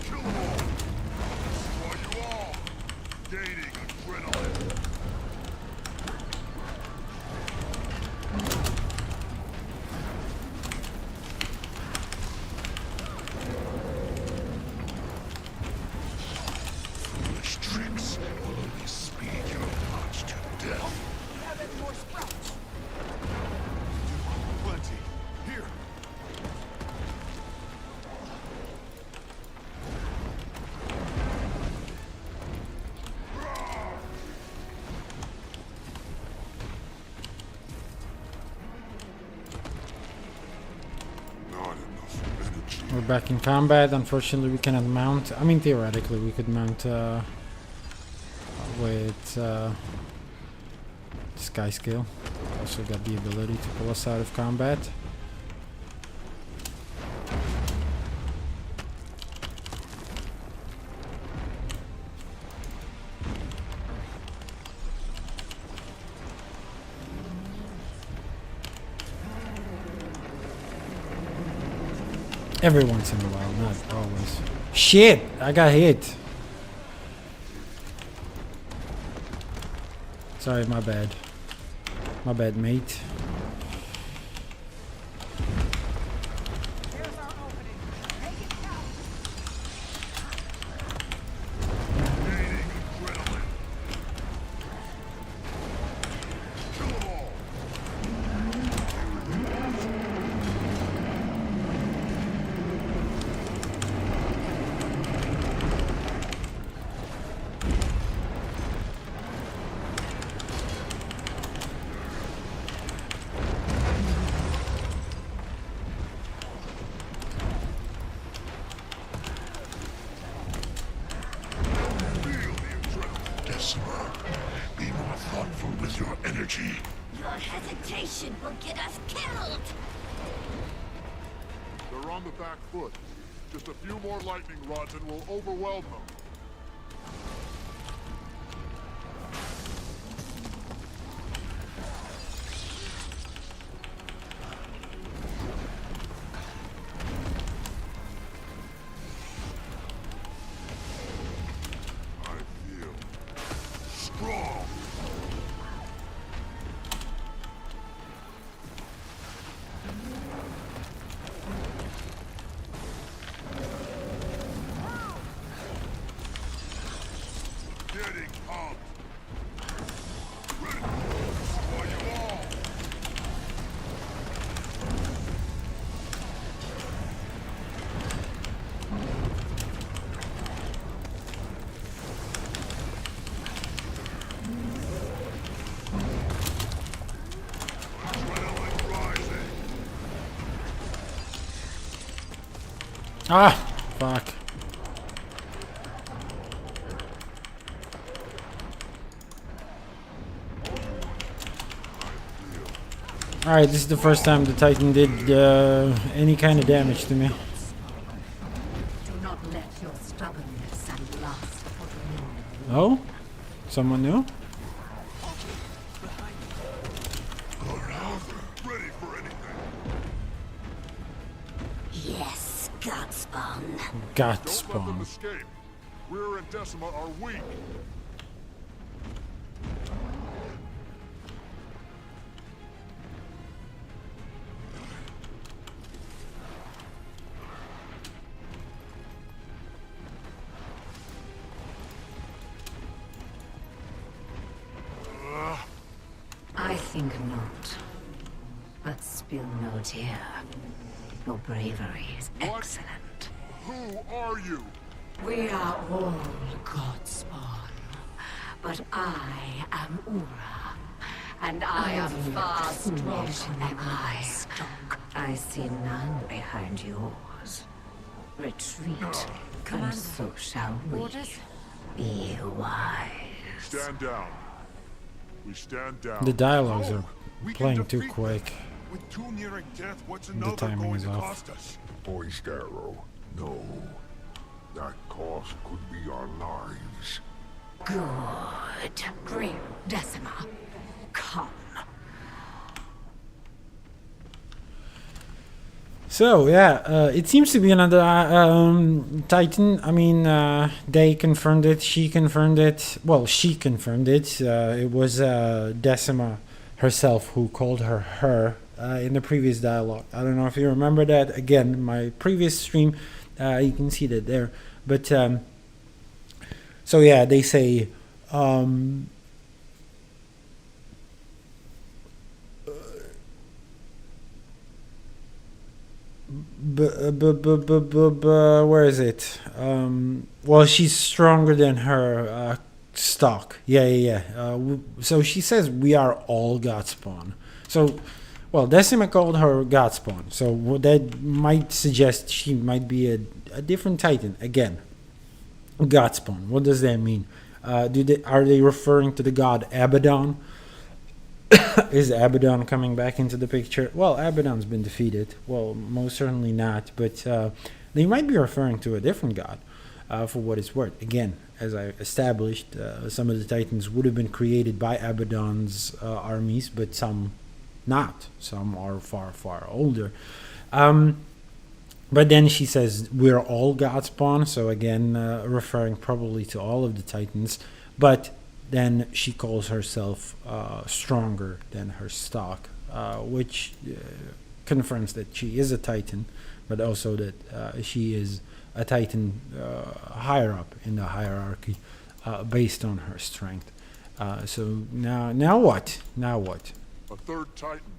Kill them all! Destroy you all! Gaining adrenaline! Foolish tricks will only speed your march to death. We have any more sprouts? Plenty. Here. Not enough energy. We're back in combat. Unfortunately, we cannot mount. I mean, theoretically, we could mount with Sky Skill. Also got the ability to pull us out of combat. Every once in a while, not always. Shit! I got hit. Sorry, my bad. My bad, mate. Here's our opening. Make it count. Gaining adrenaline. Kill them all. Feel the adrenaline. Decima, be more thoughtful with your energy. Your hesitation will get us killed! They're on the back foot. Just a few more lightning rods and we'll overwhelm them. I feel strong. Getting pumped. Ready. Destroy you all. Adrenaline rising. Ah! Fuck. Alright, this is the first time the Titan did any kind of damage to me. Do not let your stubbornness and lust for the moon. Oh? Someone new? Ready for anything. Yes, Godspawn. God Don't let them spawn. escape. Rear and Decima are weak. I think not. But spill no tear. Your bravery is What? excellent. Who are you? We are all Godspawn. But I am Ura. And I am far stronger than I. I see none behind yours. Retreat, and so shall we. Orders? Be wise. Stand down. We stand down. The dialogues are We can playing too defeat quick. them. With two nearing death, what's The another timing going is to off. cost us? Voiced arrow. No. That cost could be our lives. Good. Bring Decima. Come. So yeah, it seems to be another Titan. I mean, they confirmed it. She confirmed it. Well, she confirmed it. It was Decima herself who called her in the previous dialogue. I don't know if you remember that. Again, my previous stream, you can see that there. But so yeah, they say. Where is it? Well, she's stronger than her stock. Yeah. So she says we are all Godspawn. So, well, Decima called her Godspawn. So that might suggest she might be a different Titan again. Godspawn. What does that mean? Are they referring to the god Abaddon? Is Abaddon coming back into the picture? Well, Abaddon's been defeated. Well, most certainly not. But they might be referring to a different god, for what it's worth. Again, as I established, some of the Titans would have been created by Abaddon's armies, but some not. Some are far, far older. But then she says, we're all Godspawn. So again, referring probably to all of the Titans. But then she calls herself stronger than her stock, which confirms that she is a Titan, but also that she is a Titan higher up in the hierarchy based on her strength. So now what? Now what? A third Titan.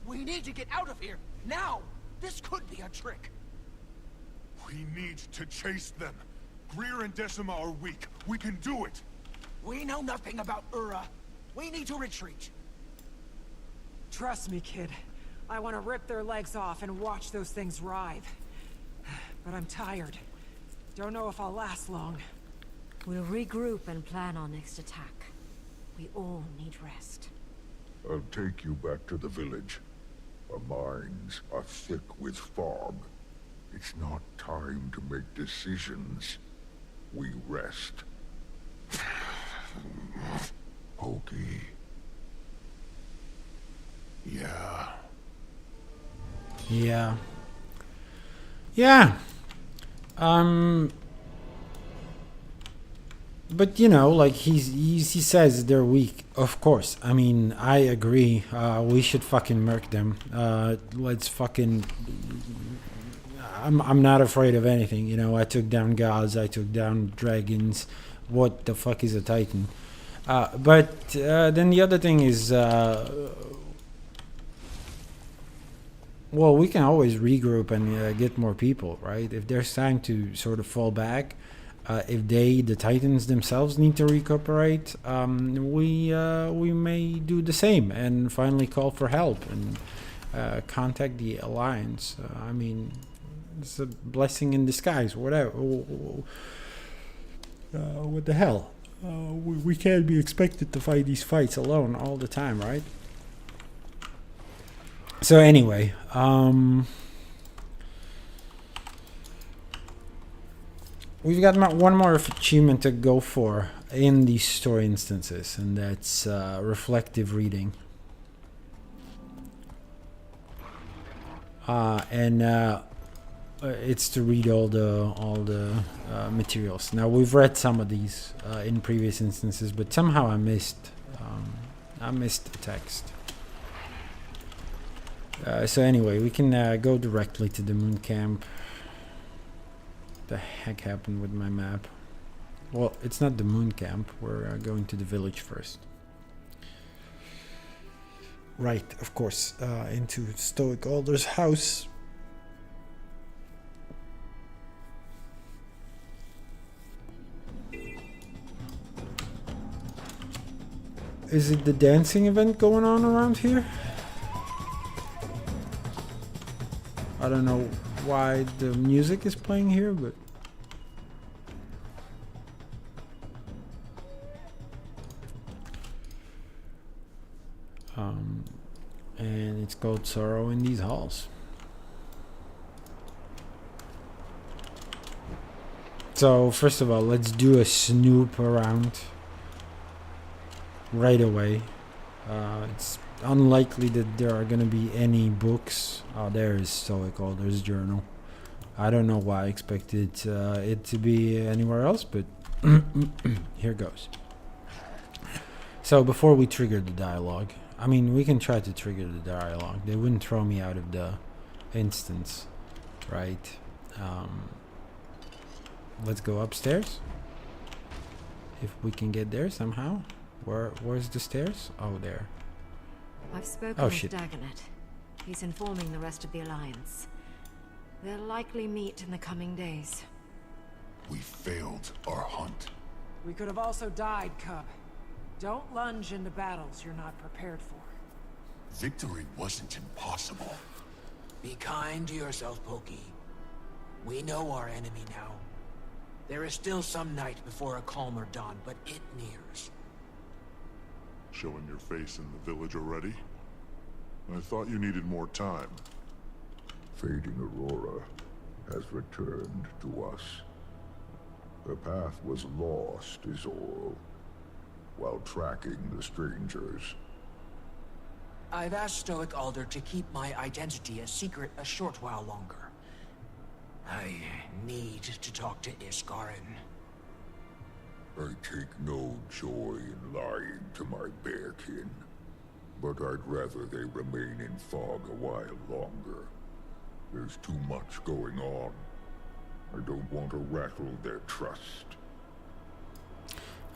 We need to get out of here, now! This could be a trick. We need to chase them. Greer and Decima are weak. We can do it. We know nothing about Ura. We need to retreat. Trust me, kid. I want to rip their legs off and watch those things writhe. But I'm tired. Don't know if I'll last long. We'll regroup and plan our next attack. We all need rest. I'll take you back to the village. Our minds are thick with fog. It's not time to make decisions. We rest. Okay. Yeah. Yeah. But you know, like he says they're weak. Of course. I mean, I agree. We should fucking murk them. Let's fucking. I'm not afraid of anything. You know, I took down gods. I took down dragons. What the fuck is a Titan? But then the other thing is, well, we can always regroup and get more people, right? If there's time to sort of fall back. If the Titans themselves need to recuperate, we may do the same and finally call for help and contact the Alliance. I mean, it's a blessing in disguise. Whatever. What the hell? We can't be expected to fight these fights alone all the time, right? So anyway, we've got one more achievement to go for in these story instances, and that's reflective reading. It's to read all the materials. Now we've read some of these in previous instances, but somehow I missed the text. So anyway, we can go directly to the moon camp. The heck happened with my map? Well, it's not the moon camp. We're going to the village first. Right, of course, into Stoic Alder's house. Is it the dancing event going on around here? I don't know why the music is playing here, but and it's called Sorrow in These Halls. So first of all, let's do a snoop around right away. It's unlikely that there are gonna be any books. Oh, there is Stoic Alder's journal. I don't know why I expected it to be anywhere else, but here goes. So before we trigger the dialogue, I mean, we can try to trigger the dialogue. They wouldn't throw me out of the instance, right? Let's go upstairs. If we can get there somehow. Where's the stairs? Oh, there. I've spoken Oh, with shit. Dagonet. He's informing the rest of the Alliance. They'll likely meet in the coming days. We failed our hunt. We could have also died, Cub. Don't lunge into battles you're not prepared for. Victory wasn't impossible. Be kind to yourself, Pokey. We know our enemy now. There is still some night before a calmer dawn, but it nears. Showing your face in the village already? I thought you needed more time. Fading Aurora has returned to us. The path was lost, is all, while tracking the strangers. I've asked Stoic Alder to keep my identity a secret a short while longer. I need to talk to Iskarin. I take no joy in lying to my bearkin, but I'd rather they remain in fog a while longer. There's too much going on. I don't want to rattle their trust.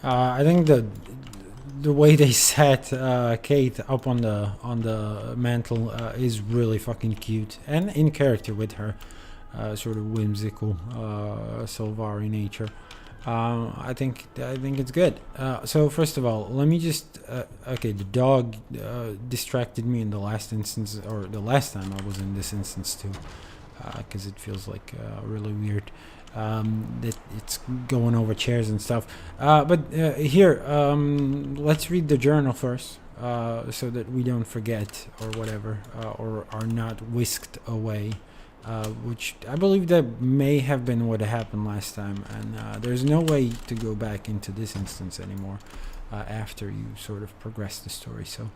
I think the way they set Kate up on the mantle is really fucking cute and in character with her sort of whimsical Sylvari nature. I think it's good. So first of all, let me just okay. The dog distracted me in the last instance, or the last time I was in this instance too, because it feels like really weird that it's going over chairs and stuff. But here, let's read the journal first, so that we don't forget or whatever, or are not whisked away. Which I believe that may have been what happened last time, and there's no way to go back into this instance anymore after you sort of progress the story. So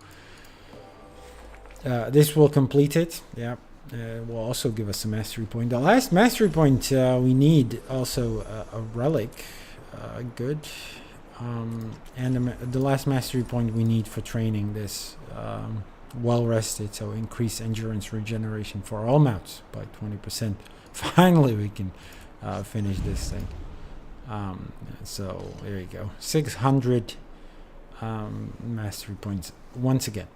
this will complete it. Yeah, will also give us a mastery point. The last mastery point we need also a relic. Good. And the last mastery point we need for training this. Well rested, so increase endurance regeneration for all mounts by 20%. Finally we can finish this thing. So there you go, 600 mastery points once again.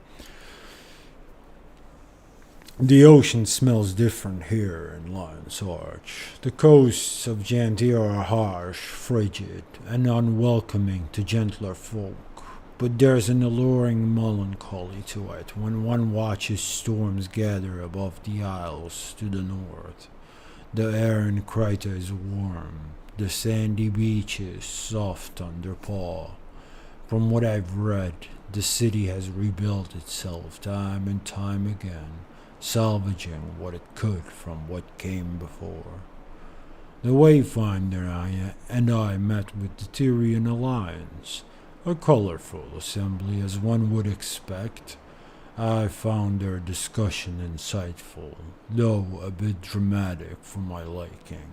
The ocean smells different here in Lion's Arch. The coasts of Jantir are harsh, frigid, and unwelcoming to gentler folk. But there's an alluring melancholy to it when one watches storms gather above the isles to the north. The air in Krita is warm, the sandy beaches soft under paw. From what I've read, the city has rebuilt itself time and time again, salvaging what it could from what came before. The Wayfinder and I met with the Tyrian Alliance. A colorful assembly, as one would expect. I found their discussion insightful, though a bit dramatic for my liking.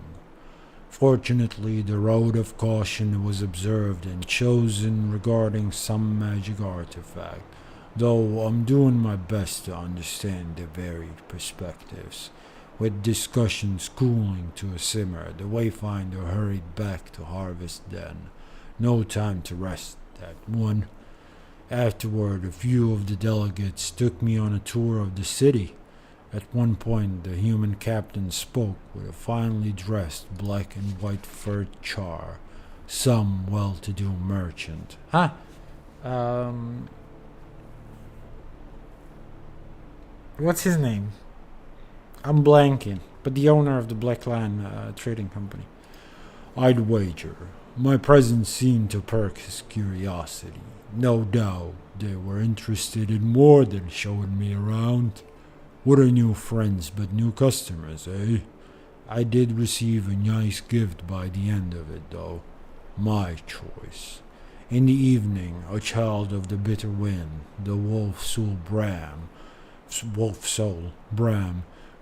Fortunately, the road of caution was observed and chosen regarding some magic artifact, though I'm doing my best to understand the varied perspectives. With discussions cooling to a simmer, the Wayfinder hurried back to Harvest Den. No time to rest, that one. Afterward, a few of the delegates took me on a tour of the city. At one point, the human captain spoke with a finely dressed black and white furred char, some well-to-do merchant. What's his name? I'm blanking, but the owner of the Black Lion Trading Company. I'd wager my presence seemed to perk his curiosity. No doubt they were interested in more than showing me around. What are new friends but new customers, eh? I did receive a nice gift by the end of it, though. My choice. In the evening, a child of the bitter wind, the wolf soul Bram,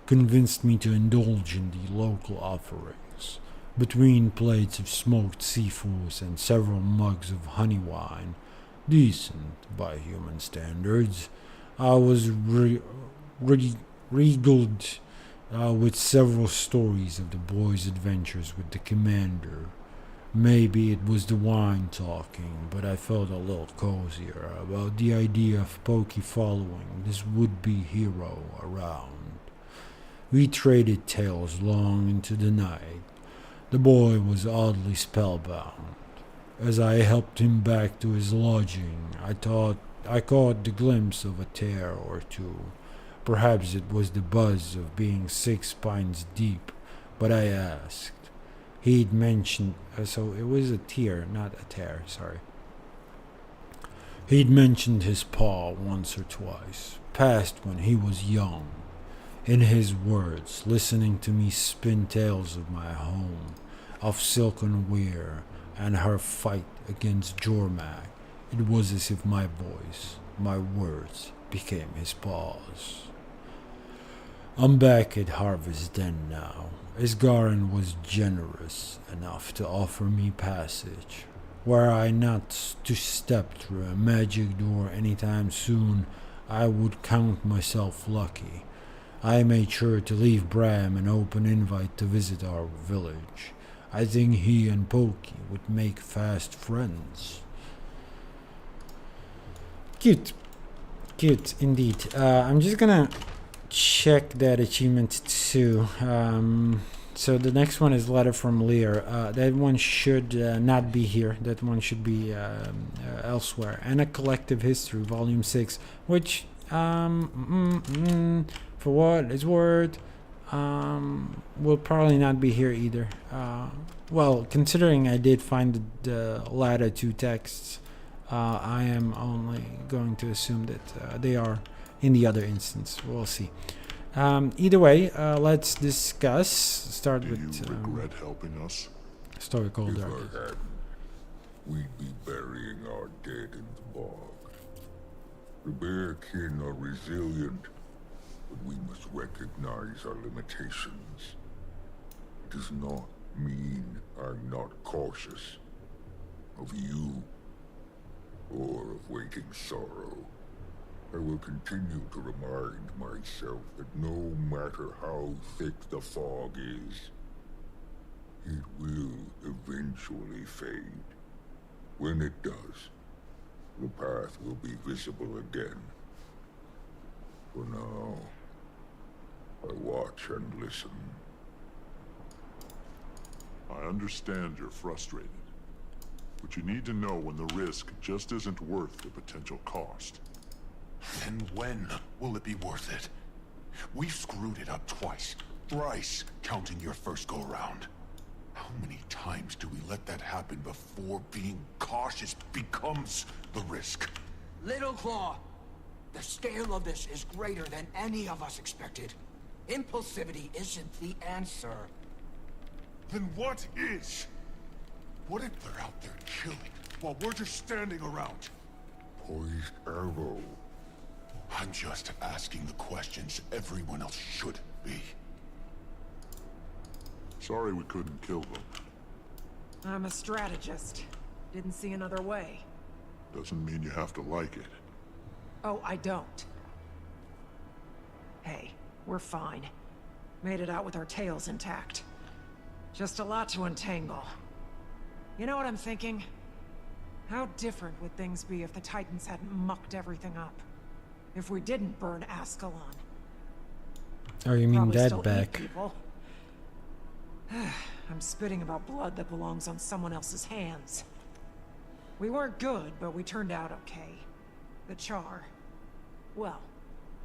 convinced me to indulge in the local offerings. Between plates of smoked seafoods and several mugs of honey wine, decent by human standards, I was regaled with several stories of the boy's adventures with the commander. Maybe it was the wine talking, but I felt a little cozier about the idea of Pokey following this would-be hero around. We traded tales long into the night. The boy was oddly spellbound. As I helped him back to his lodging, I caught the glimpse of a tear or two. Perhaps it was the buzz of being 6 pints deep, but I asked. He'd mentioned, so it was a tear, not a tear, sorry. He'd mentioned his paw once or twice, past when he was young. In his words, listening to me spin tales of my home, of Silken Weir, and her fight against Jormak, it was as if my voice, my words, became his paws. I'm back at Harvest Den now. Isgarin was generous enough to offer me passage. Were I not to step through a magic door anytime soon, I would count myself lucky. I made sure to leave Bram an open invite to visit our village. I think he and Pokey would make fast friends. Cute. Cute, indeed. I'm just gonna check that achievement too. So the next one is Letter from Lear. That one should not be here. That one should be elsewhere. And a Collective History, Volume 6, which, for what it's worth, will probably not be here either. Well, considering I did find the latter two texts, I am only going to assume that they are in the other instance. We'll see. Either way, let's discuss. Start Do with you regret helping us? story called If Dark. I hadn't, we'd be burying our dead in the bog. The bear kin are resilient, but we must recognize our limitations. It does not mean I'm not cautious of you or of waiting sorrow. I will continue to remind myself that no matter how thick the fog is, it will eventually fade. When it does, the path will be visible again. For now, I watch and listen. I understand you're frustrated, but you need to know when the risk just isn't worth the potential cost. Then when will it be worth it? We've screwed it up twice, thrice, counting your first go-round. How many times do we let that happen before being cautious becomes the risk? Little Claw, the scale of this is greater than any of us expected. Impulsivity isn't the answer. Then what is? What if they're out there killing while we're just standing around? Poised arrow. I'm just asking the questions everyone else should be. Sorry we couldn't kill them. I'm a strategist. Didn't see another way. Doesn't mean you have to like it. Oh, I don't. Hey, we're fine. Made it out with our tails intact. Just a lot to untangle. You know what I'm thinking? How different would things be if the Titans hadn't mucked everything up? If we didn't burn Ascalon? Oh, you mean Probably that still eat back? people. I'm spitting about blood that belongs on someone else's hands. We weren't good, but we turned out okay. The Char. Well,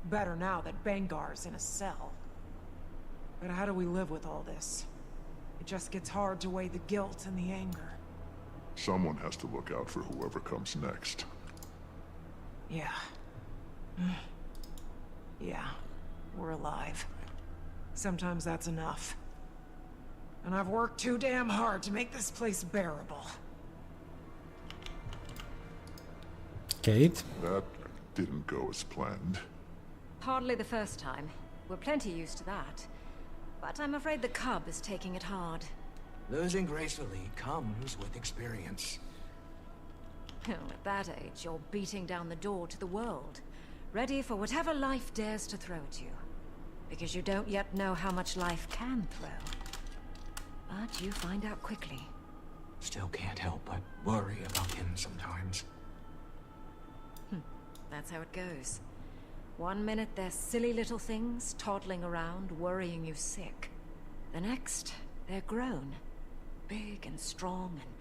better now that Bangar's in a cell. But how do we live with all this? It just gets hard to weigh the guilt and the anger. Someone has to look out for whoever comes next. Yeah. Yeah, we're alive. Sometimes that's enough. And I've worked too damn hard to make this place bearable. Kate? That didn't go as planned. Hardly the first time. We're plenty used to that. But I'm afraid the cub is taking it hard. Losing gracefully comes with experience. At that age, you're beating down the door to the world, ready for whatever life dares to throw at you. Because you don't yet know how much life can throw. But you find out quickly. Still can't help but worry about him sometimes. That's how it goes. One minute they're silly little things, toddling around, worrying you sick. The next, they're grown. Big and strong and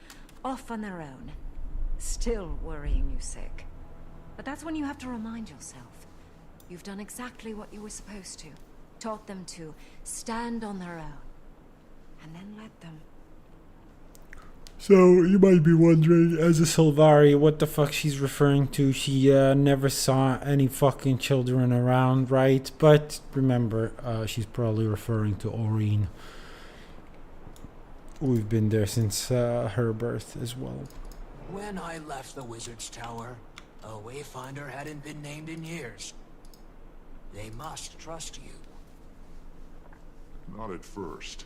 off on their own. Still worrying you sick. But that's when you have to remind yourself. You've done exactly what you were supposed to. Taught them to stand on their own. And then let them. So, you might be wondering, as a Sylvari, what the fuck she's referring to. She never saw any fucking children around, right? But remember, she's probably referring to Aureen. We've been there since her birth as well. When I left the Wizard's Tower, a Wayfinder hadn't been named in years. They must trust you. Not at first,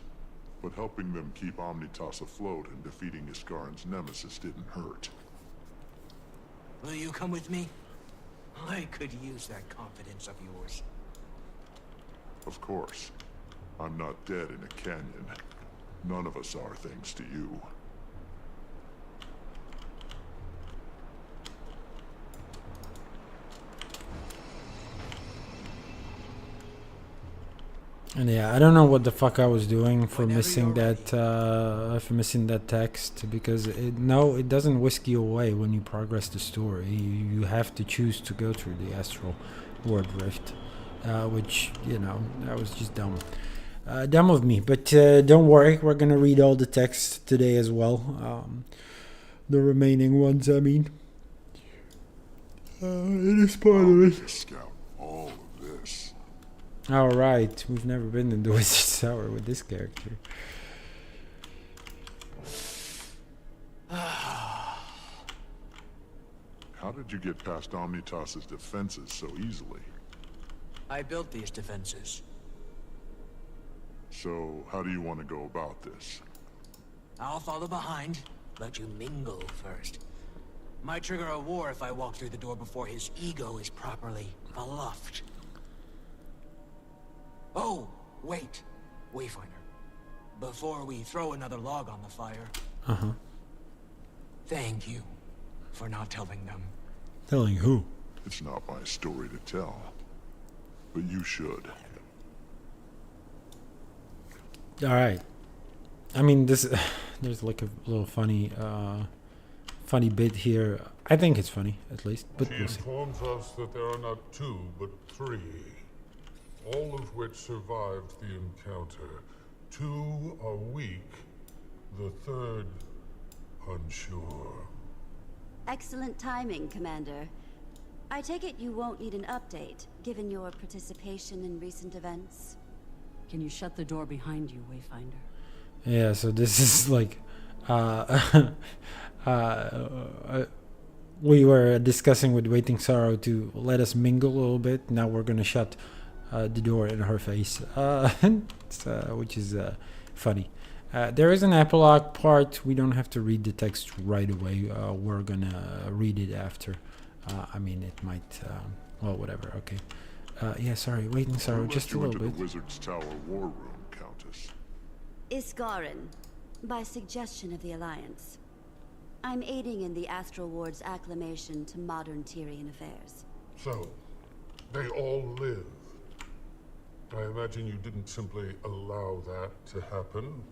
but helping them keep Omnitas afloat and defeating Iskaran's nemesis didn't hurt. Will you come with me? I could use that confidence of yours. Of course. I'm not dead in a canyon. None of us are, thanks to you. And yeah, I don't know what the fuck I was doing for missing that text, because it doesn't whisk you away when you progress the story. You have to choose to go through the astral word rift, which, you know, that was just dumb. Dumb of me, but don't worry, we're gonna read all the texts today as well. The remaining ones, I mean. It is part of it. Scout all of this. Alright, we've never been in the Wizard's Tower with this character. How did you get past Omnitas's defenses so easily? I built these defenses. So, how do you want to go about this? I'll follow behind, let you mingle first. Might trigger a war if I walk through the door before his ego is properly fluffed. Oh, wait, Wayfinder. Before we throw another log on the fire. Thank you for not telling them. Telling who? It's not my story to tell, but you should. Alright. I mean, there's like a little funny bit here. I think it's funny, at least, but She we'll see. informs us that there are not 2, but 3. All of which survived the encounter. 2 are weak, the 3rd unsure. Excellent timing, Commander. I take it you won't need an update, given your participation in recent events? Can you shut the door behind you, Wayfinder? Yeah, so this is like we were discussing with Waiting Sorrow to let us mingle a little bit. Now we're gonna shut the door in her face, which is funny. There is an epilogue part. We don't have to read the text right away. We're gonna read it after. I mean, it might. Well, whatever. Okay. Yeah. Sorry. Waiting Sorrow. Just a little bit. The Wizard's Tower war room, Countess. Iskaran, by suggestion of the Alliance. I'm aiding in the Astral Ward's acclamation to modern Tyrian affairs. So, they all live. I imagine you didn't simply allow that to happen.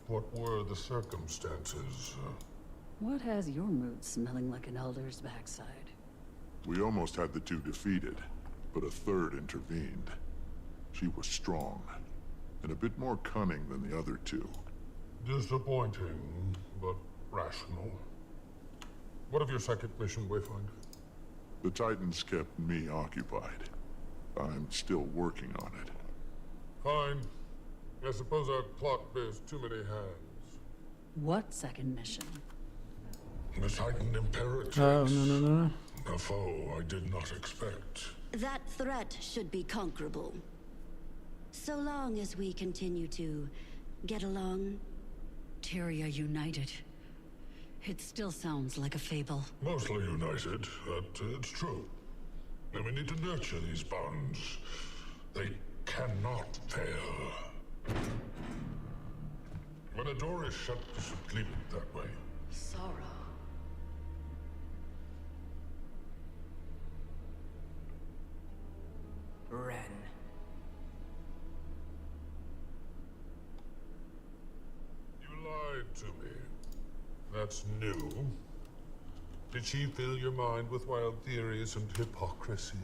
What were the circumstances? What has your mood smelling like an elder's backside? We almost had the 2 defeated, but a 3rd intervened. She was strong, and a bit more cunning than the other 2. Disappointing, but rational. What of your second mission, Wayfinder? The Titans kept me occupied. I'm still working on it. Fine. I suppose our plot bears too many hands. What second mission? The Titan Imperatrix. Oh, no. A foe I did not expect. That threat should be conquerable. So long as we continue to get along. Tyria united. It still sounds like a fable. Mostly united, but it's true. And we need to nurture these bonds. They cannot fail. When a door is shut, you should leave it that way. Sorrow. Ren. You lied to me. That's new. Did she fill your mind with wild theories and hypocrisy?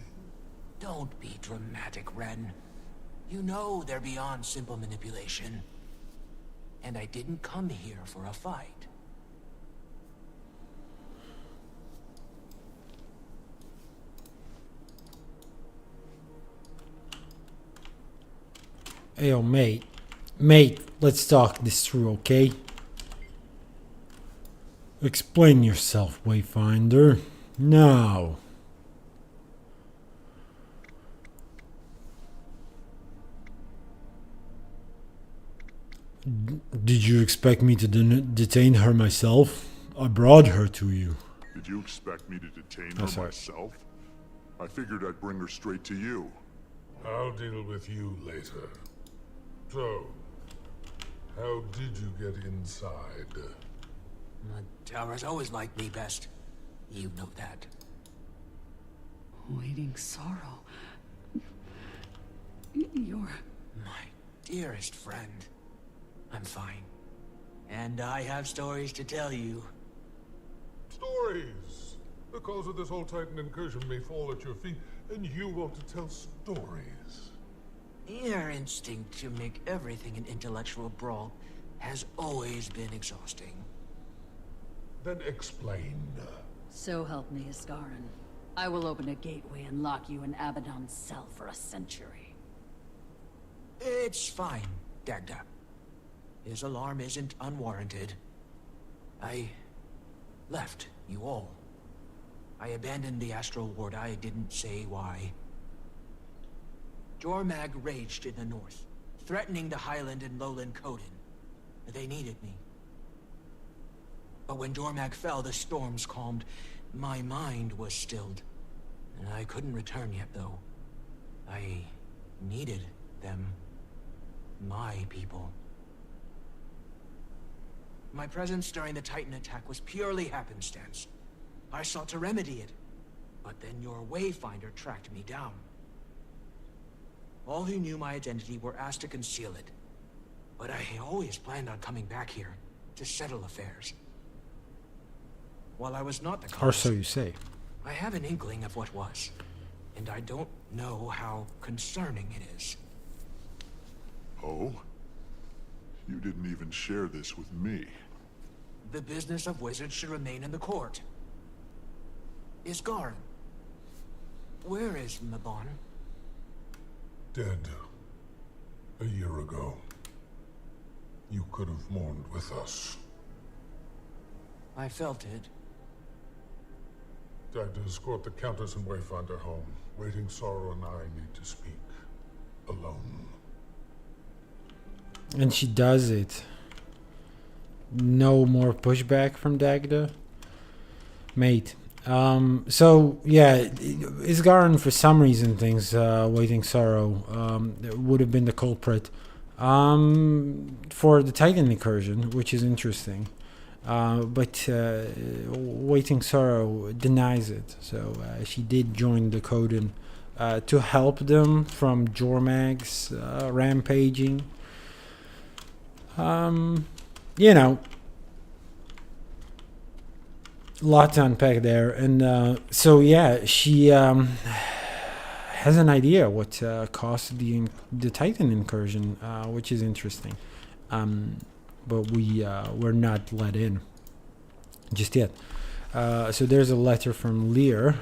Don't be dramatic, Ren. You know they're beyond simple manipulation. And I didn't come here for a fight. Ayo, mate. Mate, let's talk this through, okay? Explain yourself, Wayfinder. Now. Did you expect me to detain her myself? I brought her to you. Did you expect me to detain her myself? I figured I'd bring her straight to you. I'll deal with you later. So, how did you get inside? Towers always liked me best. You know that. Waiting sorrow. You're... My dearest friend. I'm fine. And I have stories to tell you. Stories! The cause of this whole Titan incursion may fall at your feet, and you want to tell stories. Your instinct to make everything an intellectual brawl has always been exhausting. Then explain. So help me, Iskarin. I will open a gateway and lock you in Abaddon's cell for a century. It's fine, Dagda. His alarm isn't unwarranted. I left you all. I abandoned the Astral Ward. I didn't say why. Jormag raged in the north, threatening the Highland and Lowland Coden. They needed me. But when Jormag fell, the storms calmed. My mind was stilled. And I couldn't return yet, though. I needed them. My people. My presence during the Titan attack was purely happenstance. I sought to remedy it, but then your Wayfinder tracked me down. All who knew my identity were asked to conceal it, but I always planned on coming back here to settle affairs. While I was not the cause, Or so you say. I have an inkling of what was, and I don't know how concerning it is. Oh? You didn't even share this with me. The business of wizards should remain in the court. Iskarin. Where is Mabon? Dead. A year ago. You could have mourned with us. I felt it. Dagda, escort the Countess and Wayfinder home. Waiting Sorrow and I need to speak. Alone. And she does it. No more pushback from Dagda. Mate. So, yeah, Isgarin, for some reason, thinks Waiting Sorrow would have been the culprit for the Titan incursion, which is interesting. But Waiting Sorrow denies it. So she did join the Coden to help them from Jormag's rampaging. You know, lot to unpack there. And so, yeah, she has an idea what caused the Titan incursion, which is interesting. But we're not let in just yet. So there's a letter from Lear.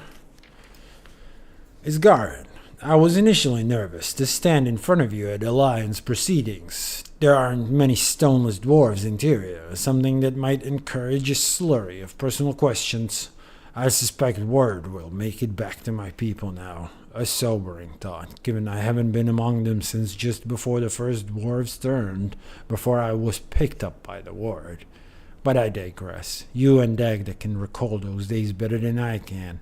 Isgarin, I was initially nervous to stand in front of you at Alliance proceedings. There aren't many stoneless dwarves in Tyria, something that might encourage a slurry of personal questions. I suspect word will make it back to my people now. A sobering thought, given I haven't been among them since just before the first dwarves turned, before I was picked up by the ward. But I digress. You and Dagda can recall those days better than I can.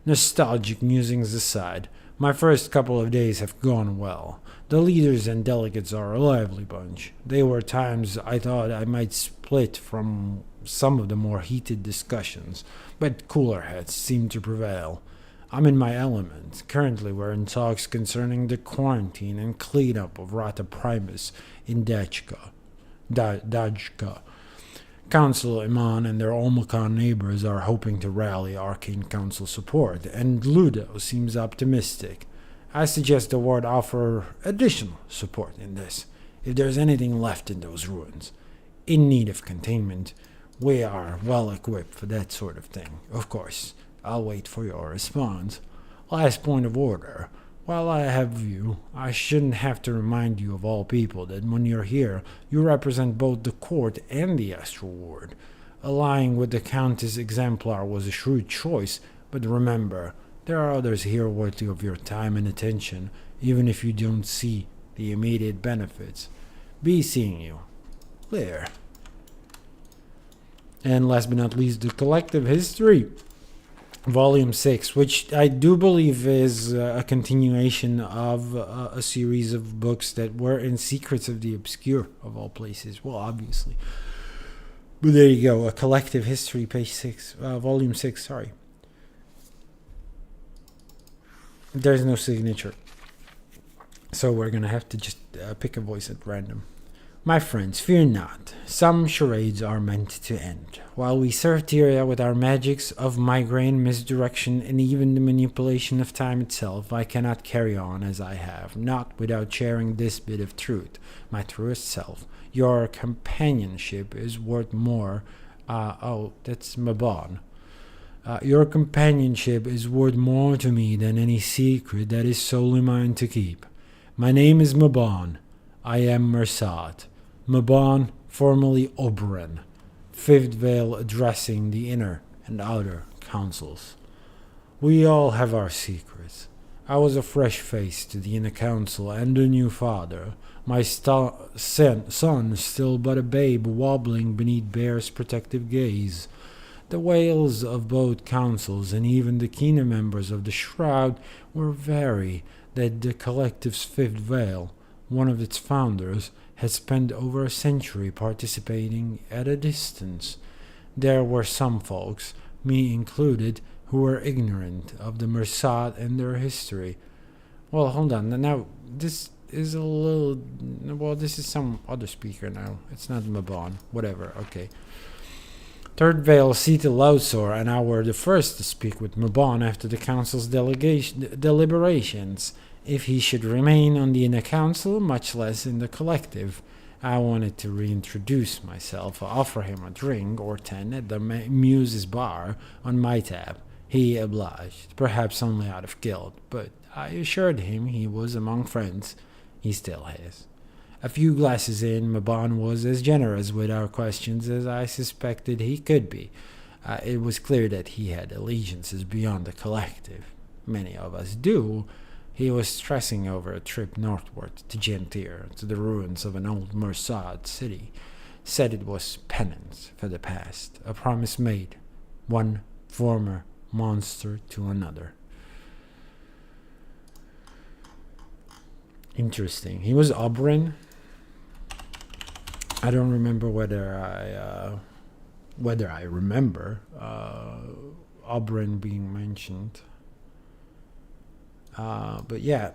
Nostalgic musings aside, my first couple of days have gone well. The leaders and delegates are a lively bunch. There were times I thought I might split from some of the more heated discussions, but cooler heads seem to prevail. I'm in my element. Currently we're in talks concerning the quarantine and cleanup of Rata Primus in Dajka. Council Iman and their Olmecon neighbors are hoping to rally Arcane Council support, and Ludo seems optimistic. I suggest the ward offer additional support in this, if there's anything left in those ruins. In need of containment, we are well equipped for that sort of thing. Of course, I'll wait for your response. Last point of order. While I have you, I shouldn't have to remind you of all people that when you're here, you represent both the court and the Astral Ward. Allying with the Countess Exemplar was a shrewd choice, but remember, there are others here worthy of your time and attention, even if you don't see the immediate benefits. Be seeing you. There. And last but not least, the collective history. Volume 6, which I do believe is a continuation of a series of books that were in Secrets of the Obscure, of all places. Well, obviously. But there you go, a collective history, page 6, volume 6, sorry. There's no signature. So we're going to have to just pick a voice at random. My friends, fear not. Some charades are meant to end. While we serve Tyria with our magics of migraine, misdirection, and even the manipulation of time itself, I cannot carry on as I have, not without sharing this bit of truth, my truest self. Your companionship is worth more. That's Mabon. Your companionship is worth more to me than any secret that is solely mine to keep. My name is Mabon. I am Mersat. Mabon, formerly Oberyn, Fifth Veil addressing the inner and outer councils. We all have our secrets. I was a fresh face to the inner council and a new father, my son still but a babe wobbling beneath Bear's protective gaze. The wails of both councils and even the keener members of the Shroud were very that the collective's Fifth Veil, one of its founders, had spent over a century participating at a distance. There were some folks, me included, who were ignorant of the Mersat and their history. Well, hold on. Now, this is a little... Well, this is some other speaker now. It's not Mabon. Whatever. Okay. Third Veil, Sita Loudsor, and I were the first to speak with Mabon after the council's deliberations. If he should remain on the inner council, much less in the collective. I wanted to reintroduce myself, offer him a drink or 10 at the Muse's bar on my tab. He obliged, perhaps only out of guilt, but I assured him he was among friends. He still is. A few glasses in, Mabon was as generous with our questions as I suspected he could be. It was clear that he had allegiances beyond the collective. Many of us do. He was stressing over a trip northward to Gentir, to the ruins of an old Mersat city. Said it was penance for the past, a promise made, one former monster to another. Interesting. He was Oberyn. I don't remember whether I remember Oberyn being mentioned. But yeah,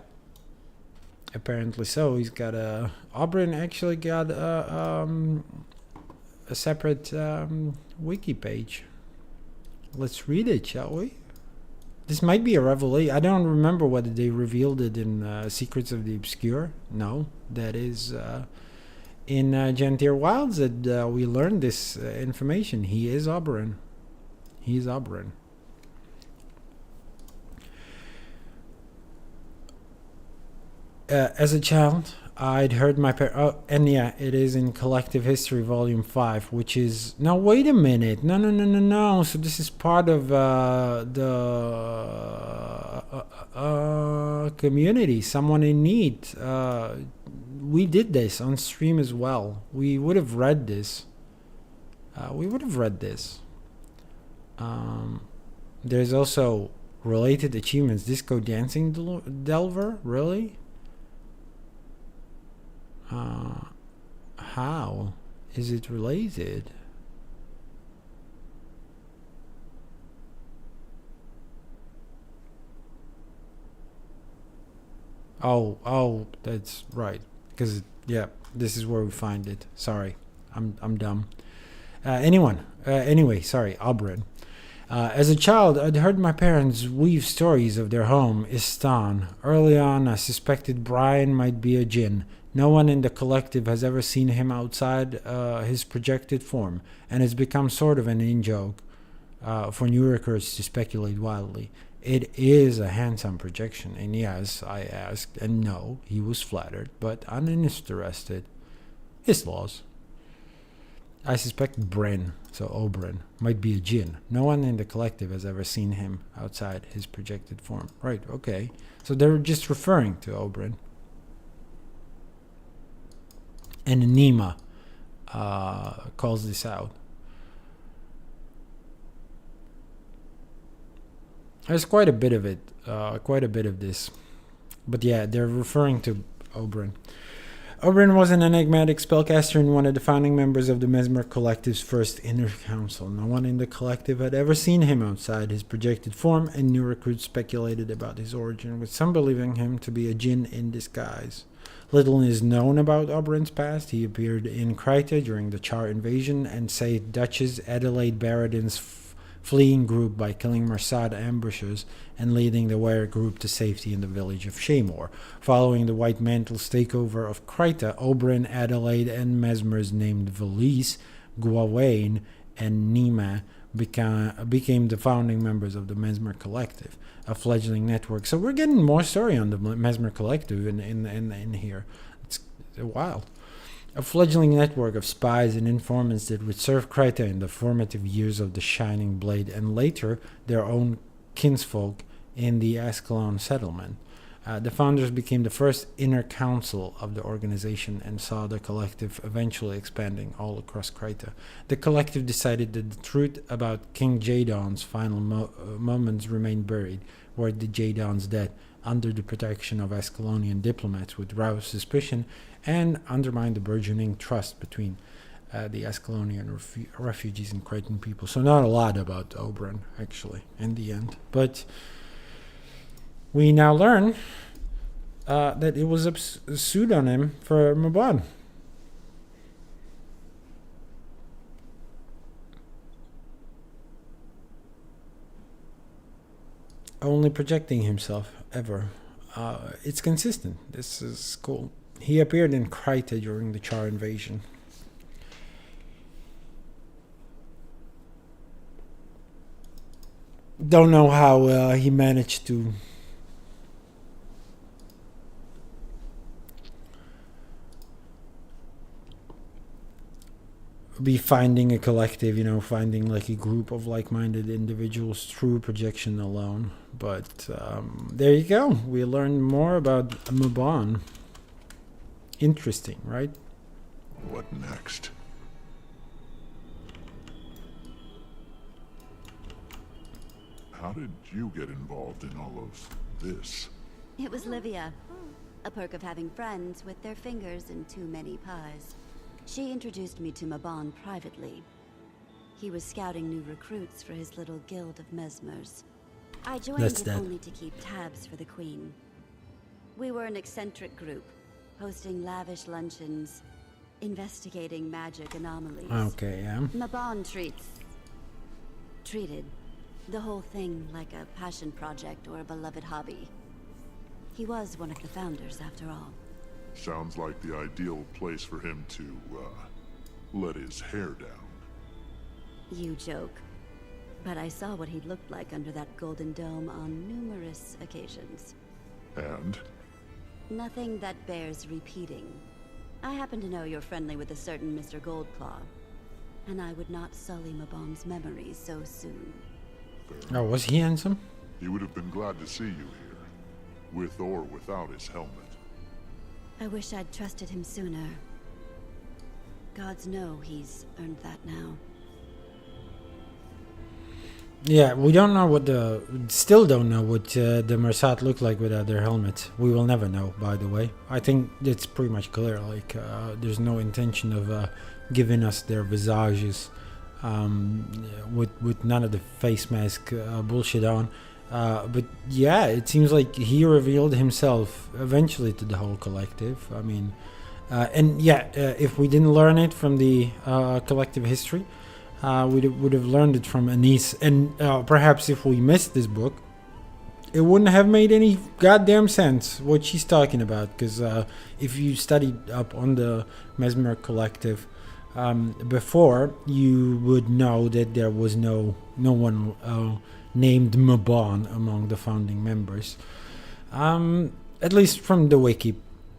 apparently so. He's got Oberyn actually got a separate wiki page. Let's read it, shall we? This might be a revelation. I don't remember whether they revealed it in Secrets of the Obscure. No, that is in Gentir Wilds that we learned this information. He is Oberyn. As a child, I'd heard my oh, and yeah, it is in Collective History, Volume 5, which is... No, wait a minute. No. So this is part of the community, someone in need. We did this on stream as well. We would have read this. There's also related achievements. Disco Dancing Delver? Really? How is it related? Oh, that's right. Because yeah, this is where we find it. Sorry, I'm dumb. Anyway, sorry, Oberyn. As a child, I'd heard my parents weave stories of their home, Istan. Early on, I suspected Brian might be a djinn. No one in the collective has ever seen him outside his projected form, and it's become sort of an in-joke for new recruits to speculate wildly. It is a handsome projection, and yes, I asked, and no, he was flattered, but uninterested. His laws. I suspect Bren, so Oberyn, might be a djinn. No one in the collective has ever seen him outside his projected form. Right, okay. So they're just referring to Oberyn. And Nima calls this out. There's quite a bit of it, quite a bit of this. But yeah, they're referring to Oberyn. Oberyn was an enigmatic spellcaster and one of the founding members of the Mesmer Collective's first inner council. No one in the collective had ever seen him outside his projected form, and new recruits speculated about his origin, with some believing him to be a djinn in disguise. Little is known about Oberyn's past. He appeared in Kryta during the Char invasion and saved Duchess Adelaide Barradin's fleeing group by killing Marsad ambushers and leading the Were group to safety in the village of Shaymore. Following the White Mantle's takeover of Kryta, Oberyn, Adelaide, and Mesmers named Valise, Gawain, and Nima became the founding members of the Mesmer Collective, a fledgling network. So we're getting more story on the Mesmer Collective in here. It's wild. A fledgling network of spies and informants that would serve Kryta in the formative years of the Shining Blade, and later their own kinsfolk in the Ascalon settlement. The founders became the first inner council of the organization and saw the collective eventually expanding all across Kryta. The collective decided that the truth about King Jadon's final moments remained buried, where the Jadon's death, under the protection of Ascalonian diplomats, would rouse suspicion and undermine the burgeoning trust between the Ascalonian refugees and Krytan people. So not a lot about Oberyn, actually, in the end. But we now learn that it was a pseudonym for Mabon. Only projecting himself, ever. It's consistent. This is cool. He appeared in Kryta during the Char invasion. Don't know how he managed to be finding a collective, finding like a group of like-minded individuals through projection alone. But there you go. We learned more about Mabon. Interesting, right? What next? How did you get involved in all of this? It was Livia. A perk of having friends with their fingers in too many pies. She introduced me to Mabon privately. He was scouting new recruits for his little guild of mesmers. I joined it only to keep tabs for the Queen. We were an eccentric group, hosting lavish luncheons, investigating magic anomalies. Okay, yeah. Mabon treated the whole thing like a passion project or a beloved hobby. He was one of the founders, after all. Sounds like the ideal place for him to, let his hair down. You joke. But I saw what he looked like under that golden dome on numerous occasions. And? Nothing that bears repeating. I happen to know you're friendly with a certain Mr. Goldclaw, and I would not sully Mabon's memories so soon. Oh, was he handsome? He would have been glad to see you here, with or without his helmet. I wish I'd trusted him sooner. Gods know he's earned that now. Yeah, we don't know still don't know what the Mersat look like without their helmets. We will never know, by the way. I think it's pretty much clear, like, there's no intention of giving us their visages with none of the face mask bullshit on. But yeah, it seems like he revealed himself eventually to the whole collective. I mean, and yeah, if we didn't learn it from the collective history, we would have learned it from Anise. And perhaps if we missed this book, it wouldn't have made any goddamn sense what she's talking about. Because if you studied up on the Mesmer collective before, you would know that there was no one named Mabon among the founding members. At least from the wiki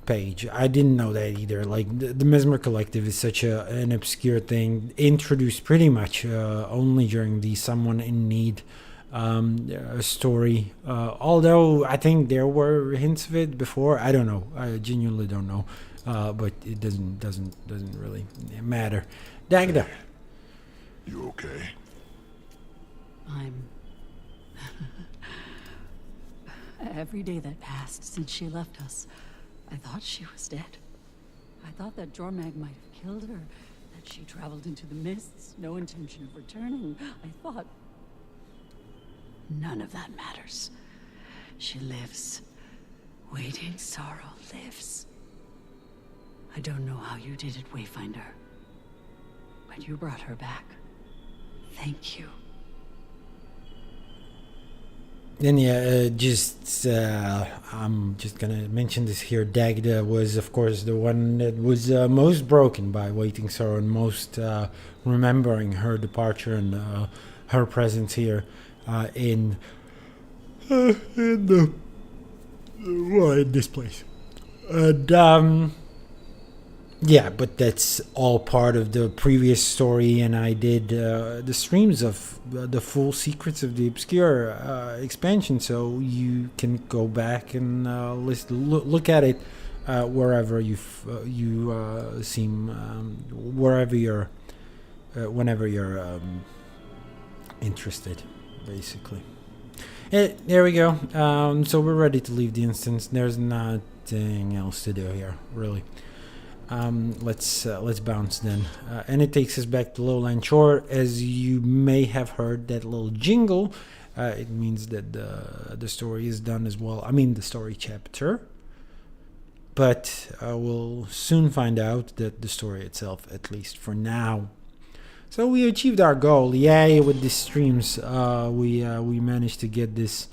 page. I didn't know that either. Like, the Mesmer collective is such an obscure thing, introduced pretty much only during the Someone in Need story. Although I think there were hints of it before. I don't know. I genuinely don't know. But it doesn't really matter. Dagda. You okay? I'm... Every day that passed since she left us, I thought she was dead. I thought that Jormag might have killed her, that she traveled into the mists, no intention of returning. I thought... None of that matters. She lives. Waiting Sorrow lives. I don't know how you did it, Wayfinder, but you brought her back. Thank you. Then yeah, I'm just gonna mention this here. Dagda was, of course, the one that was most broken by Waiting Sorrow and most remembering her departure and her presence here in this place. And yeah, but that's all part of the previous story, and I did the streams of the full Secrets of the Obscure expansion, so you can go back and look at it wherever you seem, wherever you're, whenever you're interested, basically. There we go. So we're ready to leave the instance. There's nothing else to do here, really. Let's bounce then, and it takes us back to Lowland Shore. As you may have heard that little jingle, it means that the story is done as well. I mean, the story chapter, but we'll soon find out that the story itself, at least for now. So we achieved our goal. Yay! With these streams, we managed to get this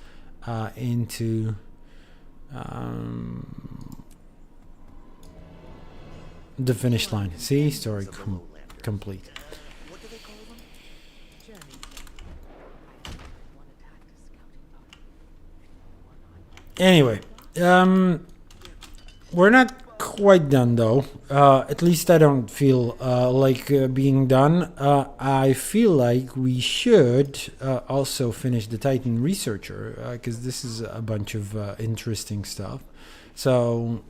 into. The finish line. See? Story complete. Anyway, we're not quite done though. At least I don't feel like being done. I feel like we should also finish the Titan Researcher, because this is a bunch of interesting stuff. So...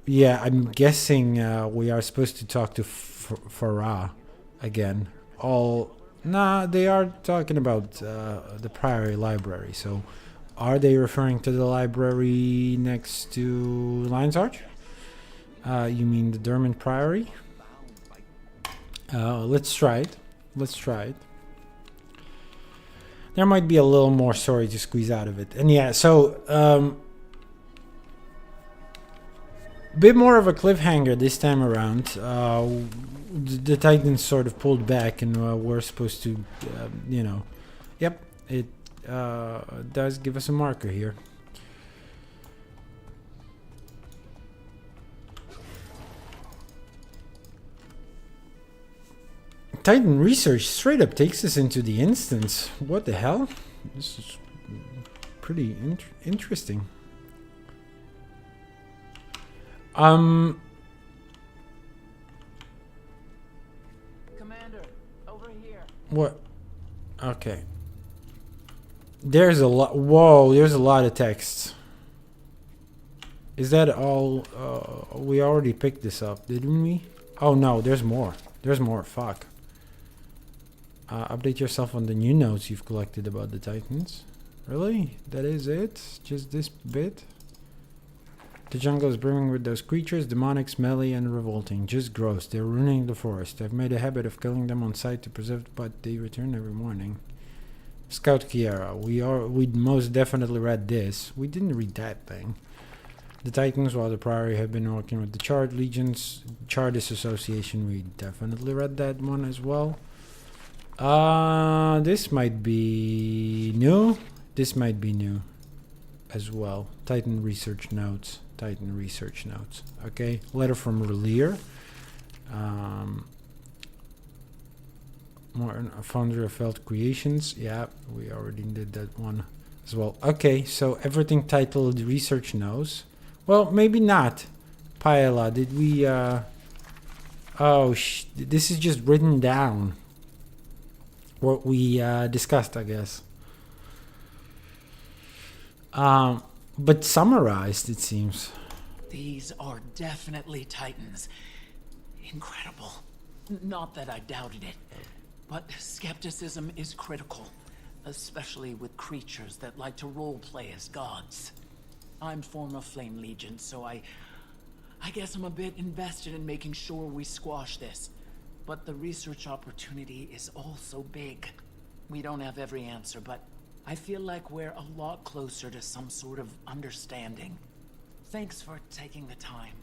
yeah, I'm guessing we are supposed to talk to Farah again. They are talking about the Priory Library. So, are they referring to the library next to Lion's Arch? You mean the Dermot Priory? Let's try it. There might be a little more story to squeeze out of it. And yeah, so... bit more of a cliffhanger this time around. The Titans sort of pulled back, and we're supposed to, Yep, it does give us a marker here. Titan Research straight up takes us into the instance. What the hell? This is pretty interesting. Commander, over here. What? Okay. There's a lot. Whoa, there's a lot of texts. Is that all? We already picked this up, didn't we? Oh no, there's more. There's more. Fuck. Update yourself on the new notes you've collected about the Titans. Really? That is it? Just this bit? The jungle is brimming with those creatures, demonic, smelly, and revolting. Just gross. They're ruining the forest. I've made a habit of killing them on sight to preserve, but they return every morning. Scout Kiara. We'd most definitely read this. We didn't read that thing. The Titans, while the Priory have been working with the Charred Legions, Chartist Association, we definitely read that one as well. This might be new. This might be new as well. Titan research notes. Titan research notes. Okay. Letter from Relir. More founder of Felt Creations. Yeah, we already did that one as well. Okay, so everything titled research notes. Well, maybe not. Paella, did we oh, this is just written down. What we discussed, I guess. But summarized, it seems. These are definitely Titans. Incredible. Not that I doubted it, but skepticism is critical, especially with creatures that like to roleplay as gods. I'm former Flame Legion, so I guess I'm a bit invested in making sure we squash this. But the research opportunity is also big. We don't have every answer, but I feel like we're a lot closer to some sort of understanding. Thanks for taking the time.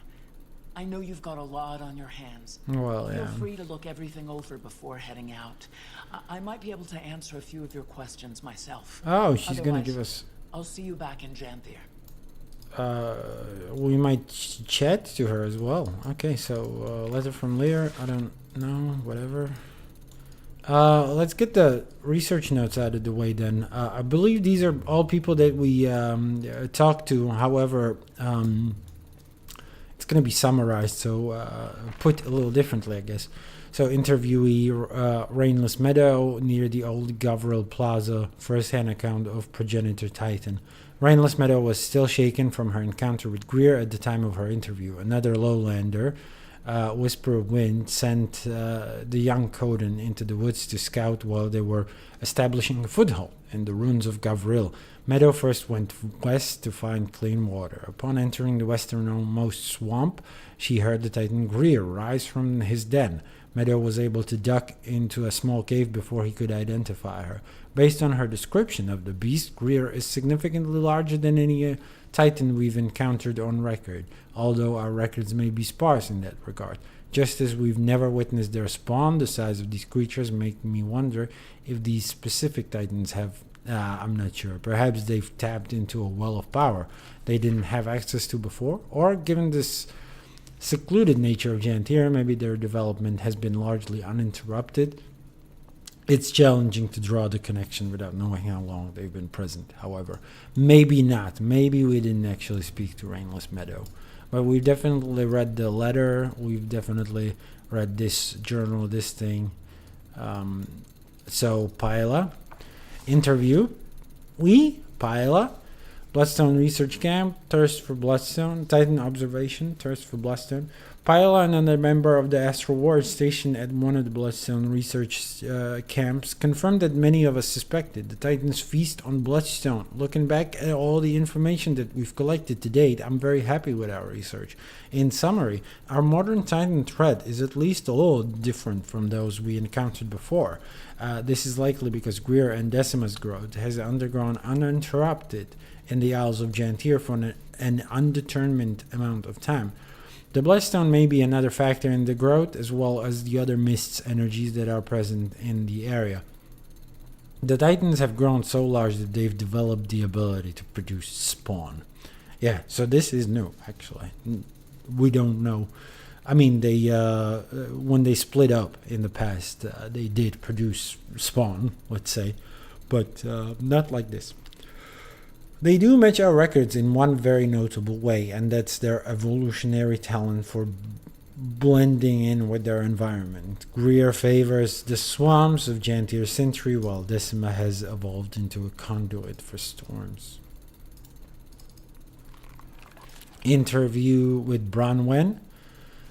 I know you've got a lot on your hands. Well, yeah. Feel free to look everything over before heading out. I might be able to answer a few of your questions myself. Oh, she's gonna Otherwise, give us... I'll see you back in Janthir. We might chat to her as well. Okay, so letter from Lear. I don't know, whatever. Let's get the research notes out of the way then. I believe these are all people that we talked to. However, it's going to be summarized, so put a little differently, I guess. So interviewee Rainless Meadow near the old Gavril Plaza, first-hand account of Progenitor Titan. Rainless Meadow was still shaken from her encounter with Greer at the time of her interview. Another lowlander, Whisper of Wind, sent the young Coden into the woods to scout while they were establishing a foothold in the ruins of Gavril. Meadow first went west to find clean water. Upon entering the westernmost swamp, she heard the Titan Greer rise from his den. Meadow was able to duck into a small cave before he could identify her. Based on her description of the beast, Greer is significantly larger than any Titan we've encountered on record, although our records may be sparse in that regard. Just as we've never witnessed their spawn, the size of these creatures make me wonder if these specific Titans have... I'm not sure. Perhaps they've tapped into a well of power they didn't have access to before, or given this secluded nature of Janthir, maybe their development has been largely uninterrupted. It's challenging to draw the connection without knowing how long they've been present, however. Maybe not. Maybe we didn't actually speak to Rainless Meadow. But we've definitely read the letter. We've definitely read this journal, this thing. So, Paella. Interview. Paella. Bloodstone Research Camp. Thirst for Bloodstone. Titan Observation. Thirst for Bloodstone. Paella, another member of the Astral Ward stationed at one of the Bloodstone research camps, confirmed that many of us suspected. The Titans feast on Bloodstone. Looking back at all the information that we've collected to date, I'm very happy with our research. In summary, our modern Titan threat is at least a little different from those we encountered before. This is likely because Greer and Decima's growth has undergone uninterrupted in the Isles of Janthir for an undetermined amount of time. The Bloodstone may be another factor in the growth, as well as the other mists energies that are present in the area. The Titans have grown so large that they've developed the ability to produce spawn. Yeah, so this is new, actually. We don't know. I mean, they when they split up in the past, they did produce spawn, let's say, but not like this. They do match our records in one very notable way, and that's their evolutionary talent for blending in with their environment. Greer favors the swarms of Jantir Syntri, while Decima has evolved into a conduit for storms. Interview with Bronwen.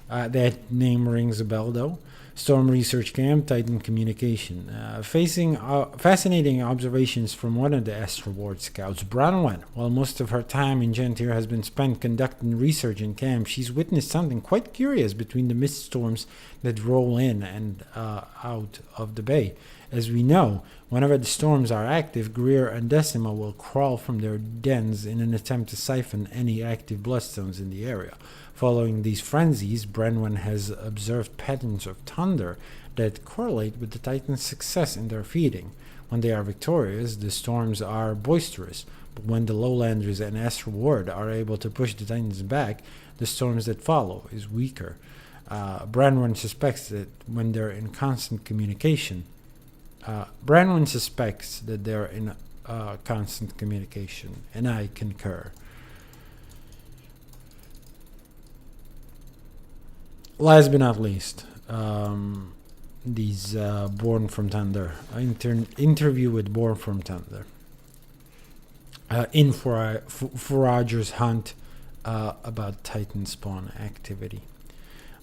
That name rings a bell, though. Storm Research Camp, Titan Communication. Facing fascinating observations from one of the Astral Ward scouts, Bronwen. While most of her time in Jantir has been spent conducting research in camp, she's witnessed something quite curious between the mist storms that roll in and out of the bay. As we know, whenever the storms are active, Greer and Decima will crawl from their dens in an attempt to siphon any active bloodstones in the area. Following these frenzies, Brenwan has observed patterns of thunder that correlate with the Titans' success in their feeding. When they are victorious, the storms are boisterous, but when the Lowlanders and Astral Ward are able to push the Titans back, the storms that follow is weaker. Branwen suspects that when they're in constant communication, Branwen suspects that they're in constant communication, and I concur. Last but not least, these Born from Thunder. Interview with Born from Thunder. In Forager's hunt about Titan spawn activity.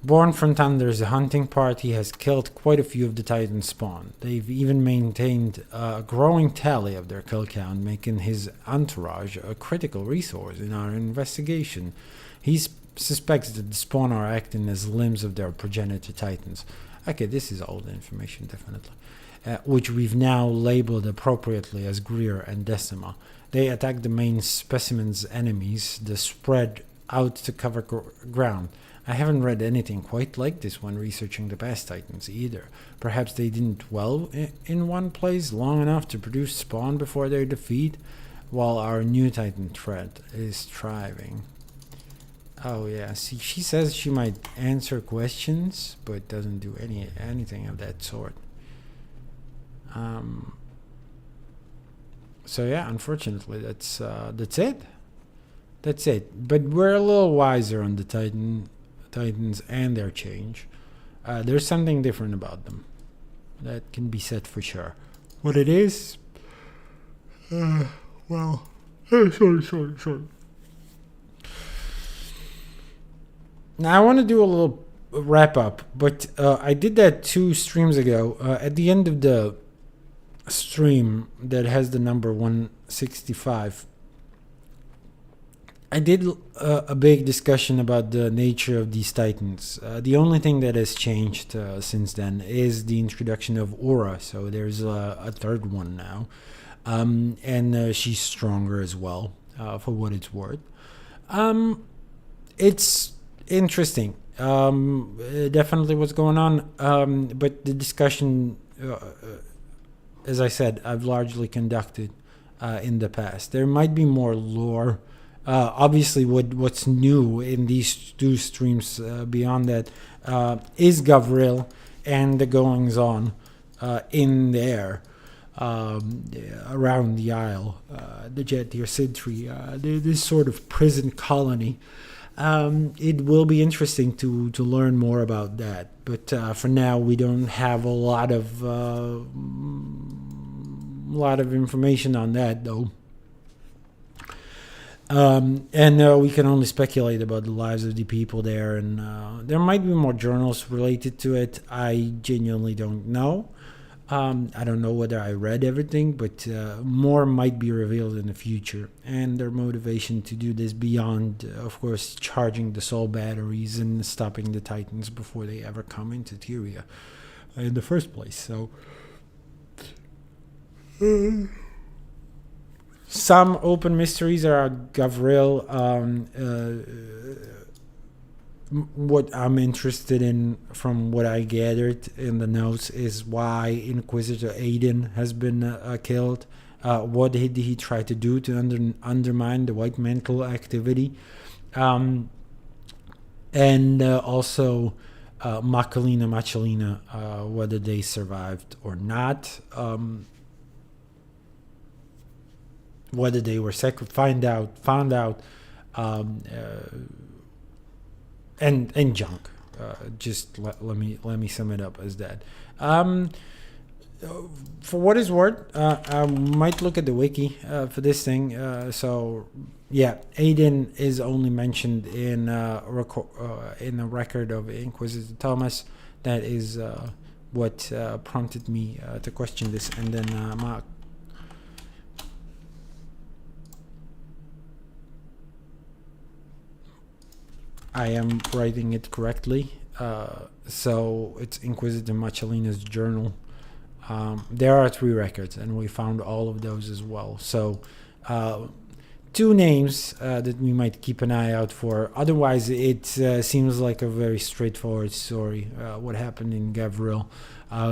Born from Thunder's hunting party has killed quite a few of the Titan spawn. They've even maintained a growing tally of their kill count, making his entourage a critical resource in our investigation. He suspects that the spawn are acting as limbs of their progenitor Titans. Okay, this is old information, definitely. Which we've now labeled appropriately as Greer and Decima. They attack the main specimen's enemies, the spread out to cover ground. I haven't read anything quite like this when researching the past Titans either. Perhaps they didn't dwell in one place long enough to produce spawn before their defeat, while our new Titan threat is thriving. Oh yeah, see, she says she might answer questions, but doesn't do anything of that sort. So yeah, unfortunately, that's it. That's it. But we're a little wiser on the Titans and their change. There's something different about them. That can be said for sure. What it is? Well, sorry. Now I want to do a little wrap up, but I did that 2 streams ago. At the end of the stream that has the number 165, I did a big discussion about the nature of these Titans. The only thing that has changed since then is the introduction of Aura, so there's a third one now. And she's stronger as well, for what it's worth. It's interesting. Definitely what's going on. But the discussion, as I said, I've largely conducted in the past. There might be more lore. Obviously, what's new in these 2 streams beyond that is Gavril and the goings-on in there around the Isle, the Jantir Syntri, this sort of prison colony. It will be interesting to learn more about that, but for now we don't have a lot of information on that, though. And we can only speculate about the lives of the people there, and there might be more journals related to it. I genuinely don't know. I don't know whether I read everything, but more might be revealed in the future. And their motivation to do this beyond, of course, charging the soul batteries and stopping the Titans before they ever come into Tyria in the first place. So some open mysteries are Gavril. What I'm interested in, from what I gathered in the notes, is why Inquisitor Aiden has been killed. What did he try to do to undermine the White Mantle activity? And also Machalina, whether they survived or not. whether they were found out, um, and junk. Just let me sum it up as that. For what is worth, I might look at the wiki for this thing. So yeah, Aiden is only mentioned in in a record of Inquisitor Thomas. That is what prompted me to question this, and then Mark. I am writing it correctly. So it's Inquisitor Machalina's journal. There are 3 records, and we found all of those as well. So 2 names that we might keep an eye out for. Otherwise, it seems like a very straightforward story, what happened in Gavril.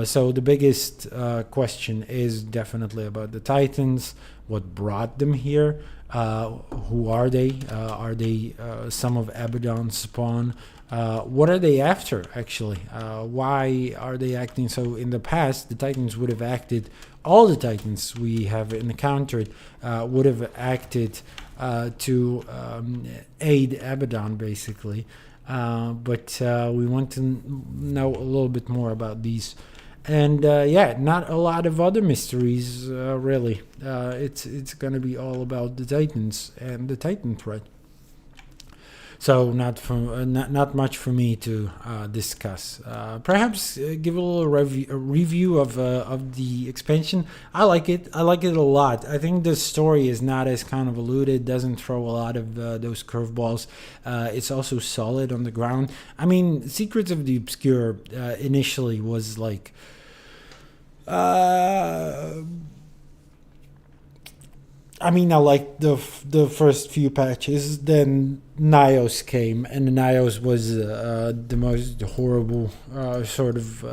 So the biggest question is definitely about the Titans, what brought them here, who are they? Are they some of Abaddon's spawn? What are they after, actually? Why are they acting so? In the past, the Titans would have acted, all the Titans we have encountered would have acted to aid Abaddon, basically. But we want to know a little bit more about these. And yeah, not a lot of other mysteries, really. It's going to be all about the Titans and the Titan threat. So not much for me to discuss. Perhaps give a little review of the expansion. I like it. I like it a lot. I think the story is not as convoluted. Doesn't throw a lot of those curveballs. It's also solid on the ground. I mean, Secrets of the Obscure initially was like. I mean, I liked the first few patches. Then Nios came, and Nios was the most horrible sort of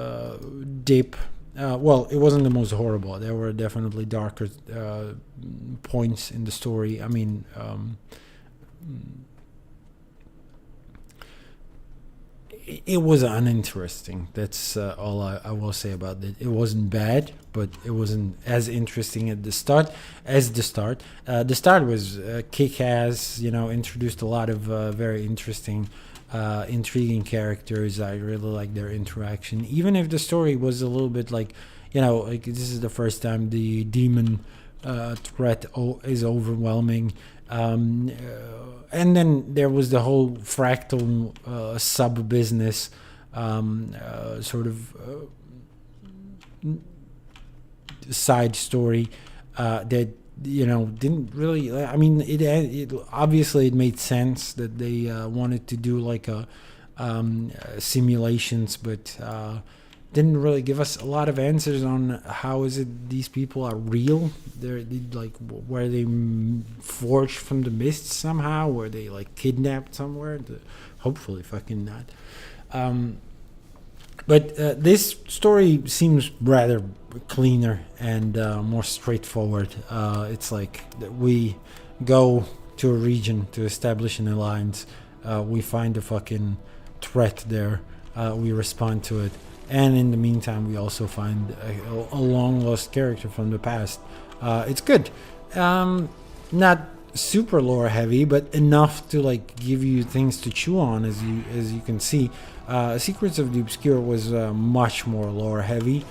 dip. Well, it wasn't the most horrible. There were definitely darker points in the story. I mean, it was uninteresting. That's all I will say about it. It wasn't bad, but it wasn't as interesting at the start as the start. The start was kick-ass. Introduced a lot of very interesting, intriguing characters. I really like their interaction, even if the story was a little bit like, like this is the first time the demon threat is overwhelming. And then there was the whole fractal sub business sort of side story that didn't really. I mean, it obviously it made sense that they wanted to do like a simulations, but didn't really give us a lot of answers on how is it these people are real. Were they forged from the mist somehow? Were they like kidnapped somewhere? Hopefully fucking not. But this story seems rather cleaner and more straightforward. It's like we go to a region to establish an alliance. We find a fucking threat there. We respond to it. And in the meantime, we also find a long-lost character from the past. It's good. Not super lore-heavy, but enough to like give you things to chew on, as you can see. Secrets of the Obscure was much more lore-heavy,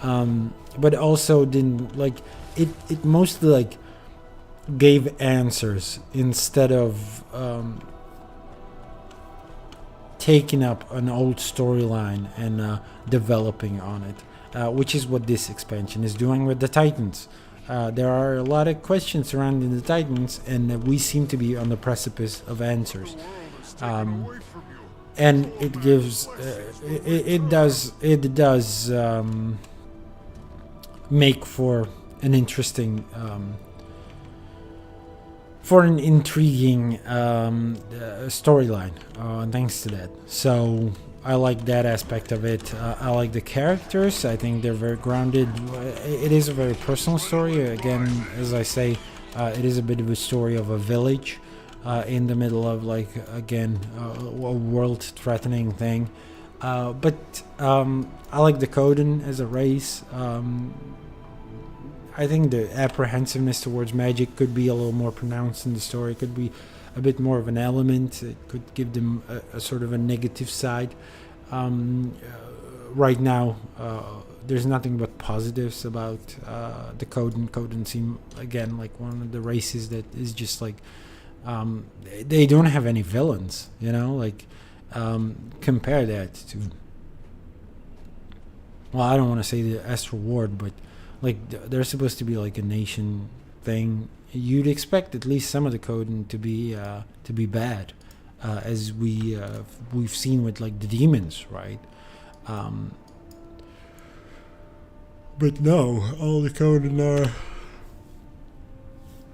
but also didn't like it. It mostly like gave answers instead of taking up an old storyline and developing on it, which is what this expansion is doing with the Titans. There are a lot of questions surrounding the Titans, and we seem to be on the precipice of answers. And it gives, it does make for an interesting, for an intriguing storyline. Thanks to that. So I like that aspect of it. I like the characters. I think they're very grounded. It is a very personal story. Again, as I say, it is a bit of a story of a village in the middle of, like, again, a world-threatening thing. But I like the Coden as a race. I think the apprehensiveness towards magic could be a little more pronounced in the story. It could be a bit more of an element. It could give them a sort of a negative side. Right now, there's nothing but positives about the Coden. Coden seem again like one of the races that is just like they don't have any villains. Like compare that to. Well, I don't want to say the Astral Ward, but like they're supposed to be like a nation thing. You'd expect at least some of the Coden to be bad, as we've seen with like the demons, right? But no, all the Coden are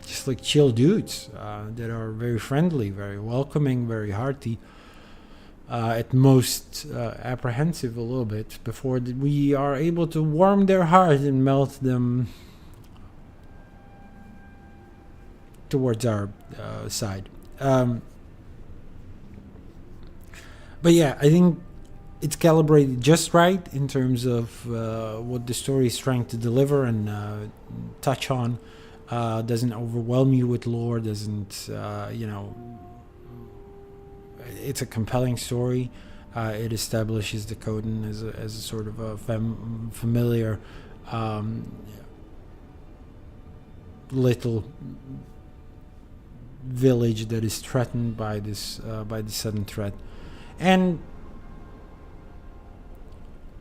just like chill dudes that are very friendly, very welcoming, very hearty. At most apprehensive a little bit before we are able to warm their heart and melt them towards our side. But yeah, I think it's calibrated just right in terms of what the story is trying to deliver and touch on. Doesn't overwhelm you with lore, doesn't, it's a compelling story. It establishes the Coden as a sort of a familiar little village that is threatened by the sudden threat. And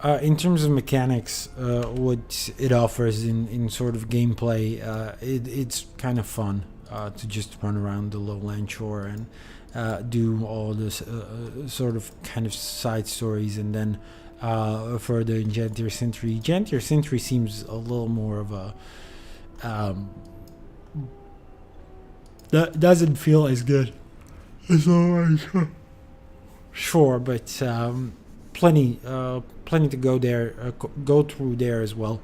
in terms of mechanics, what it offers in sort of gameplay, it's kind of fun to just run around the lowland shore and do all this sort of kind of side stories, and then further in Gentier Syntri. Gentier Syntri seems a little more of a that doesn't feel as good as always. Sure, but plenty to go there, go through there as well.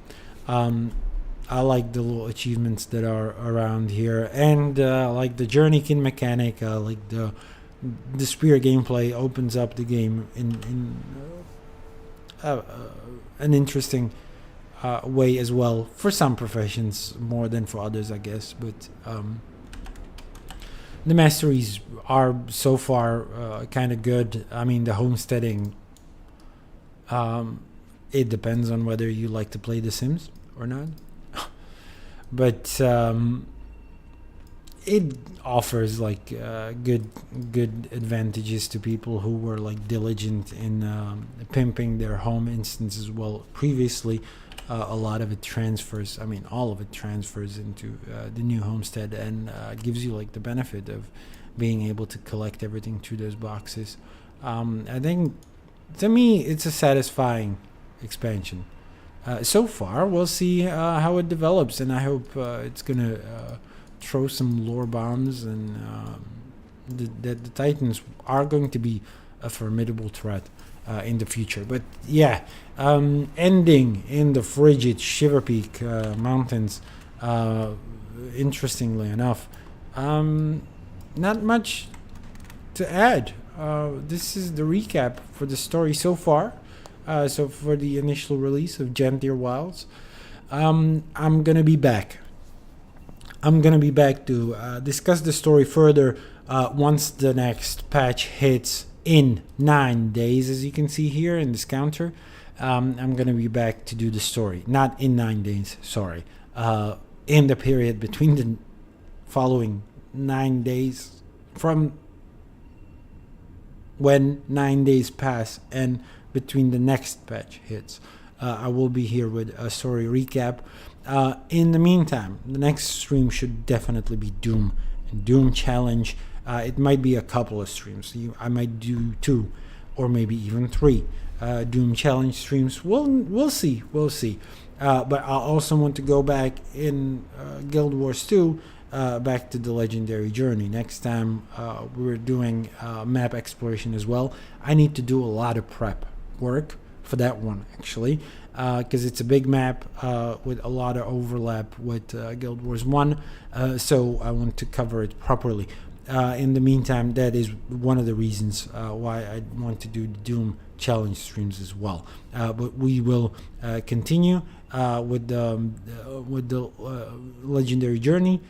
I like the little achievements that are around here, and I like the journeykin mechanic. I like the spear gameplay opens up the game in an interesting way as well, for some professions more than for others, I guess. But the masteries are so far kind of good. I mean, the homesteading, it depends on whether you like to play The Sims or not. But it offers like good advantages to people who were like diligent in pimping their home instance as well previously. A lot of it transfers, I mean all of it transfers into the new homestead, and gives you like the benefit of being able to collect everything through those boxes. I think to me it's a satisfying expansion. So far, we'll see how it develops, and I hope it's gonna throw some lore bombs, and that the Titans are going to be a formidable threat in the future. But yeah, ending in the frigid Shiver Peak mountains, interestingly enough, not much to add. This is the recap for the story so far. So for the initial release of Gentier Wilds, I'm gonna be back. I'm gonna be back to discuss the story further once the next patch hits in 9 days, as you can see here in this counter. I'm gonna be back to do the story, not in 9 days. Sorry, in the period between the following 9 days from when 9 days pass and between the next patch hits. I will be here with a story recap. In the meantime, the next stream should definitely be Doom and Doom Challenge. It might be a couple of streams. I might do 2 or maybe even 3 Doom Challenge streams. We'll see. But I also want to go back in Guild Wars 2, back to the Legendary Journey. Next time we're doing map exploration as well. I need to do a lot of prep work for that one, actually, because it's a big map with a lot of overlap with Guild Wars 1, so I want to cover it properly. In the meantime, that is one of the reasons why I want to do the Doom Challenge streams as well. But we will continue with the Legendary Journey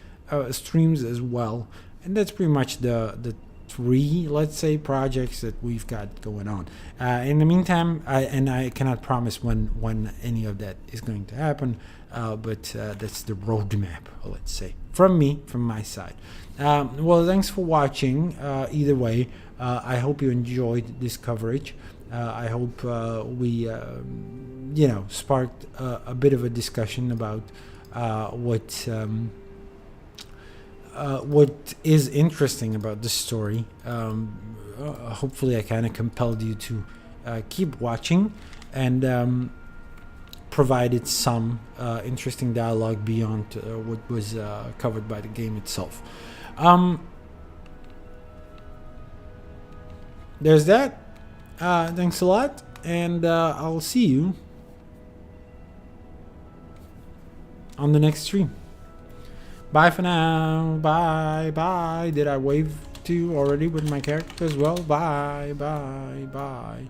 streams as well. And that's pretty much the three, let's say, projects that we've got going on. In the meantime, I cannot promise when any of that is going to happen, but that's the roadmap, let's say, from my side. Well, thanks for watching. Either way, I hope you enjoyed this coverage. I hope we, sparked a bit of a discussion about what is interesting about this story. Hopefully I kind of compelled you to keep watching and provided some interesting dialogue beyond what was covered by the game itself. There's that. Thanks a lot, and I'll see you on the next stream. Bye for now. Bye. Bye. Did I wave to you already with my character as well? Bye. Bye. Bye.